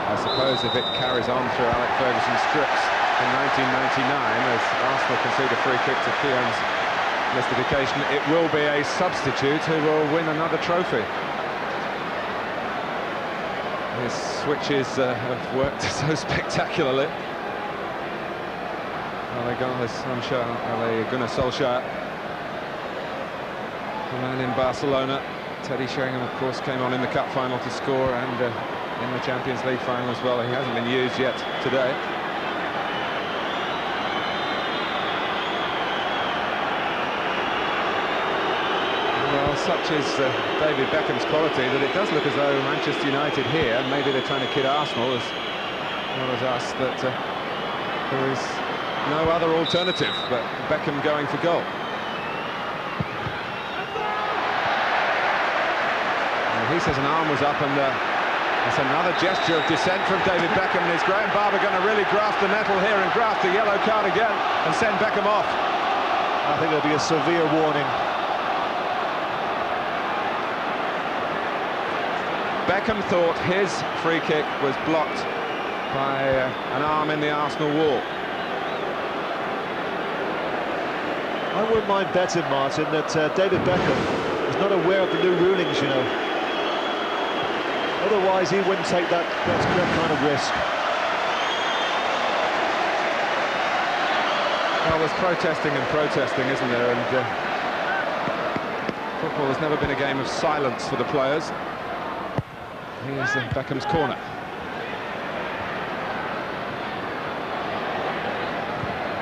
I suppose if it carries on through Alex Ferguson's strips in 1999, as Arsenal concede a free kick to Keown's mystification, it will be a substitute who will win another trophy. His switches have worked so spectacularly. Gunnar Solskjaer, the man in Barcelona. Teddy Sheringham, of course, came on in the cup final to score, and in the Champions League final as well. He hasn't been used yet today. Well, such is David Beckham's quality that it does look as though Manchester United here, maybe they're trying to kid Arsenal as well as us, that there is no other alternative but Beckham going for goal. And he says an arm was up, and that's another gesture of dissent from David Beckham. And is Graham Barber going to really graft the nettle here and graft a yellow card again and send Beckham off? I think it'll be a severe warning. Beckham thought his free kick was blocked by an arm in the Arsenal wall. I wouldn't mind betting, Martin, that David Beckham is not aware of the new rulings, you know. Otherwise, he wouldn't take that kind of risk. Well, there's protesting and protesting, isn't there? And football has never been a game of silence for the players. Here's Beckham's corner.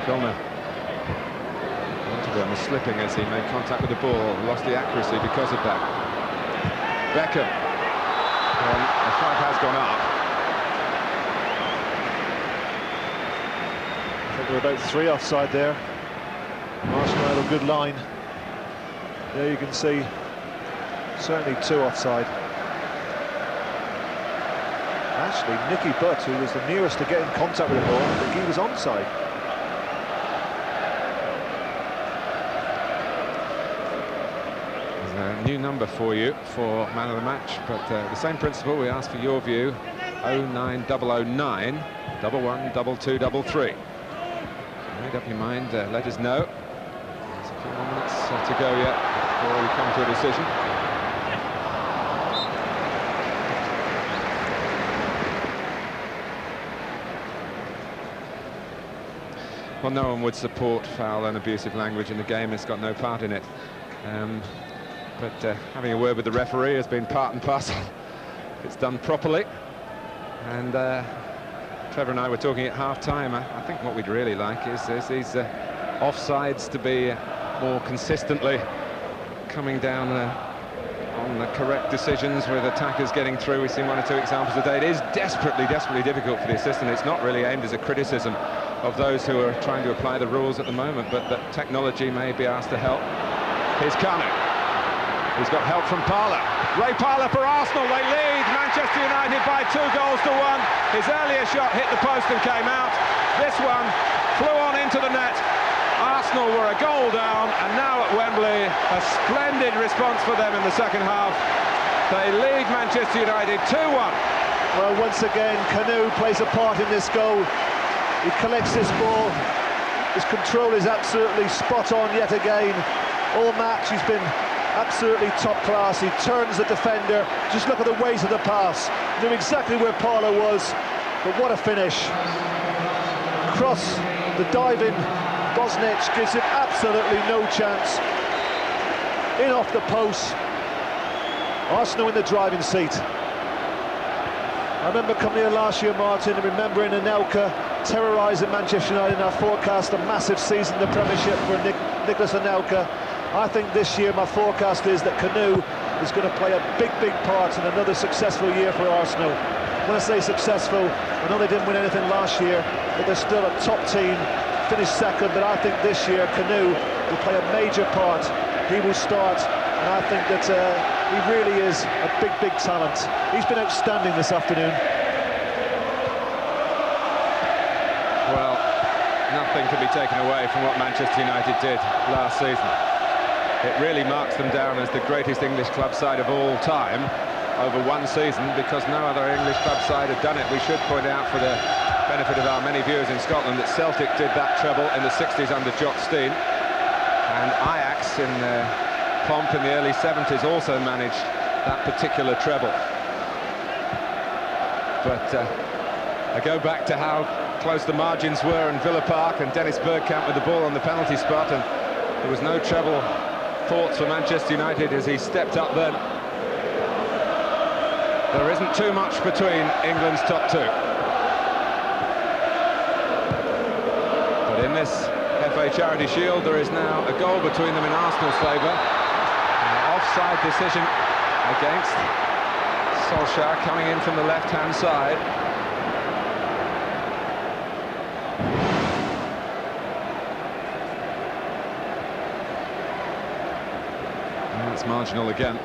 Filner. Was slipping as he made contact with the ball, lost the accuracy because of that. Beckham. Well, the flag has gone up. I think we're about 3 offside there. Arsenal had a good line. There you can see certainly 2 offside. Actually, Nicky Butt, who was the nearest to getting contact with the ball, I think he was onside. New number for you for man of the match, but the same principle. We ask for your view. 09009 112233. Made up your mind, let us know. There's a few more minutes to go yet before we come to a decision. Well, no one would support foul and abusive language in the game. It's got no part in it. But having a word with the referee has been part and parcel. It's done properly. And Trevor and I were talking at half-time. I think what we'd really like is these offsides to be more consistently coming down on the correct decisions, with attackers getting through. We've seen 1 or 2 examples today. It is desperately difficult for the assistant. It's not really aimed as a criticism of those who are trying to apply the rules at the moment, but that technology may be asked to help. Here's Kanu. He's got help from Parler. Ray Parler for Arsenal. They lead Manchester United by 2 goals to 1. His earlier shot hit the post and came out. This one flew on into the net. Arsenal were a goal down, and now at Wembley, a splendid response for them in the second half. They lead Manchester United 2-1. Well, once again, Kanu plays a part in this goal. He collects this ball. His control is absolutely spot on yet again. All match he's been absolutely top class. He turns the defender. Just look at the weight of the pass. Knew exactly where Parler was, but what a finish. Cross, the diving Bosnich gives him absolutely no chance. In off the post. Arsenal in the driving seat. I remember coming here last year, Martin, and remembering Anelka terrorising Manchester United in our forecast, a massive season in the Premiership for Nicholas Anelka. I think this year my forecast is that Kanu is going to play a big part in another successful year for Arsenal. When I say successful, I know they didn't win anything last year, that they're still a top team, finished second, but I think this year Canoe will play a major part. He will start, and I think that he really is a big talent. He's been outstanding this afternoon. Well, nothing can be taken away from what Manchester United did last season. It really marks them down as the greatest English club side of all time over one season, because no other English club side had done it. We should point out, for the benefit of our many viewers in Scotland, that Celtic did that treble in the 60s under Jock Stein, and Ajax in their pomp in the early 70s also managed that particular treble. But I go back to how close the margins were in Villa Park, and Dennis Bergkamp with the ball on the penalty spot, and there was no treble thoughts for Manchester United as he stepped up then. There isn't too much between England's top two. But in this FA Charity Shield, there is now a goal between them in Arsenal's favour. An offside decision against Solskjaer, coming in from the left-hand side. And it's marginal again.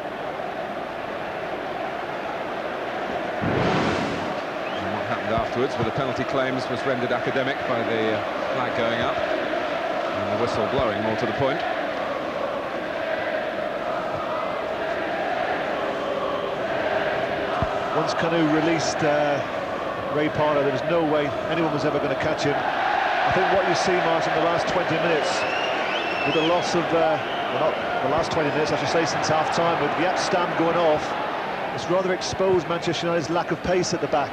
Afterwards, but the penalty claims was rendered academic by the flag going up and the whistle blowing, more to the point. Once Canoe released Ray Parlour, there was no way anyone was ever going to catch him. I think what you see, Martin, the last 20 minutes, with the loss of, well, not the last 20 minutes, I should say, since half-time, with Jaap Stam going off, it's rather exposed Manchester United's lack of pace at the back.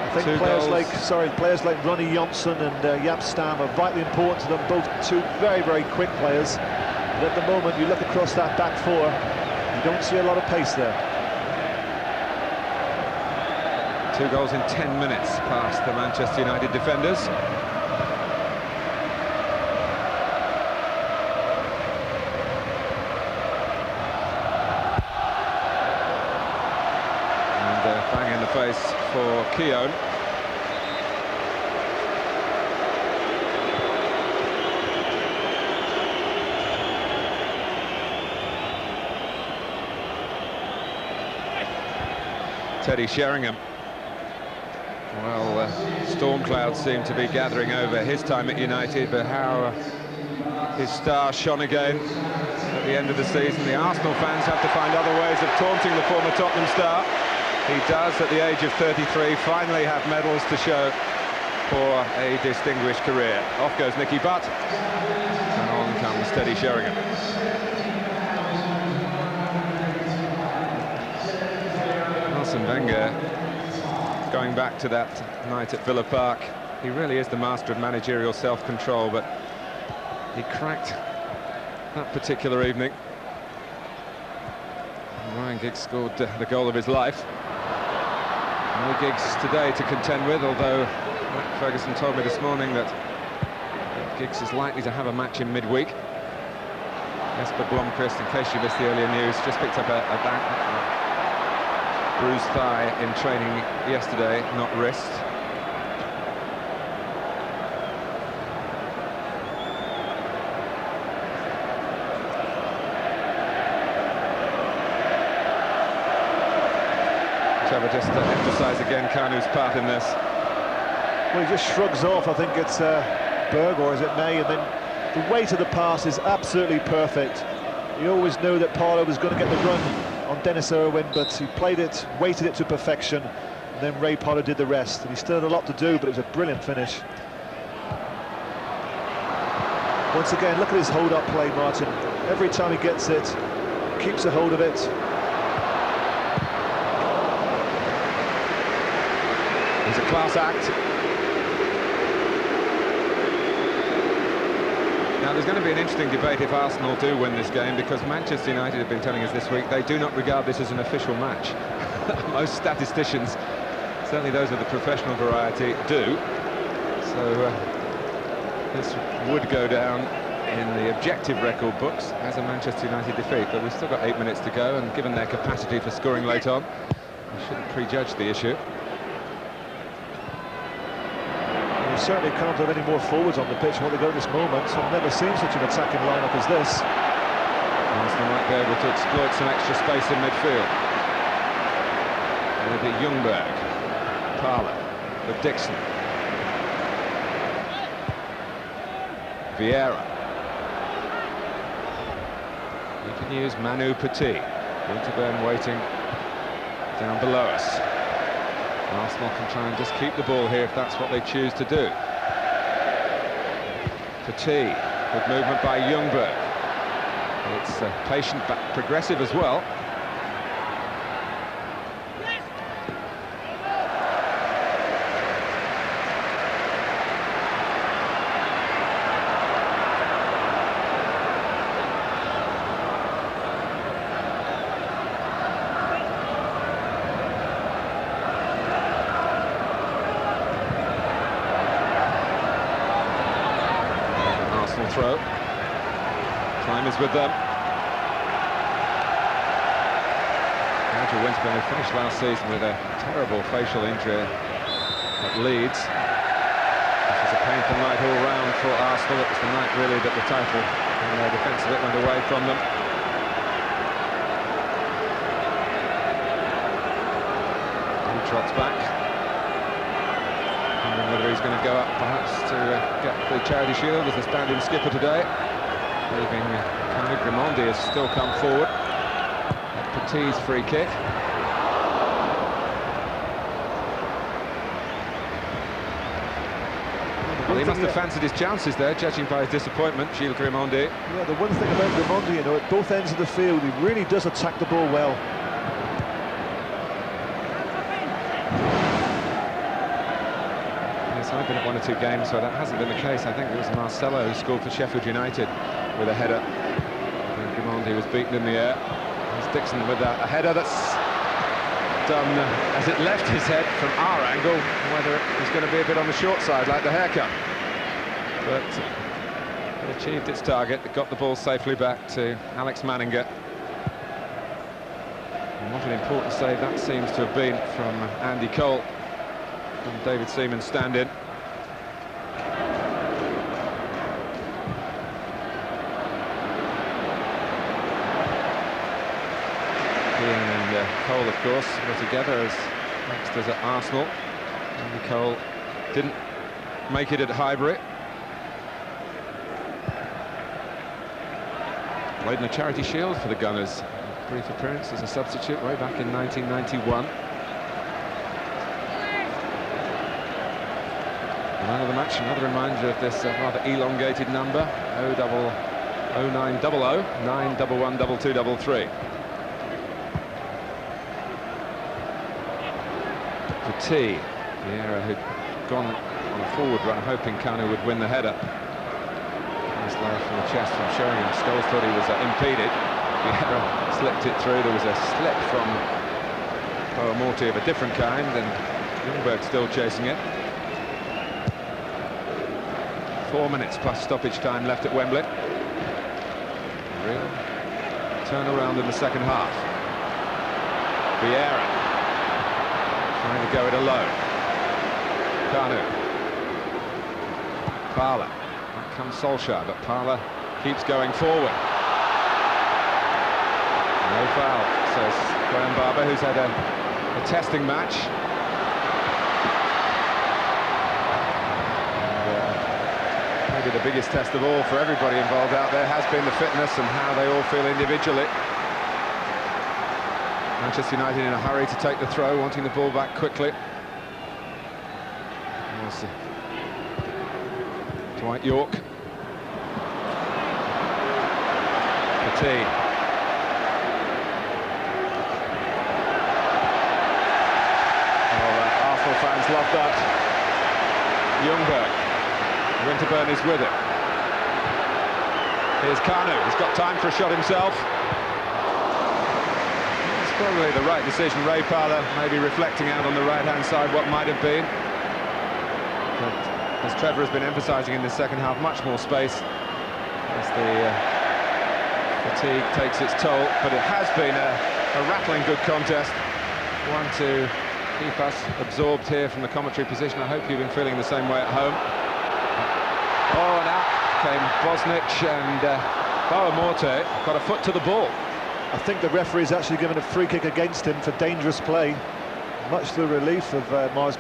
I think players like Ronnie Johnson and Jaap Stam are vitally important to them, both two very quick players. But at the moment, you look across that back four, you don't see a lot of pace there. 2 goals in 10 minutes past the Manchester United defenders. Bang in the face for Keown. Teddy Sheringham. Well, storm clouds seem to be gathering over his time at United, but how his star shone again at the end of the season. The Arsenal fans have to find other ways of taunting the former Tottenham star. He does, at the age of 33, finally have medals to show for a distinguished career. Off goes Nicky Butt, and on comes Teddy Sheringham. Arsene Wenger, going back to that night at Villa Park, he really is the master of managerial self-control, but he cracked that particular evening. Ryan Giggs scored the goal of his life. No Giggs today to contend with, although Matt Ferguson told me this morning that Giggs is likely to have a match in midweek. Jesper Blomqvist, in case you missed the earlier news, just picked up a bruised thigh in training yesterday, not wrist. Just to emphasise again Kanu's part in this. Well, he just shrugs off, I think it's Berg, or is it May, and then the weight of the pass is absolutely perfect. You always knew that Parlour was going to get the run on Dennis Irwin, but he played it, weighted it to perfection, and then Ray Parlour did the rest. And he still had a lot to do, but it was a brilliant finish. Once again, look at his hold-up play, Martin. Every time he gets it, keeps a hold of it. It's a class act. Now, there's going to be an interesting debate if Arsenal do win this game, because Manchester United have been telling us this week they do not regard this as an official match. Most statisticians, certainly those of the professional variety, do. So this would go down in the objective record books as a Manchester United defeat, but we've still got 8 minutes to go, and given their capacity for scoring late on, we shouldn't prejudge the issue. certainly can't have any more forwards on the pitch than what they've got at this moment. I've never seen such an attacking lineup as this. Arsenal might be able to exploit some extra space in midfield. It'll be Ljungberg, Parler, for Dixon, Vieira. You can use Petit. Winterburn waiting down below us. Arsenal can try and just keep the ball here if that's what they choose to do. Petit, good movement by Ljungberg. It's patient but progressive as well. Throw. Time is with them. Nigel Winterburn, who finished last season with a terrible facial injury at Leeds. This was a painful night all round for Arsenal. It was the night really that the title and their defence of it went away from them. He trots back. Whether he's going to go up perhaps to get the Charity Shield as the standing skipper today. Leaving Graham has still come forward. Petit's free kick. Well, he must have fancied his chances there, judging by his disappointment, Gilles Graham. Yeah, the one thing about Graham, you know, at both ends of the field, he really does attack the ball well. I've been at one or two games where that hasn't been the case. I think it was Marcelo who scored for Sheffield United with a header. And Graham was beaten in the air. It's Dixon with a header that's done as it left his head from our angle, whether it was going to be a bit on the short side like the haircut. But it achieved its target. It got the ball safely back to Alex Manninger. And what an important save that seems to have been from Andy Cole. And David Seaman stand-in. Keown and Cole, of course, were together as youngsters at Arsenal. Andy Cole didn't make it at Highbury. Played in the Charity Shield for the Gunners. A brief appearance as a substitute way back in 1991. Man of the match, another reminder of this rather elongated number, 0900 911 2233. Petit, Vieira had gone on a forward run, hoping Keown would win the header. Nice low from the chest from Sheringham. Scholes thought he was impeded. Vieira slipped it through. There was a slip from Morty of a different kind, and Ljungberg still chasing it. 4 minutes plus stoppage time left at Wembley. Real turnaround in the second half. Vieira trying to go it alone. Keown. Parler. Back comes Solskjaer, but Parler keeps going forward. No foul, says Graham Barber, who's had a testing match. Maybe the biggest test of all for everybody involved out there has been the fitness and how they all feel individually. Manchester United in a hurry to take the throw, wanting the ball back quickly. We'll see. Dwight Yorke. Petit. Arsenal fans love that. Ljungberg. Winterburn is with it. Here's Keown. He's got time for a shot himself. It's probably the right decision. Ray Parler maybe reflecting out on the right-hand side what might have been. But as Trevor has been emphasising in the second half, much more space as the fatigue takes its toll. But it has been a rattling good contest. One to keep us absorbed here from the commentary position. I hope you've been feeling the same way at home. Oh, and out came Bosnich, and Boa Morte got a foot to the ball. I think the referee's actually given a free kick against him for dangerous play, much to the relief of Mark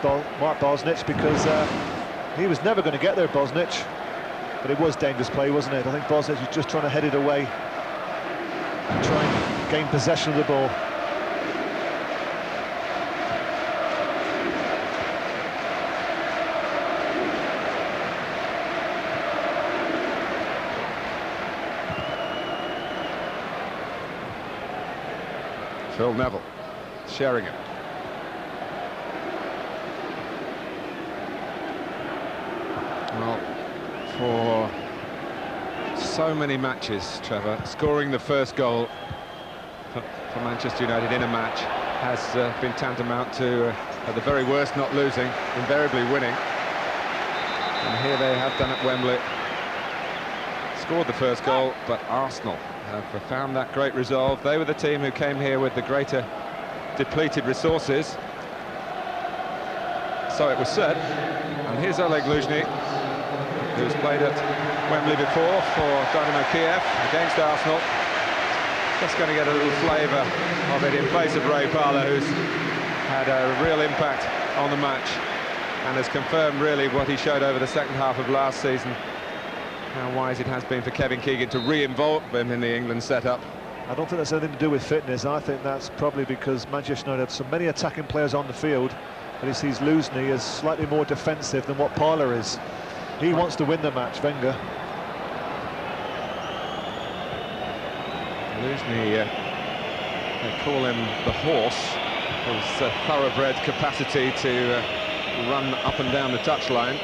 Bosnich, because he was never going to get there, Bosnich. But it was dangerous play, wasn't it? I think Bosnich was just trying to head it away and try and gain possession of the ball. Phil Neville, Sheringham. Well, for so many matches, Trevor, scoring the first goal for Manchester United in a match has been tantamount to, at the very worst, not losing, invariably winning. And here they have done at Wembley. Scored the first goal, but Arsenal have found that great resolve. They were the team who came here with the greater depleted resources. So it was said. And here's Oleg Luzhny, who's played at Wembley before for Dynamo Kiev against Arsenal. Just going to get a little flavour of it in place of Ray Parlour, who's had a real impact on the match and has confirmed really what he showed over the second half of last season. How wise it has been for Kevin Keegan to re-involve him in the England setup. I don't think that's anything to do with fitness. I think that's probably because Manchester United have so many attacking players on the field that he sees Luzhny as slightly more defensive than what Parlour is. He wants to win the match, Wenger. Luzhny, they call him the horse, his thoroughbred capacity to run up and down the touchline.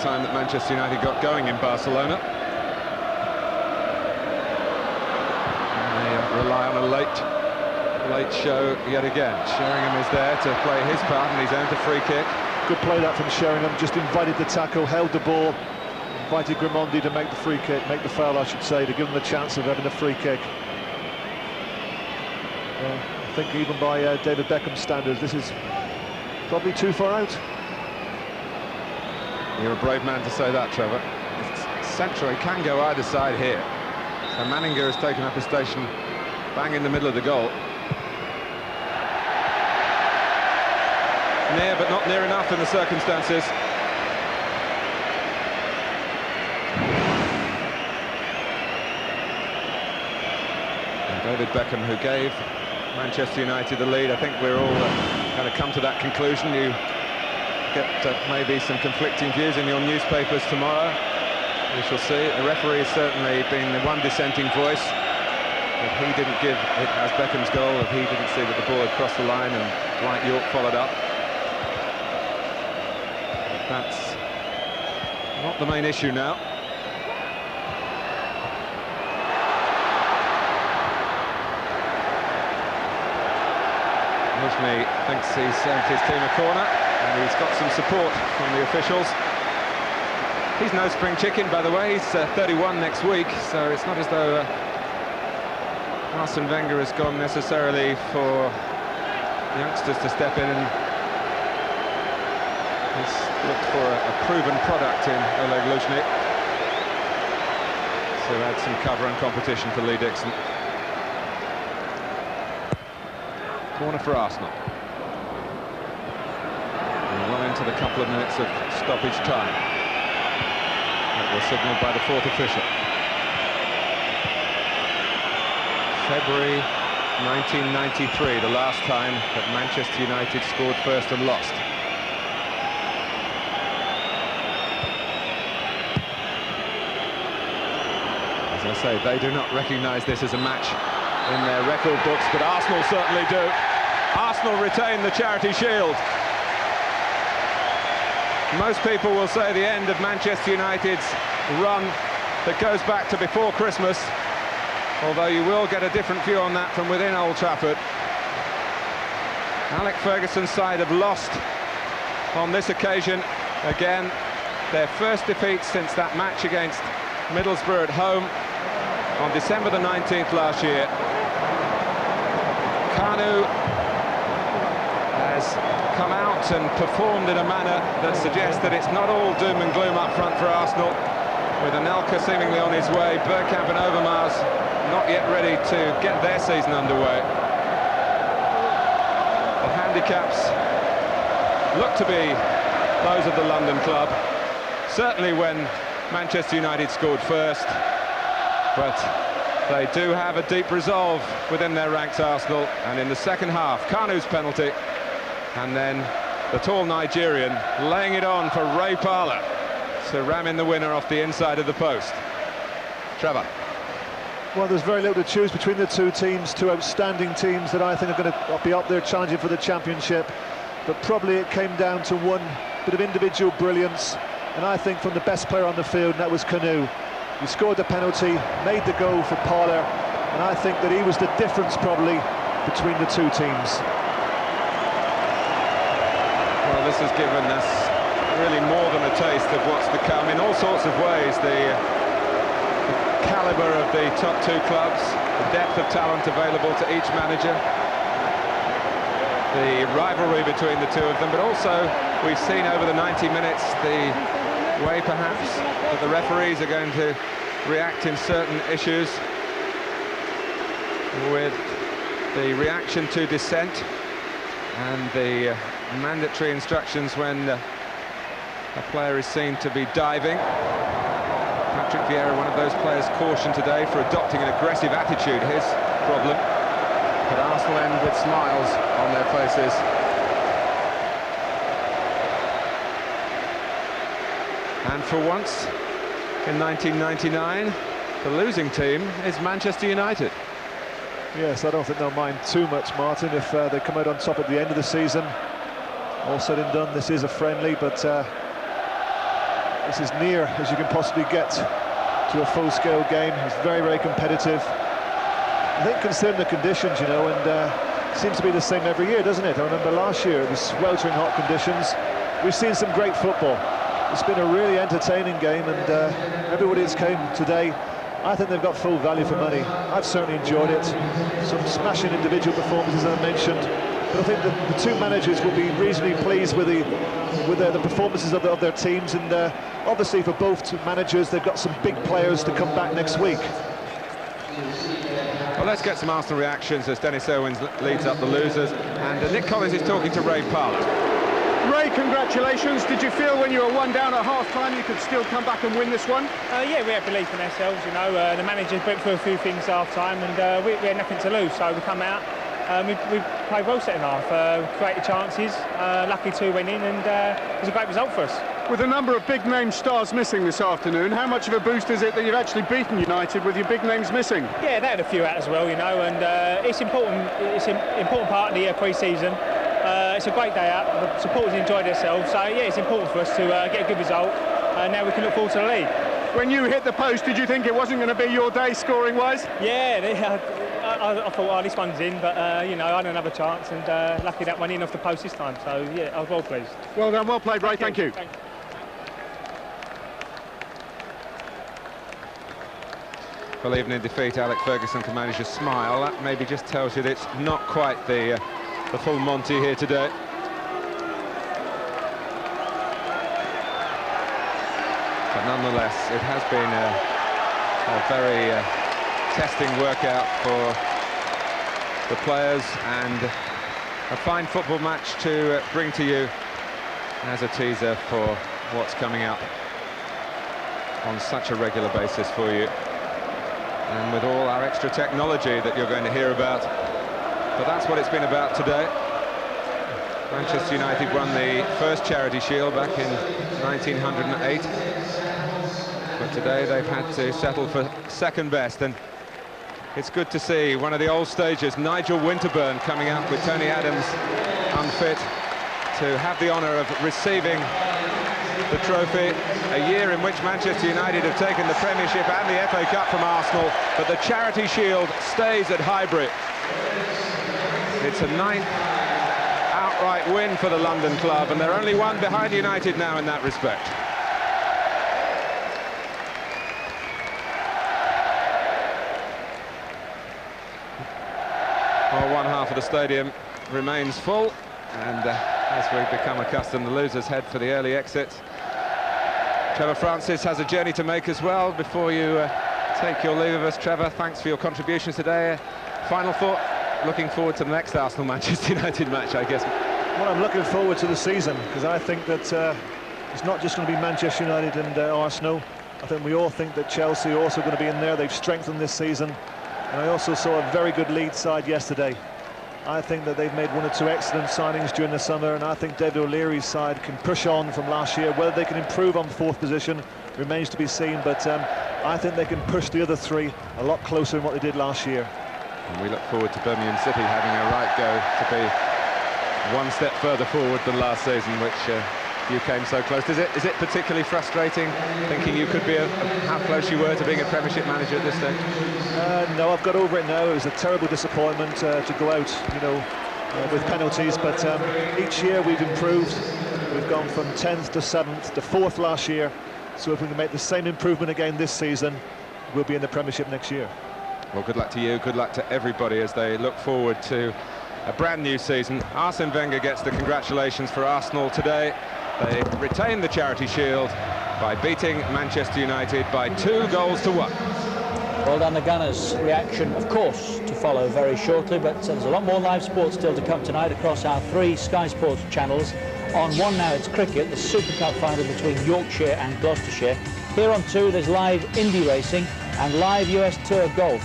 Time that Manchester United got going in Barcelona. And they rely on a late show yet again. Sheringham is there to play his part, and he's earned a free kick. Good play that from Sheringham, just invited the tackle, held the ball, invited Grimondi to make the free kick, make the foul I should say, to give him the chance of having a free kick. I think even by David Beckham's standards, this is probably too far out. You're a brave man to say that, Trevor. It's central, he can go either side here. So Manninger has taken up a station bang in the middle of the goal. Near, but not near enough in the circumstances. And David Beckham, who gave Manchester United the lead. I think we're all going to come to that conclusion. You get maybe some conflicting views in your newspapers tomorrow. We shall see. The referee has certainly been the one dissenting voice. If he didn't give it as Beckham's goal, if he didn't see that the ball had crossed the line and Dwight Yorke followed up. But that's not the main issue now. Luzhny thinks he's sent his team a corner. And he's got some support from the officials. He's no spring chicken, by the way. He's 31 next week, so it's not as though Arsene Wenger has gone necessarily for youngsters to step in, and he's looked for a proven product in Oleg Luzhny. So add some cover and competition for Lee Dixon. Corner for Arsenal. Well into the couple of minutes of stoppage time. That was signalled by the fourth official. February 1993, the last time that Manchester United scored first and lost. As I say, they do not recognise this as a match in their record books, but Arsenal certainly do. Arsenal retain the Charity Shield. Most people will say the end of Manchester United's run that goes back to before Christmas, although you will get a different view on that from within Old Trafford. Alex Ferguson's side have lost on this occasion. Again, their first defeat since that match against Middlesbrough at home on December the 19th last year. Kanu has come out and performed in a manner that suggests that it's not all doom and gloom up front for Arsenal, with Anelka seemingly on his way, Bergkamp and Overmars not yet ready to get their season underway. The handicaps look to be those of the London club, certainly when Manchester United scored first, but they do have a deep resolve within their ranks, Arsenal, and in the second half, Kanu's penalty, and then the tall Nigerian laying it on for Ray Parlour to ram in the winner off the inside of the post. Trevor. Well, there's very little to choose between the two teams, two outstanding teams that I think are going to be up there challenging for the championship, but probably it came down to one bit of individual brilliance, and I think from the best player on the field, and that was Kanu. He scored the penalty, made the goal for Parlour, and I think that he was the difference probably between the two teams. Well, this has given us really more than a taste of what's to come in all sorts of ways. The calibre of the top two clubs, the depth of talent available to each manager, the rivalry between the two of them, but also we've seen over the 90 minutes the way perhaps that the referees are going to react in certain issues, with the reaction to dissent and the mandatory instructions when a player is seen to be diving. Patrick Vieira, one of those players, cautioned today for adopting an aggressive attitude, his problem. But Arsenal end with smiles on their faces. And for once, in 1999, the losing team is Manchester United. Yes, I don't think they'll mind too much, Martin, if they come out on top at the end of the season. All said and done, this is a friendly, but this is near as you can possibly get to a full-scale game. It's very, very competitive. I think considering the conditions, you know, and it seems to be the same every year, doesn't it? I remember last year it was sweltering hot conditions. We've seen some great football. It's been a really entertaining game, and everybody that's came today, I think they've got full value for money. I've certainly enjoyed it. Some smashing individual performances, as I mentioned. But I think the two managers will be reasonably pleased with the performances of their teams, and obviously for both managers, they've got some big players to come back next week. Well, let's get some Arsenal reactions as Dennis Irwin leads up the losers, and Nick Collins is talking to Ray Parlour. Ray, congratulations. Did you feel when you were one down at half-time you could still come back and win this one? Yeah, we had belief in ourselves, you know. The managers went through a few things half-time, and we had nothing to lose, so we come out. We played well second half, created chances, lucky 2 went in, and it was a great result for us. With a number of big-name stars missing this afternoon, how much of a boost is it that you've actually beaten United with your big names missing? Yeah, they had a few out as well, you know, and it's important. It's an important part of the pre-season. It's a great day out. The supporters enjoyed themselves, so yeah, it's important for us to get a good result. Now we can look forward to the league. When you hit the post, did you think it wasn't going to be your day scoring-wise? Yeah, I thought, oh, this one's in, but you know, I had another chance, and lucky that one in off the post this time. So yeah, I was well pleased. Well done, well played, Ray. Thank you. Well, even in defeat, Alex Ferguson can manage a smile. That maybe just tells you that it's not quite the full Monty here today. But nonetheless, it has been a very testing workout for the players, and a fine football match to bring to you as a teaser for what's coming up on such a regular basis for you, and with all our extra technology that you're going to hear about. But that's what it's been about today. Manchester United won the first Charity Shield back in 1908. But today they've had to settle for second best, and it's good to see one of the old stagers, Nigel Winterburn, coming up with Tony Adams unfit, to have the honour of receiving the trophy. A year in which Manchester United have taken the Premiership and the FA Cup from Arsenal, but the Charity Shield stays at Highbury. It's a 9th outright win for the London club, and they're only one behind United now in that respect. Well, one half of the stadium remains full, and as we've become accustomed, the losers head for the early exit. Trevor Francis has a journey to make as well. Before you take your leave of us, Trevor, thanks for your contributions today. Final thought, looking forward to the next Arsenal-Manchester United match, I guess. Well, I'm looking forward to the season, because I think that it's not just going to be Manchester United and Arsenal. I think we all think that Chelsea are also going to be in there. They've strengthened this season. And I also saw a very good Leeds side yesterday. I think that they've made one or two excellent signings during the summer, and I think David O'Leary's side can push on from last year. Whether they can improve on fourth position remains to be seen, but I think they can push the other three a lot closer than what they did last year. And we look forward to Birmingham City having a right go to be one step further forward than last season, which you came so close. Is it particularly frustrating, thinking you could be how close you were to being a Premiership manager at this stage? No, I've got over it now. It was a terrible disappointment to go out, you know, with penalties. But each year we've improved. We've gone from 10th to 7th to 4th last year. So if we can make the same improvement again this season, we'll be in the Premiership next year. Well, good luck to you. Good luck to everybody as they look forward to a brand new season. Arsene Wenger gets the congratulations for Arsenal today. They retain the Charity Shield by beating Manchester United by 2-1. Well done, the Gunners. Reaction, of course, to follow very shortly, but there's a lot more live sports still to come tonight across our 3 Sky Sports channels. On 1 now, it's cricket, the Super Cup final between Yorkshire and Gloucestershire. Here on 2, there's live Indy racing and live US Tour golf.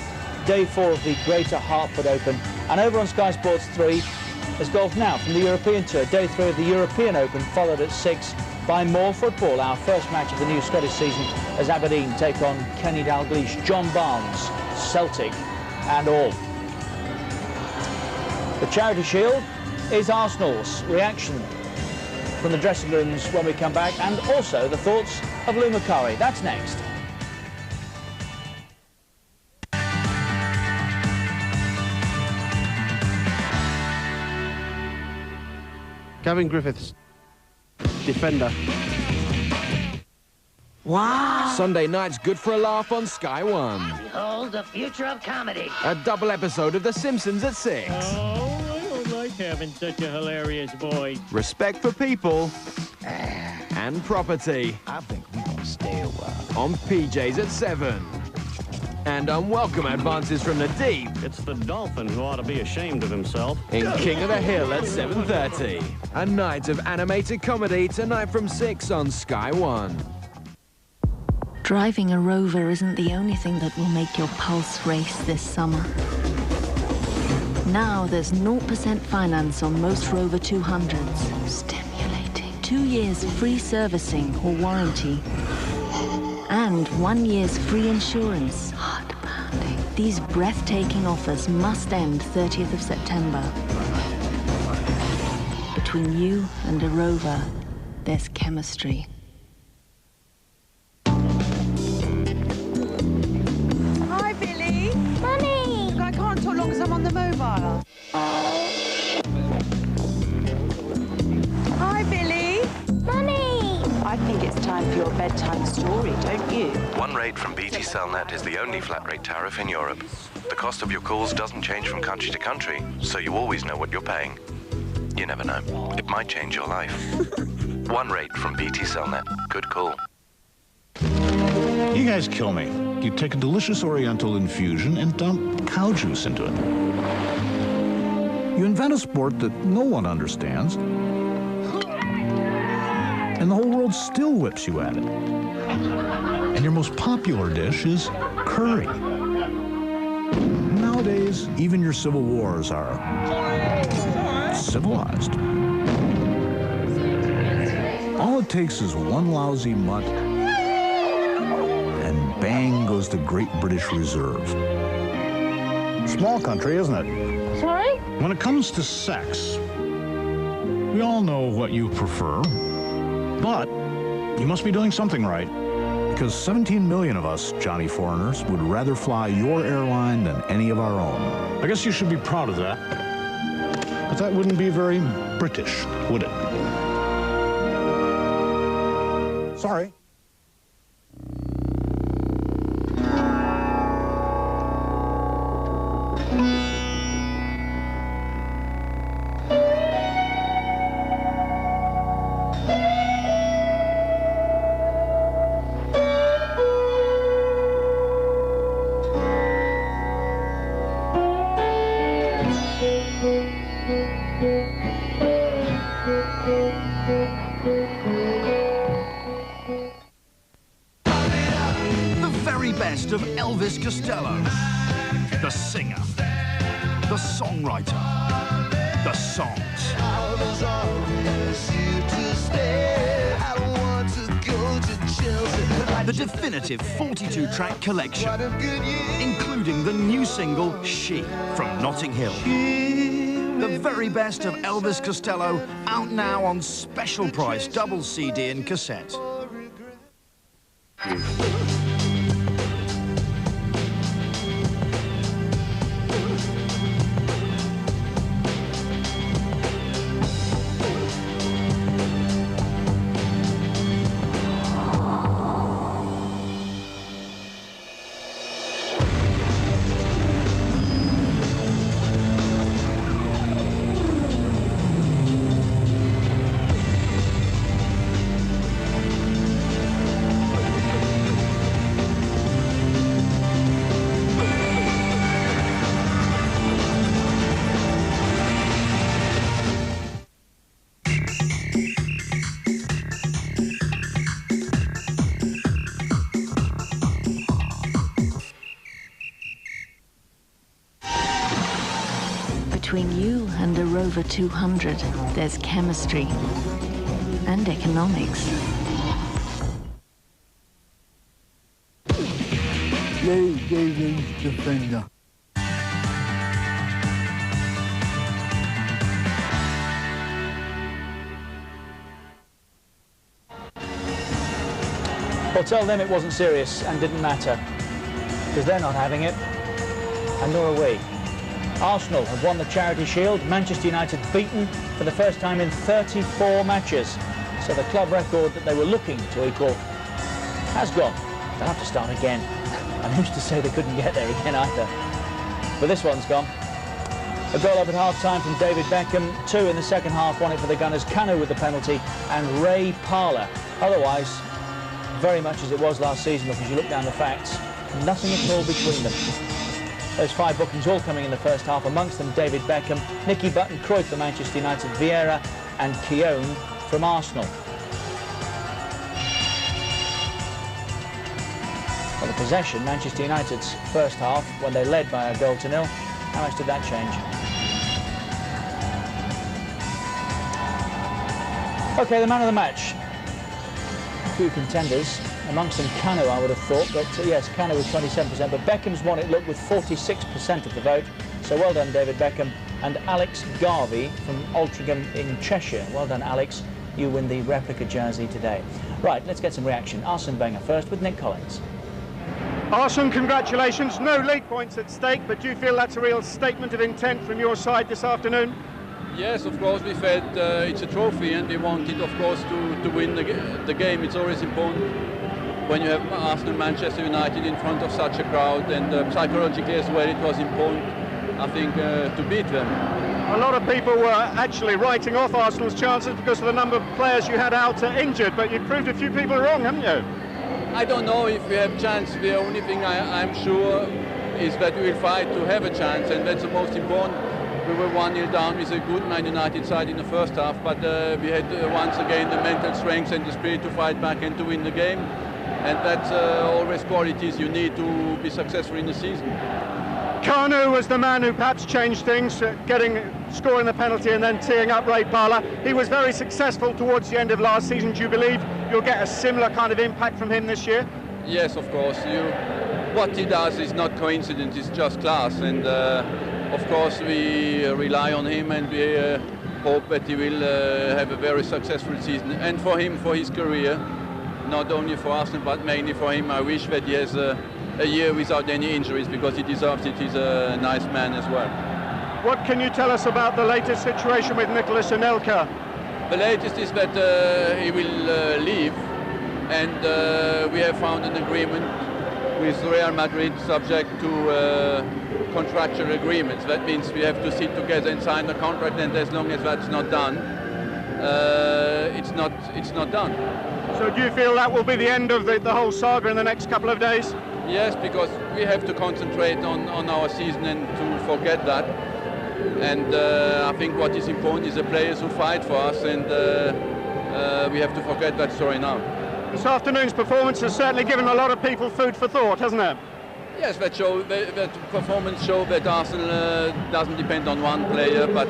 Day 4 of the Greater Hartford Open. And over on Sky Sports 3, there's golf now from the European Tour. Day 3 of the European Open, followed at 6 by more football. Our first match of the new Scottish season as Aberdeen take on Kenny Dalglish, John Barnes, Celtic and all. The Charity Shield is Arsenal's reaction from the dressing rooms when we come back, and also the thoughts of Lou McCurry. That's next. Gavin Griffiths, defender. Wow! Sunday night's good for a laugh on Sky One. Behold the future of comedy. A double episode of The Simpsons at 6. Oh, I don't like having such a hilarious voice. Respect for people and property. I think we're gonna stay a while. On PJs at 7. And unwelcome advances from the deep. It's the dolphin who ought to be ashamed of himself. In King of the Hill at 7:30. A night of animated comedy tonight from 6 on Sky One. Driving a Rover isn't the only thing that will make your pulse race this summer. Now there's 0% finance on most Rover 200s. Stimulating. 2 years free servicing or warranty. And 1 year's free insurance. Heart-pounding. These breathtaking offers must end 30th of September. Between you and a Rover, there's chemistry. Hi, Billy. Mummy! I can't talk long as I'm on the mobile. Hi, Billy. Mummy! I think it's time for your bedtime story, don't you? One rate from BT Cellnet is the only flat rate tariff in Europe. The cost of your calls doesn't change from country to country, so you always know what you're paying. You never know. It might change your life. One rate from BT Cellnet. Good call. You guys kill me. You take a delicious Oriental infusion and dump cow juice into it. You invent a sport that no one understands, and the whole world still whips you at it. And your most popular dish is curry. Nowadays, even your civil wars are civilized. All it takes is one lousy mutt, and bang goes the Great British Reserve. Small country, isn't it? Sorry? When it comes to sex, we all know what you prefer. But you must be doing something right, because 17 million of us, Johnny Foreigners, would rather fly your airline than any of our own. I guess you should be proud of that. But But that wouldn't be very British, would it? Sorry. Of Elvis Costello, the singer, the songwriter, the songs. The definitive 42-track collection, including the new single, She, from Notting Hill. The very best of Elvis Costello, out now on special price, double CD and cassette. Between you and a Rover 200, there's chemistry and economics. Defender. Well, tell them it wasn't serious and didn't matter, because they're not having it, and nor are we. Arsenal have won the Charity Shield, Manchester United beaten for the first time in 34 matches. So the club record that they were looking to equal has gone. They'll have to start again. And who's to say they couldn't get there again either? But this one's gone. A goal up at half-time from David Beckham, 2 in the second half, won it for the Gunners, Kanu with the penalty, and Ray Parlour. Otherwise, very much as it was last season, because you look down the facts, nothing at all between them. Those 5 bookings all coming in the first half, amongst them David Beckham, Nicky Butt and Cruyff for Manchester United, Vieira and Keown from Arsenal. Well, the possession, Manchester United's first half, when they led by a goal to nil, how much did that change? OK, the man of the match. A few contenders. Amongst them, Kanu, I would have thought, but yes, Kanu with 27%, but Beckham's won it, look, with 46% of the vote. So well done, David Beckham. And Alex Garvey from Altrincham in Cheshire. Well done, Alex. You win the replica jersey today. Right, let's get some reaction. Arsene Wenger first with Nick Collins. Arsene, congratulations. No league points at stake, but do you feel that's a real statement of intent from your side this afternoon? Yes, of course, we felt it's a trophy and we wanted, of course, to win the game. It's always important when you have Arsenal and Manchester United in front of such a crowd, and psychologically as well, it was important, I think, to beat them. A lot of people were actually writing off Arsenal's chances because of the number of players you had out injured, but you proved a few people wrong, haven't you? I don't know if we have a chance. The only thing I'm sure is that we will fight to have a chance, and that's the most important. We were 1-0 down with a good Man United side in the first half, but we had once again the mental strength and the spirit to fight back and to win the game. And that's always qualities you need to be successful in the season. Kanu was the man who perhaps changed things, scoring the penalty and then teeing up Ray Parlour. He was very successful towards the end of last season. Do you believe you'll get a similar kind of impact from him this year? Yes, of course. What he does is not coincidence, it's just class. And of course we rely on him, and we hope that he will have a very successful season. And for him, for his career, not only for Arsenal, but mainly for him, I wish that he has a year without any injuries, because he deserves it. He's a nice man as well. What can you tell us about the latest situation with Nicolas Anelka? The latest is that he will leave, and we have found an agreement with Real Madrid subject to contractual agreements. That means we have to sit together and sign the contract, and as long as that's not done, it's not done. So do you feel that will be the end of the whole saga in the next couple of days? Yes, because we have to concentrate on our season and to forget that. And I think what is important is the players who fight for us, and we have to forget that story now. This afternoon's performance has certainly given a lot of people food for thought, hasn't it? Yes, that performance showed that Arsenal doesn't depend on one player, but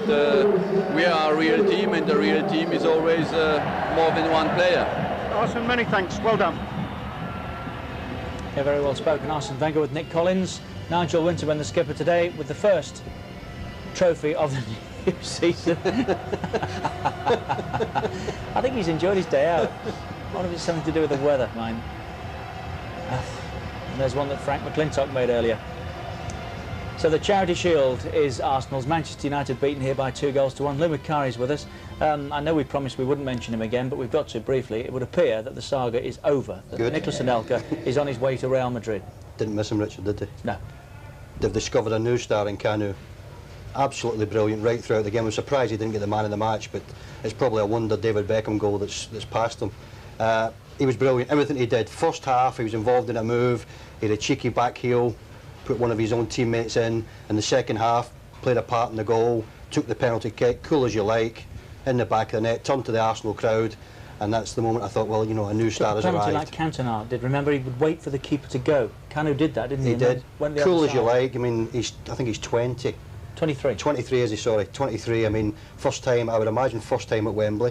we are a real team, and the real team is always more than one player. Arsene, many thanks. Well done. Yeah, very well spoken. Arsene Wenger with Nick Collins. Nigel Winterman, the skipper today, with the first trophy of the new season. I think he's enjoyed his day out. I wonder if it's something to do with the weather, mine. And there's one that Frank McClintock made earlier. So the Charity Shield is Arsenal's. Manchester United beaten here by 2-1. Lou Macari's with us. I know we promised we wouldn't mention him again, but we've got to briefly. It would appear that the saga is over, that Nicolas Anelka is on his way to Real Madrid. Didn't miss him, Richard, did they? No. They've discovered a new star in Kanu. Absolutely brilliant right throughout the game. I'm surprised he didn't get the man of the match, but it's probably a wonder David Beckham goal that's passed him. He was brilliant, everything he did. First half, he was involved in a move, he had a cheeky back heel, put one of his own teammates in the second half, played a part in the goal, took the penalty kick, cool as you like, in the back of the net, turned to the Arsenal crowd, and that's the moment I thought, well, you know, a new star has arrived. Like Cantona did. Remember, he would wait for the keeper to go. Kanu did that, didn't he? He did. Cool as you like. I mean, I think he's 20. 23. 23 is he, sorry. 23, I mean, first time, I would imagine first time at Wembley.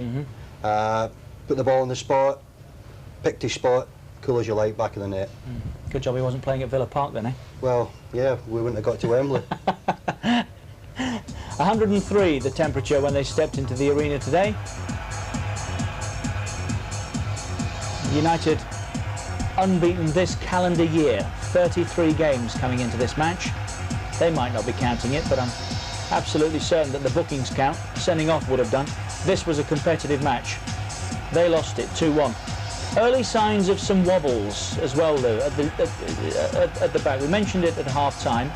Put the ball on the spot, picked his spot, cool as you like, back in the net. Good job he wasn't playing at Villa Park then, eh? Well, yeah, we wouldn't have got to Wembley. 103 the temperature when they stepped into the arena today. United unbeaten this calendar year, 33 games coming into this match. They might not be counting it, but I'm absolutely certain that the bookings count. Sending off would have done. This was a competitive match. They lost it 2-1. Early signs of some wobbles as well, Lou, at the back. We mentioned it at half-time,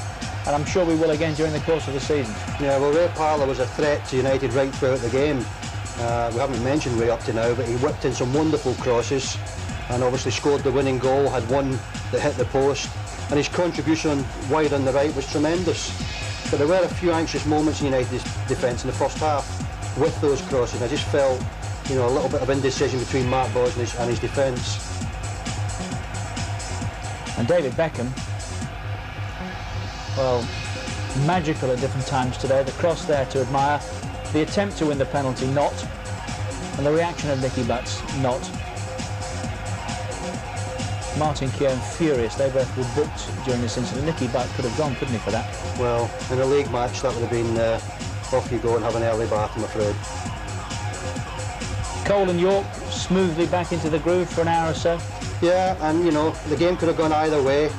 and I'm sure we will again during the course of the season. Yeah, well, Ray Parlour was a threat to United right throughout the game. We haven't mentioned Ray up to now, but he whipped in some wonderful crosses and obviously scored the winning goal, had one that hit the post, and his contribution wide on the right was tremendous. But there were a few anxious moments in United's defence in the first half with those crosses. I just felt, you know, a little bit of indecision between Mark Boyce and his defence. And David Beckham, well, magical at different times today. The cross there to admire, the attempt to win the penalty, not, and the reaction of Nicky Butt, not. Martin Keown furious. They both were booked during this incident. Nicky Butt could have gone, couldn't he, for that? Well, in a league match, that would have been off you go and have an early bath, I'm afraid. Cole and Yorke smoothly back into the groove for an hour or so. Yeah, and you know, the game could have gone either way.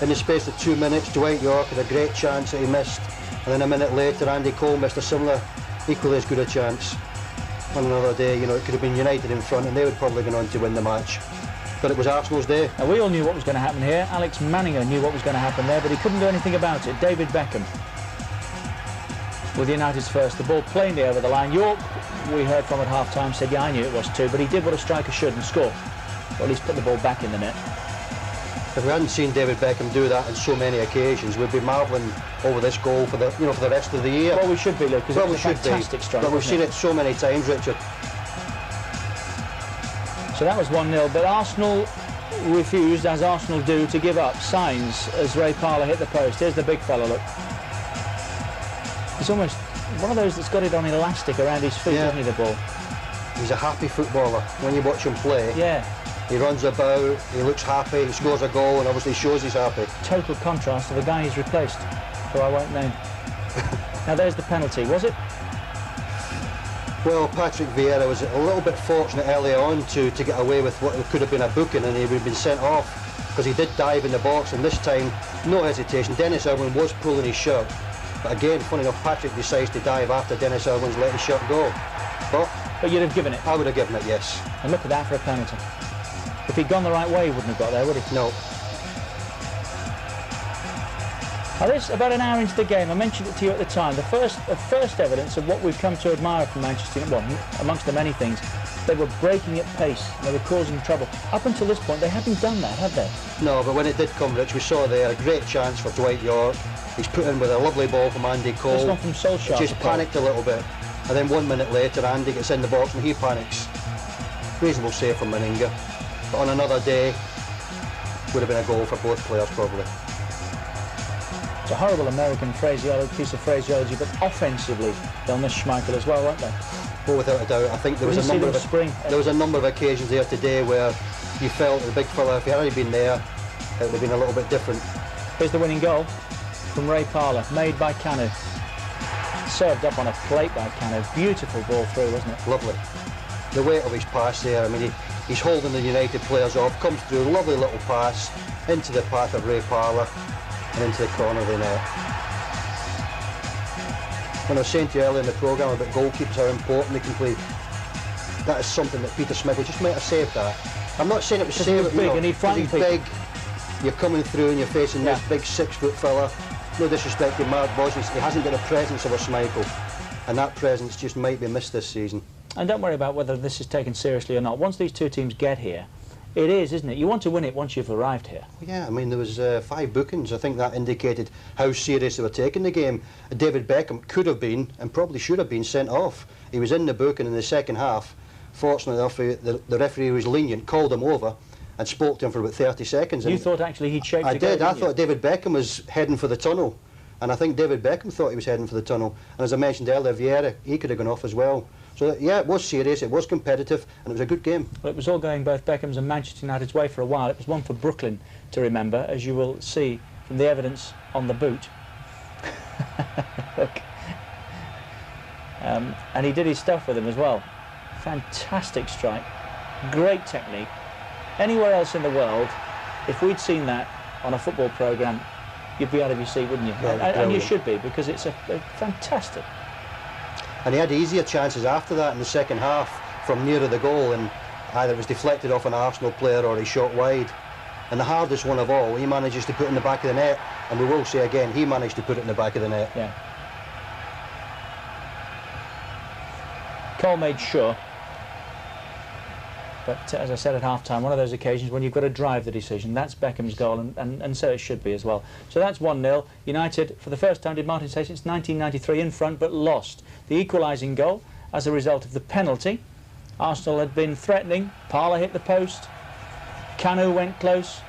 In the space of 2 minutes, Dwight Yorke had a great chance that he missed, and then a minute later, Andy Cole missed a similar, equally as good a chance. On another day, you know, it could have been United in front, and they would probably have gone on to win the match. But it was Arsenal's day. Now, we all knew what was going to happen here. Alex Manninger knew what was going to happen there, but he couldn't do anything about it. David Beckham with United's first. The ball plainly over the line. Yorke, we heard from at half-time, said, yeah, I knew it was too, but he did what a striker should and score. Or at least put the ball back in the net. If we hadn't seen David Beckham do that on so many occasions, we'd be marvelling over this goal for the, you know, for the rest of the year. Well, we should be, Luke, because it was a fantastic strike. But we've seen it so many times, Richard. So that was 1-0, but Arsenal refused, as Arsenal do, to give up. Signs as Ray Parlour hit the post. Here's the big fella, look. He's almost one of those that's got it on elastic around his feet, doesn't he, the ball? He's a happy footballer. When you watch him play, he runs about, he looks happy, he scores a goal, and obviously shows he's happy. Total contrast to the guy he's replaced, who I won't name. Now there's the penalty, was it? Well, Patrick Vieira was a little bit fortunate early on to get away with what could have been a booking, and he would have been sent off because he did dive in the box, and this time, no hesitation. Dennis Irwin was pulling his shirt, But again, funny enough, Patrick decides to dive after Dennis Irwin's let his shot go. But you'd have given it? I would have given it, yes. And look at that for a penalty. If he'd gone the right way, he wouldn't have got there, would he? No. Now this, about an hour into the game, I mentioned it to you at the time, the first evidence of what we've come to admire from Manchester United, well, amongst the many things, they were breaking at pace, they were causing trouble. Up until this point, they hadn't done that, had they? No, but when it did come, Rich, we saw there a great chance for Dwight Yorke. He's put in with a lovely ball from Andy Cole. This one from Solskjaer. Just panicked a little bit. And then 1 minute later, Andy gets in the box and he panics. Reasonable save from Manninger. But on another day, would have been a goal for both players, probably. It's a horrible American piece of phraseology, but offensively, they'll miss Schmeichel as well, won't they? Well, without a doubt. I think there was a number of occasions there today where you felt the big fella, if he had only been there, it would have been a little bit different. Here's the winning goal from Ray Parlour, made by Kanu. Served up on a plate by Kanu. Beautiful ball through, wasn't it? Lovely. The weight of his pass there, I mean, he's holding the United players off, comes through, lovely little pass into the path of Ray Parlour and into the corner of the net. When I was saying to you earlier in the programme about goalkeepers, how important they can play, that is something that Peter Smith just might have saved that. I'm not saying it was saved, big and he's big, you're coming through and you're facing this big 6-foot fella. No disrespect to Mark Bosnich, he hasn't got the presence of a Schmeichel, and that presence just might be missed this season. And don't worry about whether this is taken seriously or not. Once these two teams get here, it is, isn't it? You want to win it once you've arrived here. Yeah, I mean, there was 5 bookings. I think that indicated how serious they were taking the game. David Beckham could have been, and probably should have been, sent off. He was in the booking in the second half. Fortunately enough, the referee was lenient, called him over, and spoke to him for about 30 seconds. You thought actually he'd shaped I did. I thought David Beckham was heading for the tunnel. And I think David Beckham thought he was heading for the tunnel. And as I mentioned earlier, Vieira, he could have gone off as well. So, yeah, it was serious, it was competitive, and it was a good game. Well, it was all going both Beckham's and Manchester United's way for a while. It was one for Brooklyn to remember, as you will see from the evidence on the boot. Look. And he did his stuff with him as well. Fantastic strike. Great technique. Anywhere else in the world, if we'd seen that on a football programme, you'd be out of your seat, wouldn't you? Yeah, and you should be, because it's a fantastic. And he had easier chances after that in the second half from nearer the goal, and either it was deflected off an Arsenal player or he shot wide. And the hardest one of all, he manages to put in the back of the net, and we will say again, he managed to put it in the back of the net. Yeah. Cole made sure. But as I said at half-time, one of those occasions when you've got to drive the decision. That's Beckham's goal, and so it should be as well. So that's 1-0. United, for the first time, did Martin say, since 1993 in front, but lost the equalising goal as a result of the penalty. Arsenal had been threatening. Parlour hit the post. Kanu went close.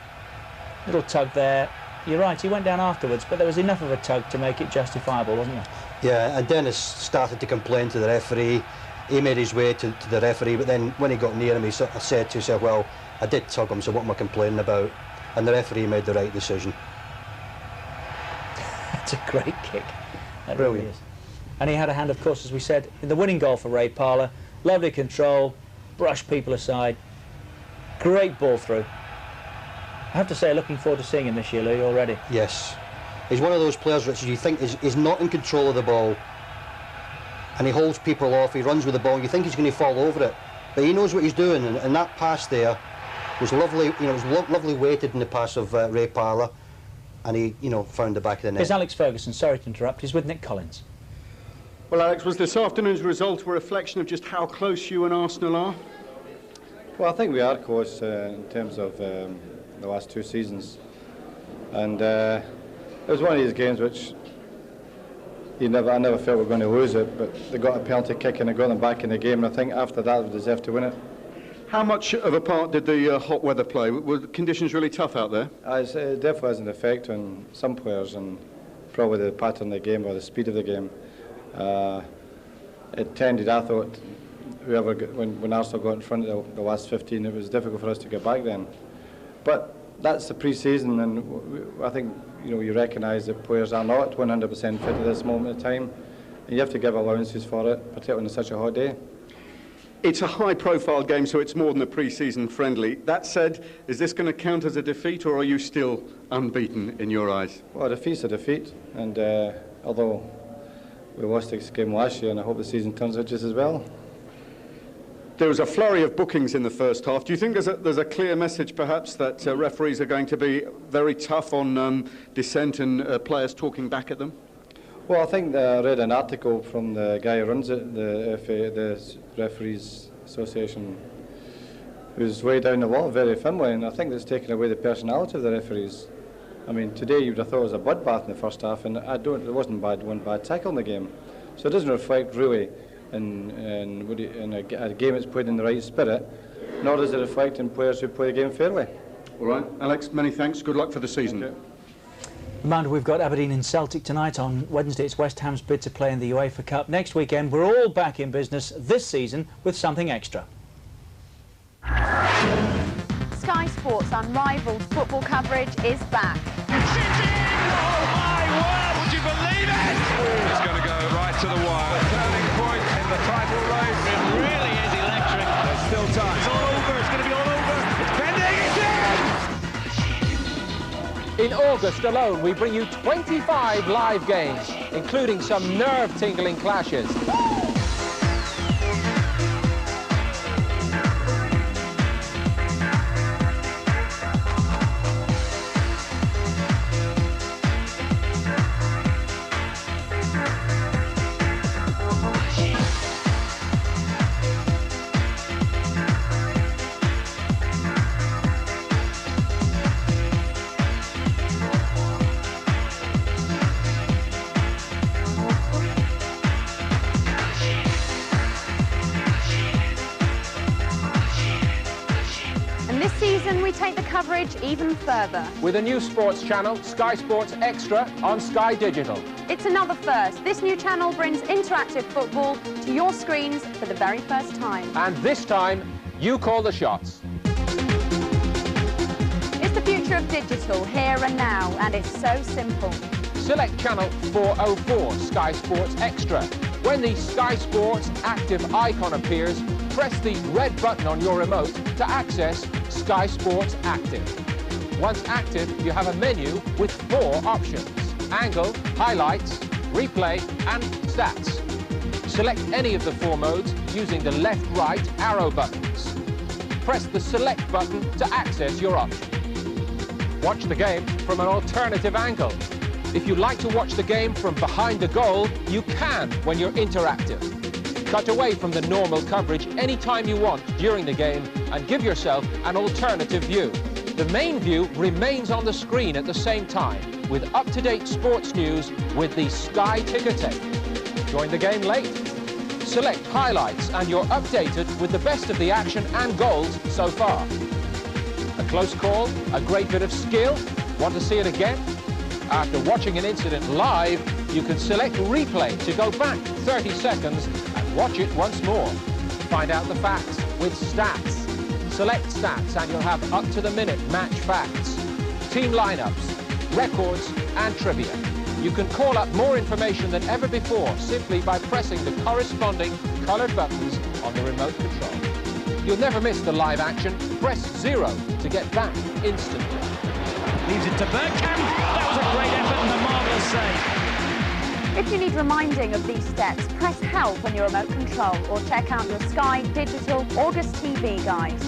Little tug there. You're right, he went down afterwards, but there was enough of a tug to make it justifiable, wasn't there? Yeah, and Dennis started to complain to the referee. He made his way to the referee, but then when he got near him, he sort of said to himself, well, I did tug him, so what am I complaining about? And the referee made the right decision. That's a great kick. That Brilliant. Really is. And he had a hand, of course, as we said, in the winning goal for Ray Parlour. Lovely control, brushed people aside. Great ball through. I have to say, looking forward to seeing him this year, Louis, already. Yes. He's one of those players, Richard, you think is not in control of the ball, and he holds people off, he runs with the ball, you think he's going to fall over it, but he knows what he's doing, and that pass there was lovely, you know, it was lovely weighted in the pass of Ray Parlour, and he, you know, found the back of the net. Here's Alex Ferguson, sorry to interrupt, he's with Nick Collins. Well, Alex, was this afternoon's result a reflection of just how close you and Arsenal are? Well, I think we are close in terms of the last 2 seasons, and it was one of these games which I never felt we were going to lose it, but they got a penalty kick and they got them back in the game, and I think after that we deserved to win it. How much of a part did the hot weather play? Were the conditions really tough out there? It definitely has an effect on some players, and probably the pattern of the game or the speed of the game. It tended, I thought, when Arsenal got in front of the last 15, it was difficult for us to get back then. But that's the pre-season, and I think, you know, you recognise that players are not 100% fit at this moment in time, and you have to give allowances for it, particularly on such a hot day. It's a high-profile game, so it's more than a pre-season friendly. That said, is this going to count as a defeat, or are you still unbeaten in your eyes? Well, a defeat's a defeat, and although we lost this game last year, and I hope the season turns out just as well. There was a flurry of bookings in the first half. Do you think there's a clear message, perhaps, that referees are going to be very tough on dissent and players talking back at them? Well, I think I read an article from the guy who runs it, the FA, the Referees Association, who's way down the wall very firmly, and I think that's taken away the personality of the referees. I mean, today you would have thought it was a bloodbath in the first half, and there wasn't one bad tackle in the game. So it doesn't reflect really in a game that's played in the right spirit, nor does it reflect in players who play the game fairly. All right, Alex, many thanks. Good luck for the season. Reminder, we've got Aberdeen and Celtic tonight. On Wednesday, it's West Ham's bid to play in the UEFA Cup. Next weekend, we're all back in business this season with something extra. Sky Sports' unrivaled football coverage is back. Oh my word, would you believe it? It's going to go right to the wire. The turning point in the title race. It really is electric. There's still time. It's all over. It's going to be all over. It's pending. It's in! In August alone, we bring you 25 live games, including some nerve-tingling clashes. Even further. With a new sports channel, Sky Sports Extra on Sky Digital. It's another first. This new channel brings interactive football to your screens for the very first time. And this time, you call the shots. It's the future of digital, here and now, and it's so simple. Select channel 404, Sky Sports Extra. When the Sky Sports active icon appears, press the red button on your remote to access Sky Sports Active. Once active, you have a menu with 4 options: angle, highlights, replay and stats. Select any of the 4 modes using the left-right arrow buttons. Press the select button to access your option. Watch the game from an alternative angle. If you like to watch the game from behind the goal, you can when you're interactive. Cut away from the normal coverage anytime you want during the game and give yourself an alternative view. The main view remains on the screen at the same time with up-to-date sports news with the Sky Ticker Tape. Join the game late? Select highlights and you're updated with the best of the action and goals so far. A close call, a great bit of skill. Want to see it again? After watching an incident live, you can select replay to go back 30 seconds and watch it once more. Find out the facts with stats. Select stats and you'll have up-to-the-minute match facts, team lineups, records and trivia. You can call up more information than ever before simply by pressing the corresponding coloured buttons on the remote control. You'll never miss the live action. Press 0 to get back instantly. Leaves it to Beckham. That was a great effort and a marvellous save. If you need reminding of these steps, press help on your remote control or check out your Sky Digital August TV guide.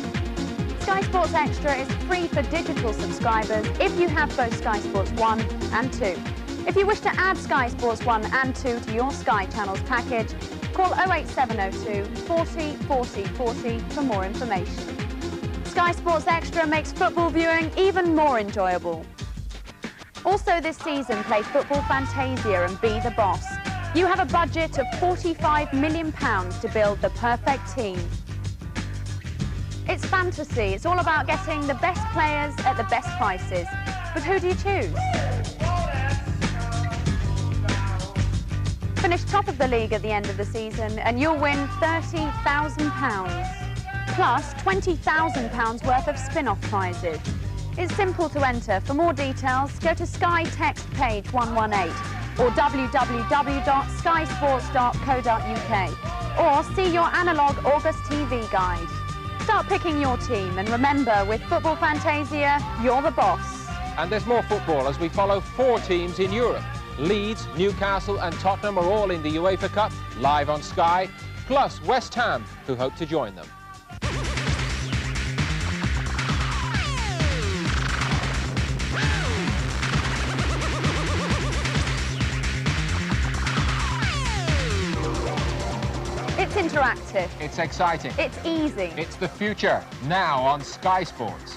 Sky Sports Extra is free for digital subscribers if you have both Sky Sports 1 and 2. If you wish to add Sky Sports 1 and 2 to your Sky Channels package, call 08702 40 40 40 for more information. Sky Sports Extra makes football viewing even more enjoyable. Also this season, play Football Fantasia and be the boss. You have a budget of £45 million to build the perfect team. It's fantasy. It's all about getting the best players at the best prices. But who do you choose? Finish top of the league at the end of the season and you'll win £30,000. Plus £20,000 worth of spin-off prizes. It's simple to enter. For more details, go to Sky Text page 118 or www.skysports.co.uk or see your analogue August TV guide. Start picking your team and remember, with Football Fantasia, you're the boss. And there's more football as we follow 4 teams in Europe. Leeds, Newcastle and Tottenham are all in the UEFA Cup, live on Sky, plus West Ham, who hope to join them. It's interactive. It's exciting. It's easy. It's the future, now on Sky Sports.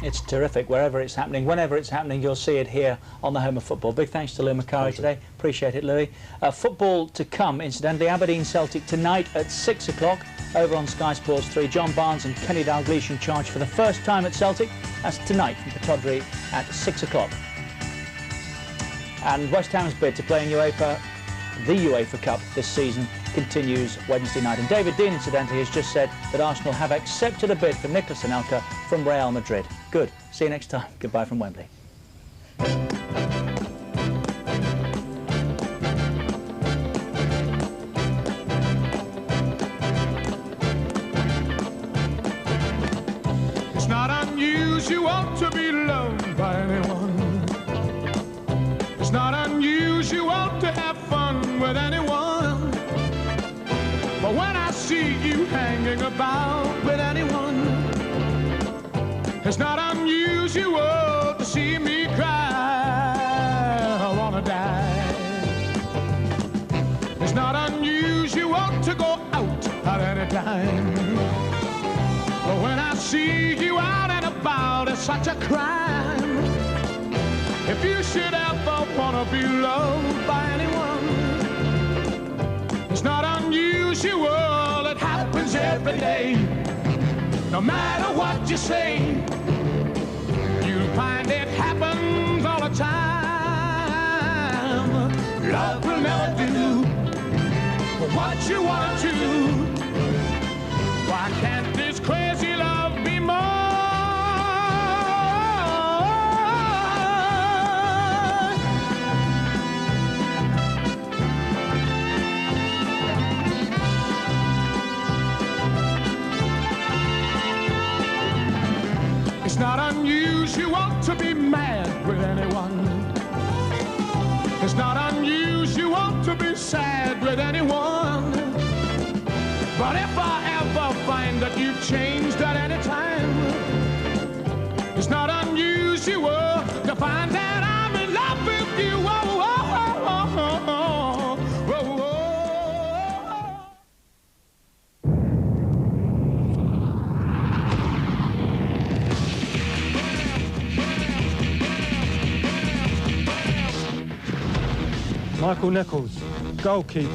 It's terrific. Wherever it's happening, whenever it's happening, you'll see it here on the home of football. Big thanks to Lou Macari today. Appreciate it, Louis. Football to come, incidentally. Aberdeen Celtic tonight at 6 o'clock over on Sky Sports 3. John Barnes and Kenny Dalglish in charge for the first time at Celtic. That's tonight from Petodry at 6 o'clock. And West Ham's bid to play in the UEFA Cup this season continues Wednesday night. And David Dean, incidentally, has just said that Arsenal have accepted a bid for Nicolas Anelka from Real Madrid. Good. See you next time. Goodbye from Wembley. It's not unusual to be loved by anyone. It's not unusual to have fun with anyone. But when I see you hanging about with anyone, it's not unusual to see me cry. I wanna die. It's not unusual to go out at any time. But when I see you out and about, it's such a crime. If you should ever wanna be loved by anyone, it's not unusual, it happens every day. No matter what you say, you'll find it happens all the time. Love will never do what you want to do. Why can't this crazy love be more? It's not unusual to be mad with anyone. It's not unusual to be sad with anyone. But if I ever find that you've changed at any time, it's not unusual to find that I'm in love with you. Oh, oh, oh, oh, oh, oh, Michael Nichols, goalkeeper.